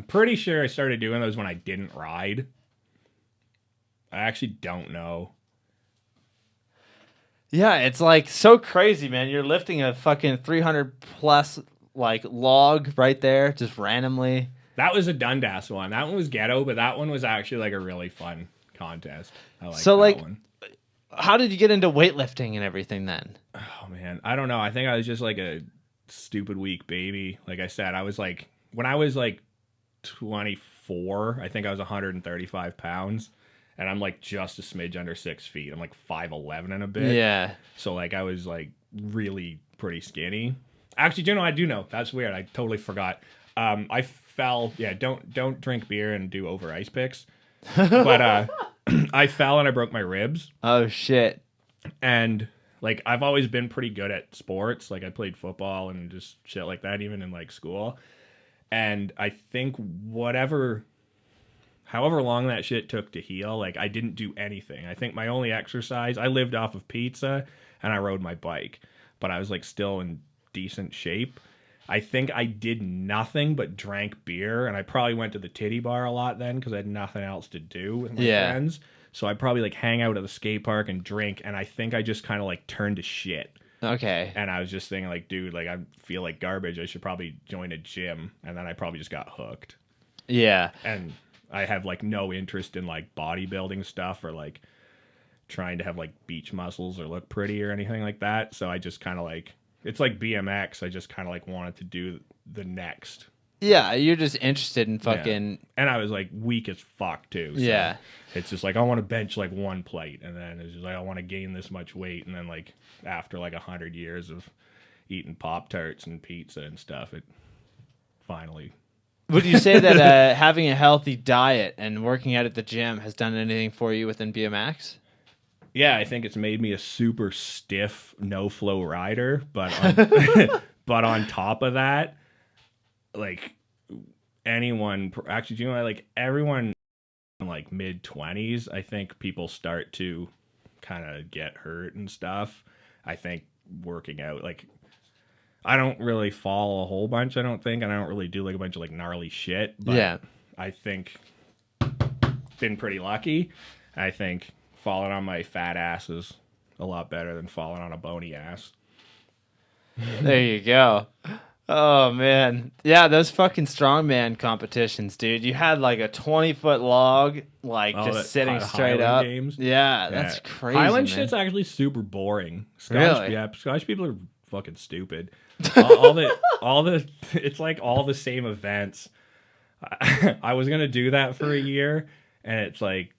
pretty sure I started doing those when I didn't ride. I actually don't know. Yeah, it's like so crazy, man. You're lifting a fucking 300 plus like log right there, just randomly. That was a Dundas one. That one was ghetto, but that one was actually like a really fun contest. I like So that like, one. how did you get into weightlifting and everything then? Oh man, I don't know. I think I was just like a stupid weak baby. Like I said, I was like when I was like 24, I think I was 135 pounds, and I'm like just a smidge under 6 feet. I'm like 5'11" and a bit. Yeah. So like I was like really pretty skinny. Actually, do you know? I do know. That's weird. I totally forgot. I fell. Yeah, don't drink beer and do over ice picks. But I fell and I broke my ribs. Oh shit. And like I've always been pretty good at sports. Like I played football and just shit like that, even in like school. And I think however long that shit took to heal, like I didn't do anything. I think my only exercise, I lived off of pizza and I rode my bike, but I was like still in decent shape. I think I did nothing but drank beer, and I probably went to the titty bar a lot then because I had nothing else to do with my friends. So I probably like hang out at the skate park and drink, and I think I just kind of like turned to shit. Okay. And I was just thinking like, dude, like I feel like garbage. I should probably join a gym. And then I probably just got hooked. Yeah. And I have like no interest in like bodybuilding stuff or like trying to have like beach muscles or look pretty or anything like that. So I just kind of like, it's like BMX. I just kind of like wanted to do the next. Yeah, you're just interested in fucking... Yeah. And I was like weak as fuck too. So yeah. It's just like, I want to bench like one plate. And then it's just like, I want to gain this much weight. And then like after like 100 years of eating Pop-Tarts and pizza and stuff, it finally... Would you say that having a healthy diet and working out at the gym has done anything for you within BMX? Yeah, I think it's made me a super stiff, no-flow rider. But on, but on top of that, like anyone, actually, do you know, like everyone in like mid-20s, I think people start to kind of get hurt and stuff. I think working out, like, I don't really fall a whole bunch, I don't think, and I don't really do like a bunch of like gnarly shit. But yeah. I think been pretty lucky. I think falling on my fat ass is a lot better than falling on a bony ass. There you go. Oh man, yeah, those fucking strongman competitions, dude. You had like a 20-foot log, like just sitting straight up. Games. Yeah, that's crazy. Highland shit's actually super boring. Scottish, yeah, Scottish people are fucking stupid. all the it's like all the same events. I was gonna do that for a year, and it's like,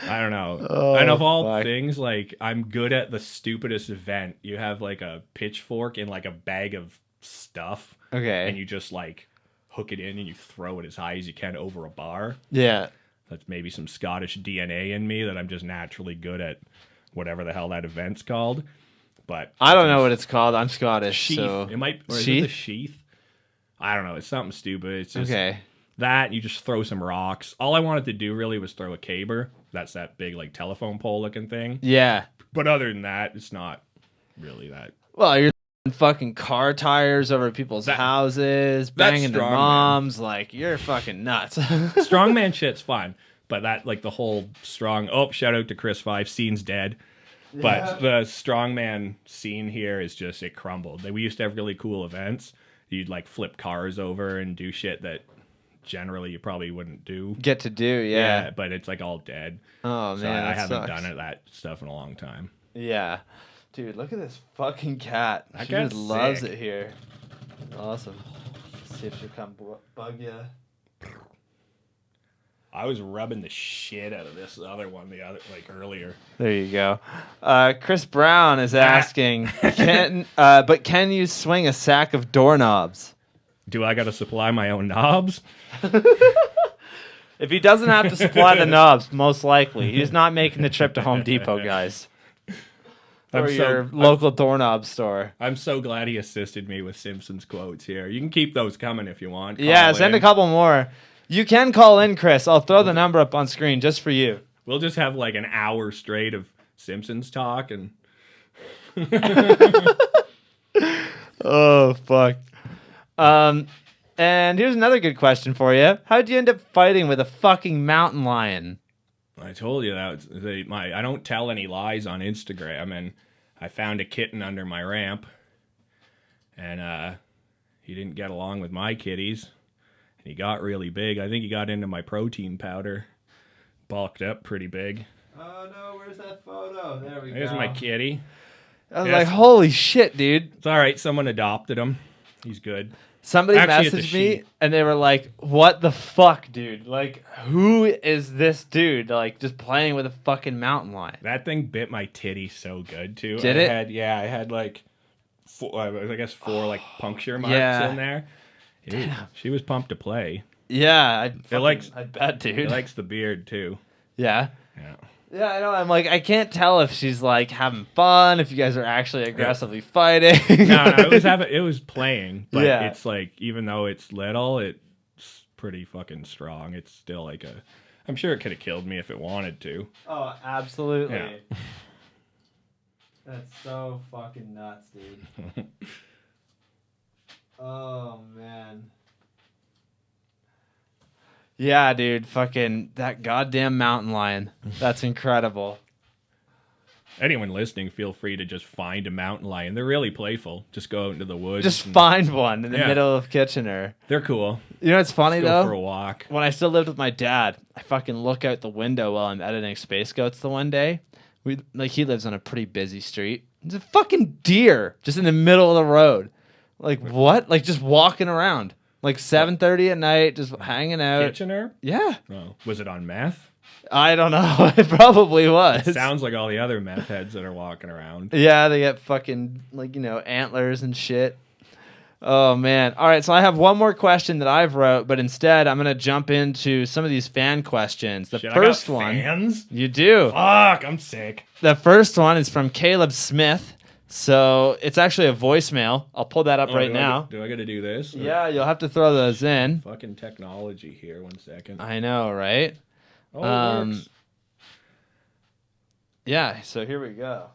I don't know. And of all things, like I'm good at the stupidest event. You have like a pitchfork in like a bag of stuff, okay, and you just like hook it in and you throw it as high as you can over a bar. Yeah, that's maybe some Scottish DNA in me that I'm just naturally good at whatever the hell that event's called. But I don't know what it's called. I'm Scottish, sheath. So it might, or is it the sheath? I don't know. It's something stupid. It's just okay. That you just throw some rocks. All I wanted to do really was throw a caber. That's that big like telephone pole looking thing. Yeah. But other than that, it's not really that. Well, you're fucking car tires over people's houses, banging their moms. Like, you're fucking nuts. Strongman shit's fun. But that, like, the whole strong... Oh, shout out to Chris 5. Scene's dead. Yeah. But the strongman scene here is just... It crumbled. We used to have really cool events. You'd, like, flip cars over and do shit that generally you probably wouldn't do. Get to do, yeah. But it's, like, all dead. Oh, man, so I haven't done that stuff in a long time. Yeah. Dude, look at this fucking cat. She just loves it here. Awesome. Let's see if she'll come bug you. I was rubbing the shit out of this other one earlier. There you go. Chris Brown is asking, can you swing a sack of doorknobs? Do I got to supply my own knobs? If he doesn't have to supply the knobs, most likely. He's not making the trip to Home Depot, guys. Or your local doorknob store. I'm so glad he assisted me with Simpsons quotes here. You can keep those coming if you want. Yeah, send a couple more. You can call in, Chris. I'll throw the number up on screen just for you. We'll just have like an hour straight of Simpsons talk and... Oh, fuck. And here's another good question for you. How'd you end up fighting with a fucking mountain lion? I told you that. I don't tell any lies on Instagram, and I found a kitten under my ramp, and he didn't get along with my kitties, and he got really big. I think he got into my protein powder, bulked up pretty big. Oh no, where's that photo? There we go. There's my kitty. I was like, holy shit, dude. It's all right. Someone adopted him. He's good. Somebody messaged me and they were like, what the fuck, dude? Like, who is this dude? Like, just playing with a fucking mountain lion. That thing bit my titty so good, too. Did it? I had like, four like puncture marks in there. Dude, she was pumped to play. Yeah, I bet, dude. It likes the beard, too. Yeah? Yeah. Yeah, I know. I'm like, I can't tell if she's like having fun, if you guys are actually aggressively fighting. No, it was playing, but it's like, even though it's little, it's pretty fucking strong. It's still like I'm sure it could have killed me if it wanted to. Oh, absolutely. Yeah. That's so fucking nuts, dude. Oh, man. Yeah, dude, fucking that goddamn mountain lion. That's incredible. Anyone listening, feel free to just find a mountain lion. They're really playful. Just go out into the woods. Just find one in the middle of Kitchener. They're cool. You know what's funny, though? Go for a walk. When I still lived with my dad, I fucking look out the window while I'm editing Space Goats the one day. He lives on a pretty busy street. There's a fucking deer just in the middle of the road. Like, what? Like, just walking around. Like 7:30 at night, just hanging out. Kitchener? Yeah. Oh, was it on meth? I don't know. It probably was. It sounds like all the other meth heads that are walking around. Yeah, they get fucking, antlers and shit. Oh, man. All right, so I have one more question that I've wrote, but instead I'm going to jump into some of these fan questions. The first one... fans? You do. Fuck, I'm sick. The first one is from Caleb Smith. So it's actually a voicemail. I'll pull that up right now. Do I got to do this? Or? Yeah, you'll have to throw those in. Fucking technology here. 1 second. I know, right? Oh, it works. Yeah, so here we go.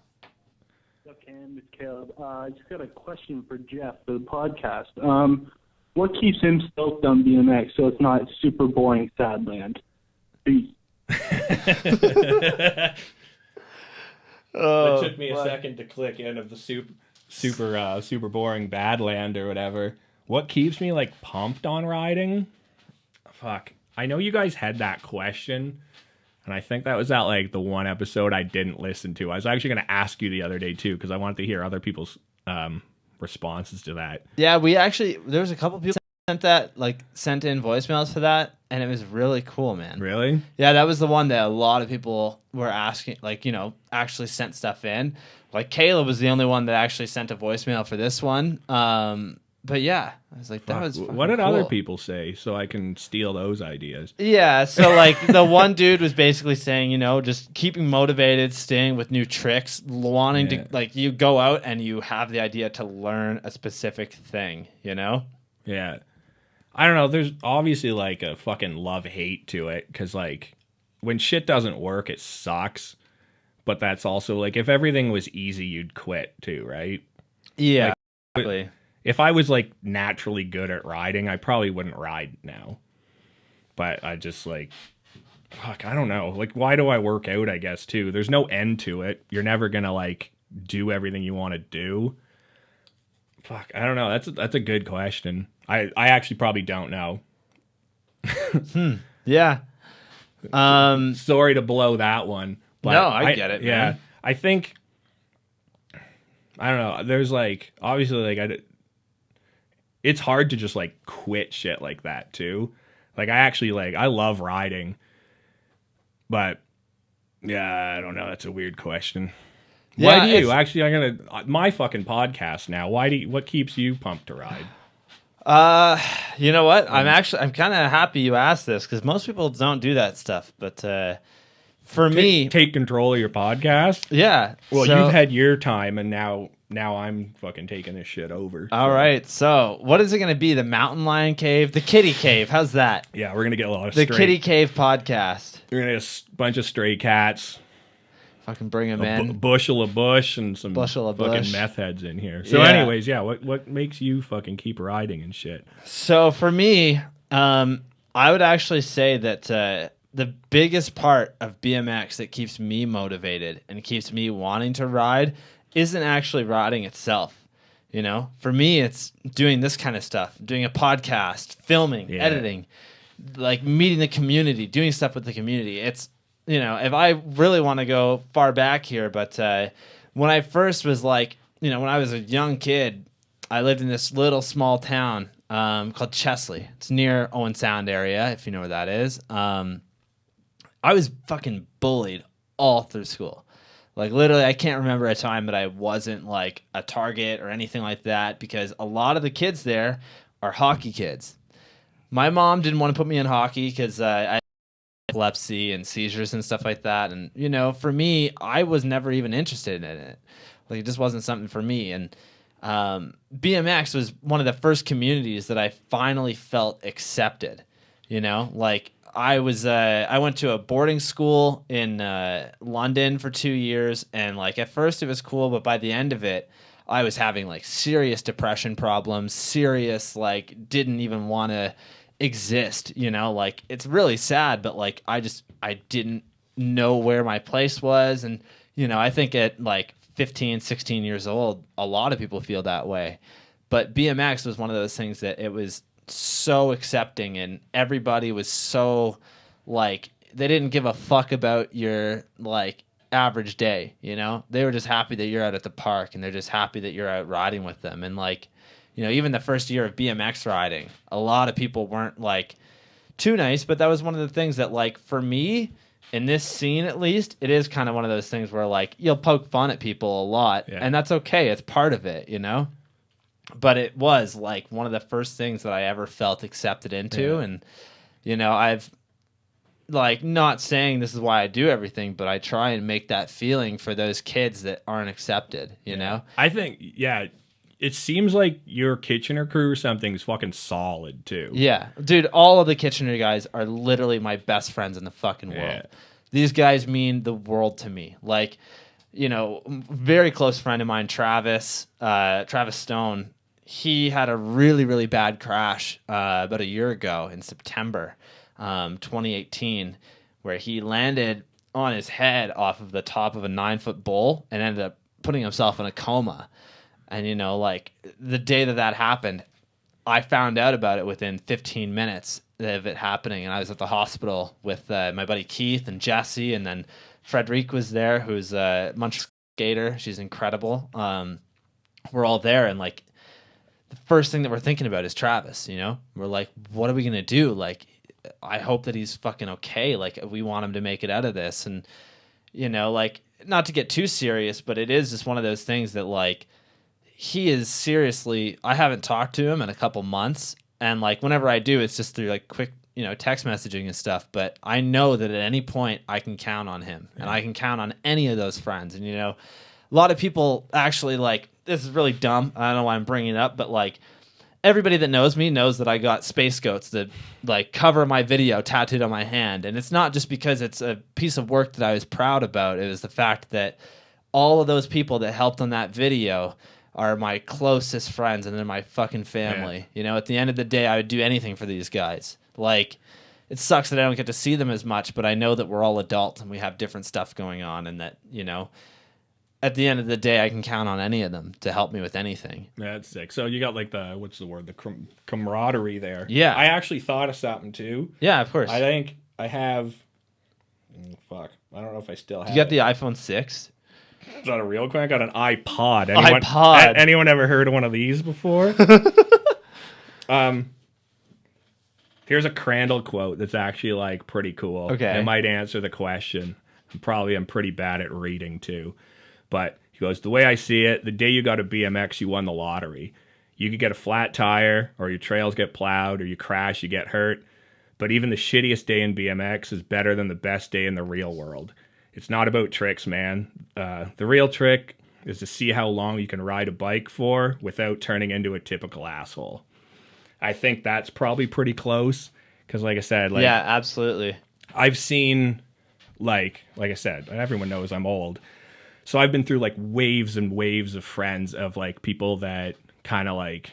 What's up, Cam? It's Caleb. I just got a question for Jeff for the podcast. What keeps him stoked on BMX so it's not super boring sad land? Peace. It took me a second to click in of the super boring Badland or whatever. What keeps me like pumped on riding? Fuck. I know you guys had that question, and I think that was at like the one episode I didn't listen to. I was actually going to ask you the other day too, because I wanted to hear other people's responses to that. Yeah, there was a couple people sent in voicemails for that, and it was really cool, man. Really? Yeah, that was the one that a lot of people were asking, actually sent stuff in. Like Caleb was the only one that actually sent a voicemail for this one. But yeah, I was like, that was what did cool. other people say so I can steal those ideas? Yeah, so the one dude was basically saying, just keeping motivated, staying with new tricks, wanting to you go out and you have the idea to learn a specific thing, Yeah. I don't know, there's obviously like a fucking love-hate to it, because like when shit doesn't work, it sucks. But that's also like, if everything was easy, you'd quit too, right? Yeah, exactly. If I was like naturally good at riding, I probably wouldn't ride now. But I just like, fuck, I don't know. Like, why do I work out, I guess, too? There's no end to it. You're never going to like do everything you want to do. Fuck, I don't know. That's a good question. I actually probably don't know. Yeah. Sorry to blow that one. But no, I get it, yeah, man. I think, I don't know. There's like, obviously, like, it's hard to just like quit shit like that too. Like, I actually I love riding, But yeah, I don't know. That's a weird question. Yeah, Why do you actually? I'm gonna my fucking podcast now. What keeps you pumped to ride? You know what? I'm kind of happy you asked this because most people don't do that stuff. But for me, take control of your podcast. Yeah. Well, you've had your time, and now I'm fucking taking this shit over. All right. So what is it going to be? The Mountain Lion Cave, the Kitty Cave. How's that? Yeah, we're gonna get a lot of the Kitty Cave podcast. We're gonna get a bunch of stray cats. Fucking bring them in. Bushel of Busch and some fucking meth heads in here. So, anyways, yeah, what makes you fucking keep riding and shit? So for me, I would actually say that the biggest part of BMX that keeps me motivated and keeps me wanting to ride isn't actually riding itself. You know, for me, it's doing this kind of stuff, doing a podcast, filming, editing, like meeting the community, doing stuff with the community. It's, you know, if I really want to go far back here, but when I first was like, you know, when I was a young kid, I lived in this little small town called Chesley. It's near Owen Sound area, if you know where that is. I was fucking bullied all through school. Like literally, I can't remember a time that I wasn't like a target or anything like that because a lot of the kids there are hockey kids. My mom didn't want to put me in hockey because I epilepsy and seizures and stuff like that, and you know, for me, I was never even interested in it. Like it just wasn't something for me. And BMX was one of the first communities that I finally felt accepted. You know, like I went to a boarding school in London for 2 years, and like at first it was cool, but by the end of it, I was having like serious depression problems, serious like didn't even want to exist, you know, like it's really sad, but like I didn't know where my place was. And you know, I think at like 15, 16 years old, a lot of people feel that way, but BMX was one of those things that it was so accepting, and everybody was so like they didn't give a fuck about your like average day, you know, they were just happy that you're out at the park, and they're just happy that you're out riding with them. And like, you know, even the first year of BMX riding, a lot of people weren't like too nice, but that was one of the things that like for me in this scene, at least, it is kind of one of those things where like you'll poke fun at people a lot, and that's okay. It's part of it, you know, but it was like one of the first things that I ever felt accepted into. And, you know, I've like not saying this is why I do everything, but I try and make that feeling for those kids that aren't accepted, you know? I think, it seems like your Kitchener crew or something is fucking solid too. Yeah. Dude, all of the Kitchener guys are literally my best friends in the fucking world. These guys mean the world to me. Like, you know, very close friend of mine, Travis Stone, he had a really, really bad crash about a year ago in September 2018, where he landed on his head off of the top of a 9-foot bowl and ended up putting himself in a coma. And, you know, like the day that happened, I found out about it within 15 minutes of it happening. And I was at the hospital with my buddy Keith and Jesse. And then Frederique was there, who's a Montreal skater. She's incredible. We're all there. And like the first thing that we're thinking about is Travis, you know, we're like, what are we going to do? Like, I hope that he's fucking okay. Like we want him to make it out of this. And, you know, like not to get too serious, but it is just one of those things that like, he is seriously, I haven't talked to him in a couple months, and like whenever I do, it's just through like quick, you know, text messaging and stuff, but I know that at any point I can count on him, and I can count on any of those friends. And you know, a lot of people actually like, this is really dumb, I don't know why I'm bringing it up, but like everybody that knows me knows that I got space goats that like cover my video tattooed on my hand. And it's not just because it's a piece of work that I was proud about, it was the fact that all of those people that helped on that video are my closest friends, and they're my fucking family. Yeah. You know, at the end of the day, I would do anything for these guys. Like, it sucks that I don't get to see them as much, but I know that we're all adults and we have different stuff going on, and that, you know, at the end of the day, I can count on any of them to help me with anything. Yeah, that's sick. So you got like the, what's the word, the camaraderie there. Yeah. I actually thought of something too. Yeah, of course. I think I have, I don't know if I still have You got the iPhone 6? Is that a real quick? I got an iPod. Anyone ever heard of one of these before? Here's a Crandall quote that's actually like pretty cool. Okay. It might answer the question. I'm pretty bad at reading too. But he goes, the way I see it, the day you got a BMX, you won the lottery. You could get a flat tire, or your trails get plowed, or you crash, you get hurt. But even the shittiest day in BMX is better than the best day in the real world. It's not about tricks, man. The real trick is to see how long you can ride a bike for without turning into a typical asshole. I think that's probably pretty close. Because like I said, like, yeah, absolutely. I've seen, like I said, everyone knows I'm old. So I've been through like waves and waves of friends of like people that kind of like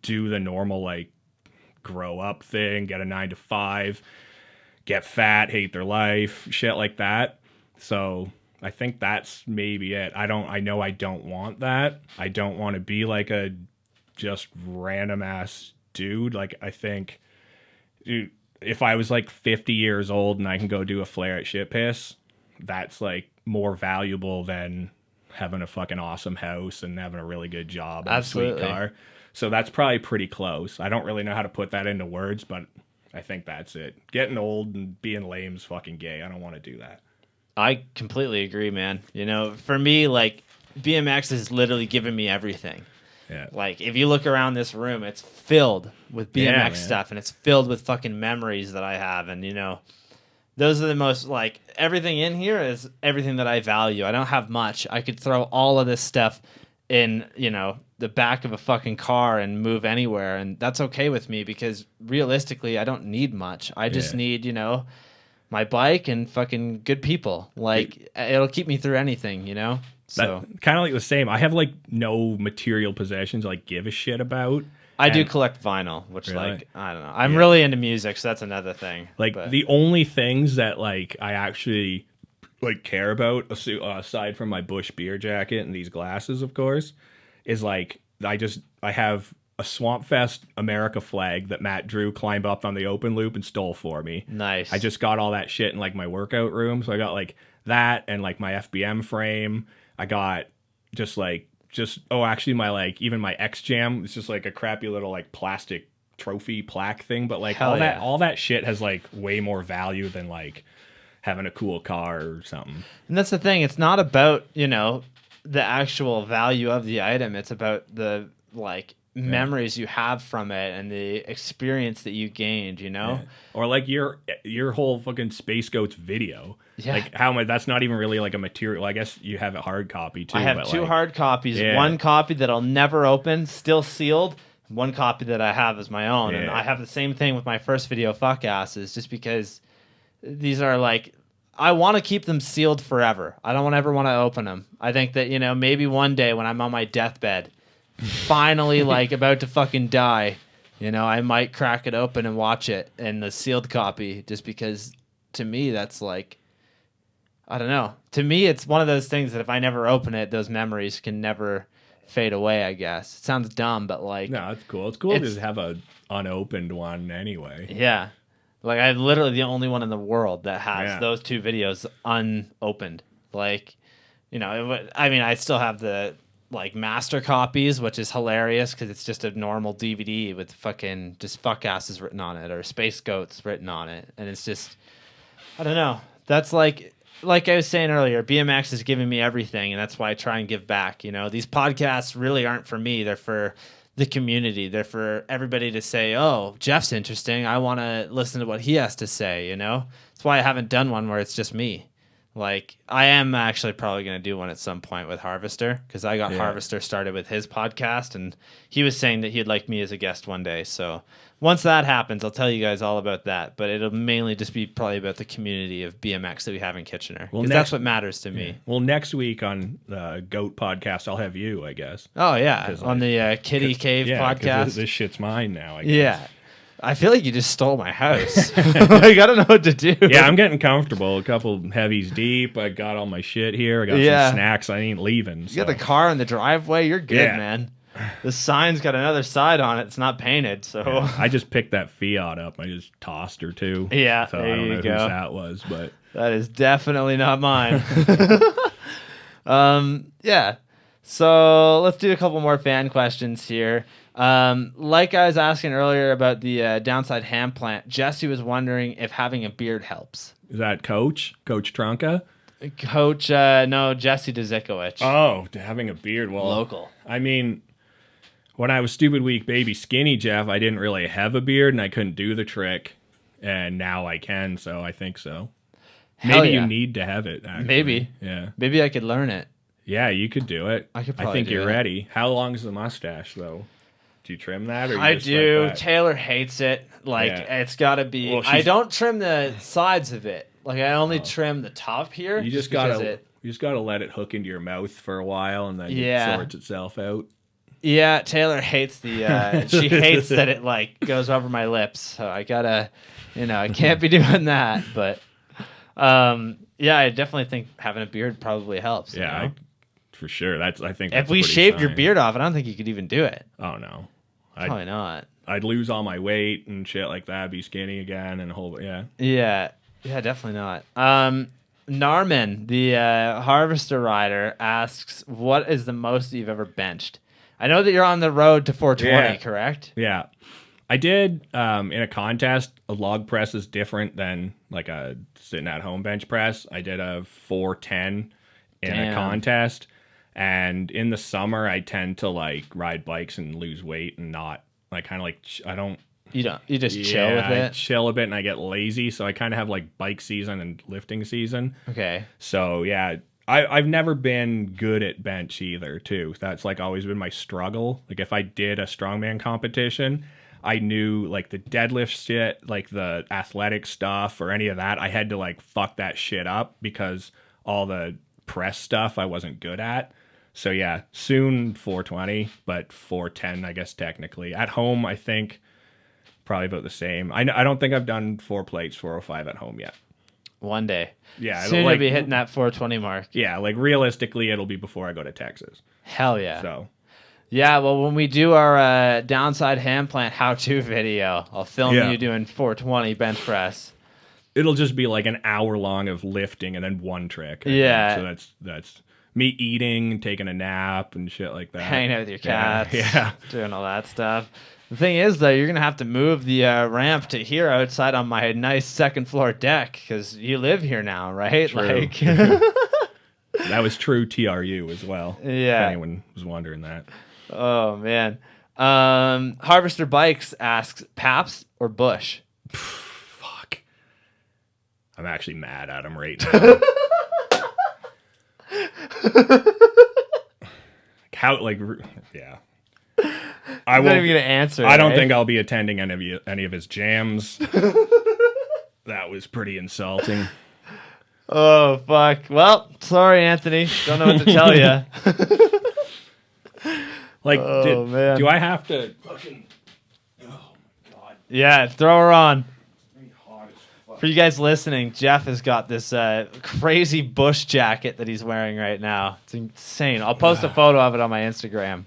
do the normal like grow up thing, get a 9 to 5, get fat, hate their life, shit like that. So I think that's maybe it. I know I don't want that. I don't want to be like a just random ass dude. Like I think, dude, if I was like 50 years old and I can go do a flare at shit piss, that's like more valuable than having a fucking awesome house and having a really good job and Absolutely. a sweet car. So that's probably pretty close. I don't really know how to put that into words, but I think that's it. Getting old and being lame is fucking gay. I don't want to do that. I completely agree, man. You know, for me, like, BMX has literally given me everything. Yeah. Like, if you look around this room, it's filled with BMX stuff, and it's filled with fucking memories that I have. And, you know, those are the most, like, everything in here is everything that I value. I don't have much. I could throw all of this stuff in, you know, the back of a fucking car and move anywhere, and that's okay with me because realistically, I don't need much. I just need, you know, my bike and fucking good people. Like, it'll keep me through anything, you know? So kind of like the same. I have like no material possessions I like give a shit about. I do collect vinyl, which Really? like, I don't know. I'm really into music, so that's another thing. Like the only things that like I actually like care about aside from my Busch beer jacket and these glasses, of course, is like I have a Swamp Fest America flag that Matt Drew climbed up on the open loop and stole for me. Nice. I just got all that shit in like my workout room, so I got like that and like my FBM frame. I got actually my like even my X Jam. It's just like a crappy little like plastic trophy plaque thing, but like Hell yeah. all that shit has like way more value than like having a cool car or something. And that's the thing. It's not about, you know, the actual value of the item. It's about the like memories you have from it and the experience that you gained, you know? Yeah. Or like your whole fucking Space Goats video. Yeah. Like how much that's not even really like a material. I guess you have a hard copy too. I have but two like, hard copies. Yeah. One copy that I'll never open, still sealed. One copy that I have is my own. And Yeah. I have the same thing with my first video, Fuck Asses, just because these are like, I want to keep them sealed forever. I don't ever want to open them. I think that, you know, maybe one day when I'm on my deathbed, finally like about to fucking die, you know, I might crack it open and watch it in the sealed copy, just because to me that's like, I don't know. To me, it's one of those things that if I never open it, those memories can never fade away, I guess. It sounds dumb, but like... No, it's cool. It's cool to just have a unopened one anyway. Yeah. Like, I'm literally the only one in the world that has those two videos unopened. Like, you know, I mean, I still have the, like, master copies, which is hilarious because it's just a normal DVD with fucking just Fuck Asses written on it or Space Goats written on it. And it's just... I don't know. That's like I was saying earlier, BMX is giving me everything, and that's why I try and give back. You know, these podcasts really aren't for me. They're for the community. They're for everybody to say, oh, Jeff's interesting. I want to listen to what he has to say, you know? That's why I haven't done one where it's just me. Like, I am actually probably going to do one at some point with Harvester, because I got Harvester started with his podcast, and he was saying that he'd like me as a guest one day. So once that happens, I'll tell you guys all about that. But it'll mainly just be probably about the community of BMX that we have in Kitchener. Because that's what matters to me. Well, next week on the Goat podcast, I'll have you, I guess. Oh, yeah. On the Kitty Cave podcast. This shit's mine now, I guess. Yeah. I feel like you just stole my house. Like, I don't know what to do. Yeah, I'm getting comfortable. A couple heavies deep. I got all my shit here. I got some snacks. I ain't leaving. You got the car in the driveway. You're good, man. The sign's got another side on it. It's not painted, so... Yeah, I just picked that Fiat up. I just tossed her, too. Yeah, so I don't know whose that was, but... That is definitely not mine. Yeah. So let's do a couple more fan questions here. Like I was asking earlier about the downside hand plant, Jesse was wondering if having a beard helps. Is that Coach Trunka? Coach, no, Jesse Dzikowicz. Oh, having a beard. Well, Local. I mean, when I was stupid, weak, baby, skinny Jeff, I didn't really have a beard and I couldn't do the trick. And now I can, so I think so. Hell Maybe yeah. you need to have it, actually. Maybe. Yeah. Maybe I could learn it. Yeah, you could do it. I could I probably think do you're it. ready. How long is the mustache, though? Do you trim that? Or you I just do. Like that? Taylor hates it. Like, Yeah. it's got to be. Well, I don't trim the sides of it. Like, I only trim the top here. You just because gotta let it hook into your mouth for a while, and then Yeah. it sorts itself out. Yeah, Taylor hates the. She hates that it like goes over my lips. So I gotta, I can't be doing that. But, yeah, I definitely think having a beard probably helps. you Yeah, know? for sure. I think If that's a we pretty shaved your sign. beard off, I don't think you could even do it. Oh no, Probably not. I'd lose all my weight and shit like that. Be skinny again and a whole yeah. Yeah, definitely not. Narman, the harvester rider, asks, "What is the most you've ever benched?" I know that you're on the road to 420, Yeah. correct? Yeah. I did in a contest. A log press is different than like a sitting at home bench press. I did a 410 in Damn. a contest, and in the summer I tend to like ride bikes and lose weight and not like kind of like I don't. You don't. You just chill with I it. chill a bit and I get lazy, so I kind of have like bike season and lifting season. Okay. So yeah, I've never been good at bench either. Too. That's like always been my struggle. Like if I did a strongman competition, I knew like the deadlift shit, like the athletic stuff or any of that, I had to like fuck that shit up because all the press stuff I wasn't good at. So yeah, soon 420, but 410 I guess technically. At home I think probably about the same. I don't think I've done 4 plates 405 at home yet. One day. Yeah, Soon like, you'll be hitting that 420 mark. Yeah, like realistically it'll be before I go to Texas. Hell yeah. So Yeah, well, when we do our downside hand plant how-to video, I'll film Yeah. you doing 420 bench press. it'll just be like an hour long of lifting and then one trick. I Yeah. think. So that's me eating, taking a nap and shit like that. Hanging out with your cats. Yeah. Doing all that stuff. The thing is, though, you're going to have to move the ramp to here outside on my nice second floor deck because you live here now, right? True. Like, That was true TRU as well. Yeah. If anyone was wondering that. oh, man. Harvester Bikes asks, Paps or Busch? Fuck. I'm actually mad at him right now. How, like, yeah. I I'm not won't. even going to answer. I don't right? think I'll be attending any of his jams. That was pretty insulting. Oh, fuck. Well, sorry, Anthony. Don't know what to tell you. Like, Oh, man. do I have to fucking? Oh my god, Yeah, throw her on. it's hot as fuck. For you guys listening, Jeff has got this crazy Busch jacket that he's wearing right now. It's insane. I'll post a photo of it on my Instagram.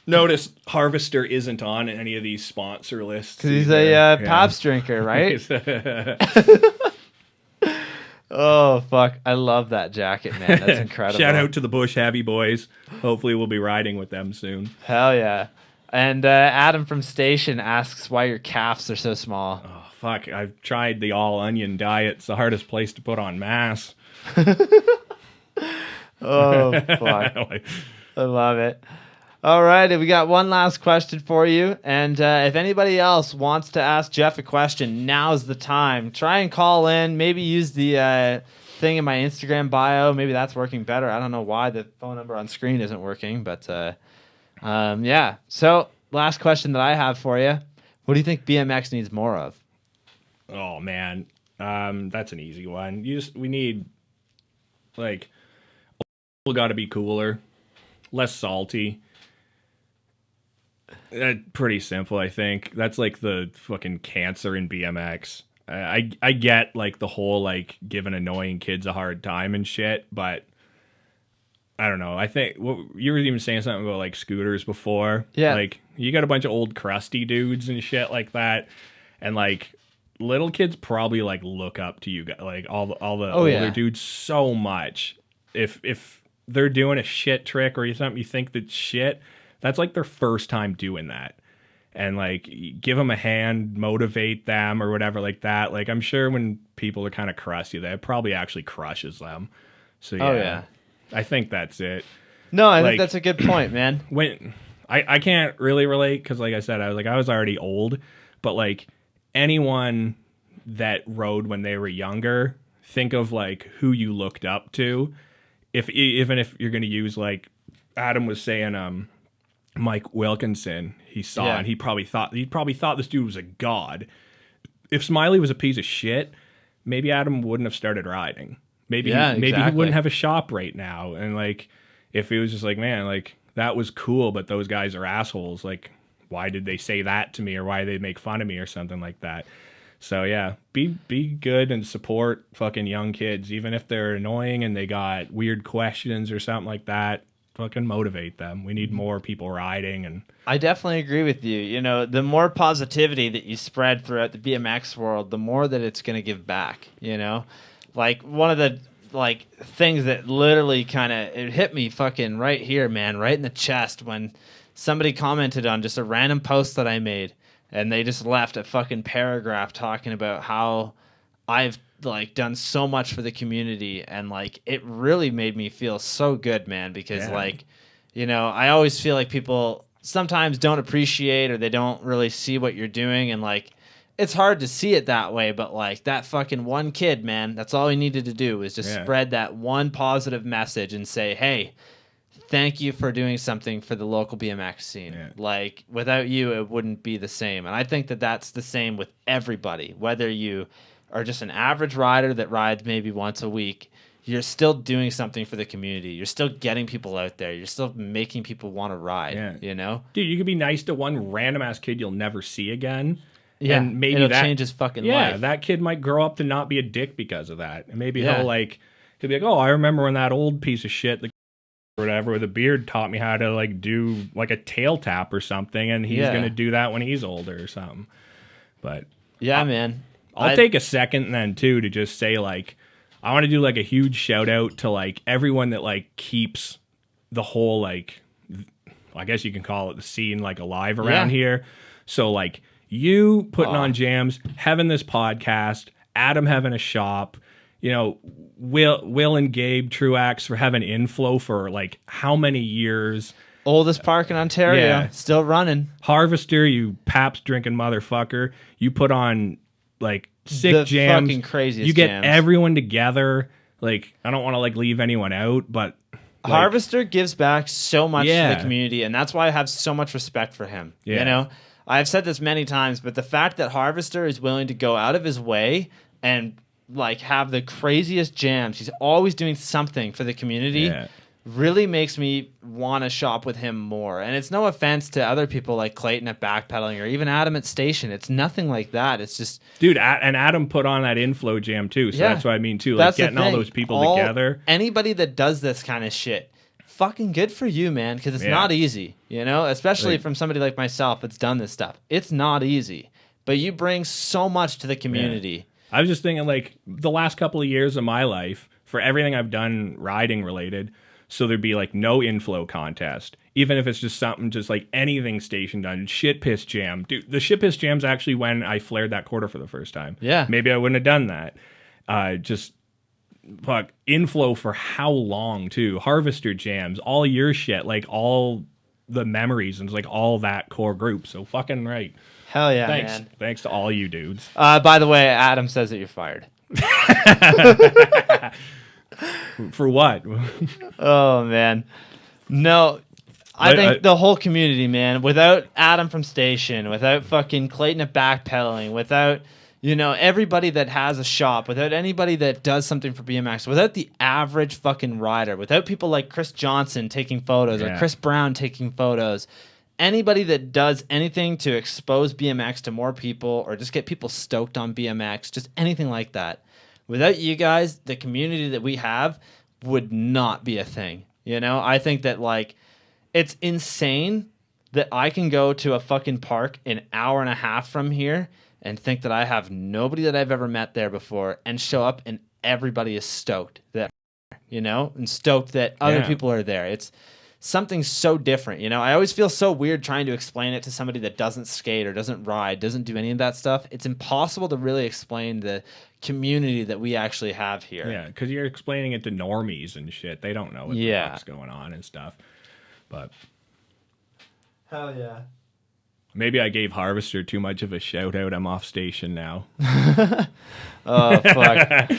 Notice Harvester isn't on any of these sponsor lists. Because he's either. a Pops drinker, right? Oh, fuck. I love that jacket, man. That's incredible. Shout out to the Busch Heavy Boys. Hopefully we'll be riding with them soon. Hell yeah. And Adam from Station asks why your calves are so small. Oh, fuck. I've tried the all onion diet. It's the hardest place to put on mass. Oh, fuck. I love it. All right, we got one last question for you. And if anybody else wants to ask Jeff a question, now's the time. Try and call in. Maybe use the thing in my Instagram bio. Maybe that's working better. I don't know why the phone number on screen isn't working. But, yeah. So, last question that I have for you. What do you think BMX needs more of? Oh, man. That's an easy one. We need, like, got to be cooler, less salty. Pretty simple, I think. That's like the fucking cancer in BMX. I get like the whole like giving annoying kids a hard time and shit, but I don't know. I think you were even saying something about like scooters before. Yeah. Like you got a bunch of old crusty dudes and shit like that, and like little kids probably like look up to you guys, like all the older dudes so much. If they're doing a shit trick or something you think that's shit, That's like their first time doing that. And like give them a hand, motivate them or whatever like that. Like I'm sure when people are kind of crusty, that probably actually crushes them. So yeah, I think that's it. No, I Like, think that's a good point, man. When I can't really relate because like I said, I was already old, but like anyone that rode when they were younger, think of like who you looked up to. Even if you're going to use like Adam was saying, Mike Wilkinson, he saw and he probably thought this dude was a god. If Smiley was a piece of shit, maybe Adam wouldn't have started riding. Maybe he wouldn't have a shop right now. And like if he was just like, man, like that was cool, but those guys are assholes. Like why did they say that to me, or why did they make fun of me or something like that? So yeah, be good and support fucking young kids, even if they're annoying and they got weird questions or something like that. Fucking motivate them. We need more people riding. And I definitely agree with you. You know, the more positivity that you spread throughout the BMX world, the more that it's going to give back, you know? Like one of the like things that literally kind of it hit me fucking right here, man, right in the chest when somebody commented on just a random post that I made, and they just left a fucking paragraph talking about how I've like done so much for the community, and like it really made me feel so good, man, because like, you know, I always feel like people sometimes don't appreciate or they don't really see what you're doing, and like it's hard to see it that way, but like that fucking one kid, man, that's all he needed to do was just spread that one positive message and say, hey, thank you for doing something for the local BMX scene. Like without you it wouldn't be the same. And I think that that's the same with everybody, whether you are just an average rider that rides maybe once a week, you're still doing something for the community. You're still getting people out there. You're still making people want to ride, you know? Dude, you could be nice to one random-ass kid you'll never see again. Yeah, and maybe it'll change his fucking life. Yeah, that kid might grow up to not be a dick because of that. And maybe he'll be like, oh, I remember when that old piece of shit, or whatever, with a beard taught me how to like do like a tail tap or something, and he's going to do that when he's older or something. But yeah, man. I'll take a second then too to just say like I want to do like a huge shout out to like everyone that like keeps the whole like I guess you can call it the scene like alive around here. So like you putting on jams, having this podcast, Adam having a shop, you know, Will and Gabe Truax for having Inflow for like how many years? Oldest park in Ontario, still running. Harvester, you Paps drinking motherfucker. You put on like sick jams, fucking craziest you get jams. Everyone together. Like I don't want to like leave anyone out, but like, Harvester gives back so much to the community, and that's why I have so much respect for him. You know, I've said this many times, but the fact that Harvester is willing to go out of his way and like have the craziest jams, he's always doing something for the community. Really makes me want to shop with him more. And it's no offense to other people like Clayton at Backpedaling or even Adam at Station. It's nothing like that. It's just... Dude, and Adam put on that Inflow jam too, so that's what I mean too. Like getting all those people together. Anybody that does this kind of shit, fucking good for you, man, because it's not easy, you know? Especially from somebody like myself that's done this stuff. It's not easy. But you bring so much to the community. I was just thinking like the last couple of years of my life, for everything I've done riding related... So there'd be like no Inflow contest, even if it's just something, just like anything station done. Shit piss jam, dude. The shit piss jam's actually when I flared that quarter for the first time. Yeah, maybe I wouldn't have done that. Just fuck Inflow for how long too? Harvester jams, all your shit, like all the memories and like all that core group. So fucking right. Hell yeah, thanks, man. Thanks to all you dudes. By the way, Adam says that you're fired. For what? Oh man, no. I think the whole community, man. Without Adam from Station, without fucking Clayton at Backpedaling, without everybody that has a shop, without anybody that does something for BMX, without the average fucking rider, without people like Chris Johnson taking photos or Chris Brown taking photos, anybody that does anything to expose BMX to more people or just get people stoked on BMX, just anything like that. Without you guys, the community that we have would not be a thing. You know, I think that like it's insane that I can go to a fucking park an hour and a half from here and think that I have nobody that I've ever met there before and show up and everybody is stoked that, and stoked that other people are there. It's something so different. I always feel so weird trying to explain it to somebody that doesn't skate or doesn't ride, doesn't do any of that stuff. It's impossible to really explain the community that we actually have here. Yeah, because you're explaining it to normies and shit. They don't know what the fuck's going on and stuff. But hell yeah. Maybe I gave Harvester too much of a shout out. I'm off station now. Oh fuck.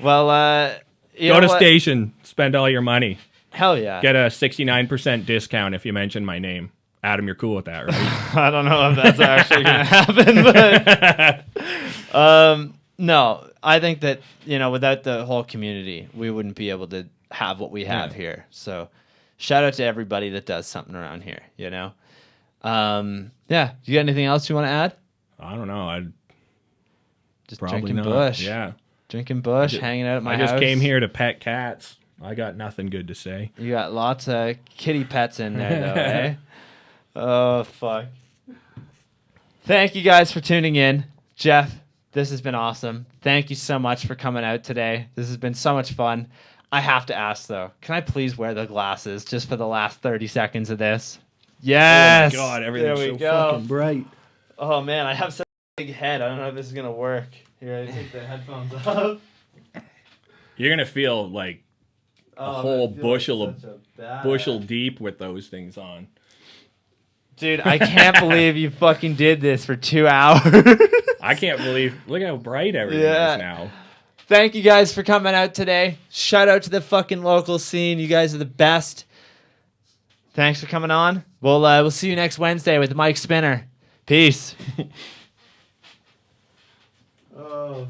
Well, go to station, spend all your money. Hell yeah. Get a 69% discount if you mention my name. Adam, you're cool with that, right? I don't know if that's actually going to happen, but no, I think that, without the whole community, we wouldn't be able to have what we have here. So shout out to everybody that does something around here, Yeah. You got anything else you want to add? I don't know. I'd just probably drinking not. Busch. Yeah. Drinking Busch, hanging out at my house. I just came here to pet cats. I got nothing good to say. You got lots of kitty pets in there, though, eh? Oh, fuck. Thank you guys for tuning in. Jeff, this has been awesome. Thank you so much for coming out today. This has been so much fun. I have to ask, though, can I please wear the glasses just for the last 30 seconds of this? Yes! Oh, my God. Everything's so fucking bright. Oh, man, I have such a big head. I don't know if this is going to work. Here, I take the headphones off. You're going to feel like a whole bushel deep with those things on. Dude, I can't believe you fucking did this for 2 hours. I can't believe, look how bright everything is now. Thank you guys for coming out today. Shout out to the fucking local scene. You guys are the best. Thanks for coming on. We'll see you next Wednesday with Mike Spinner. Peace. Oh.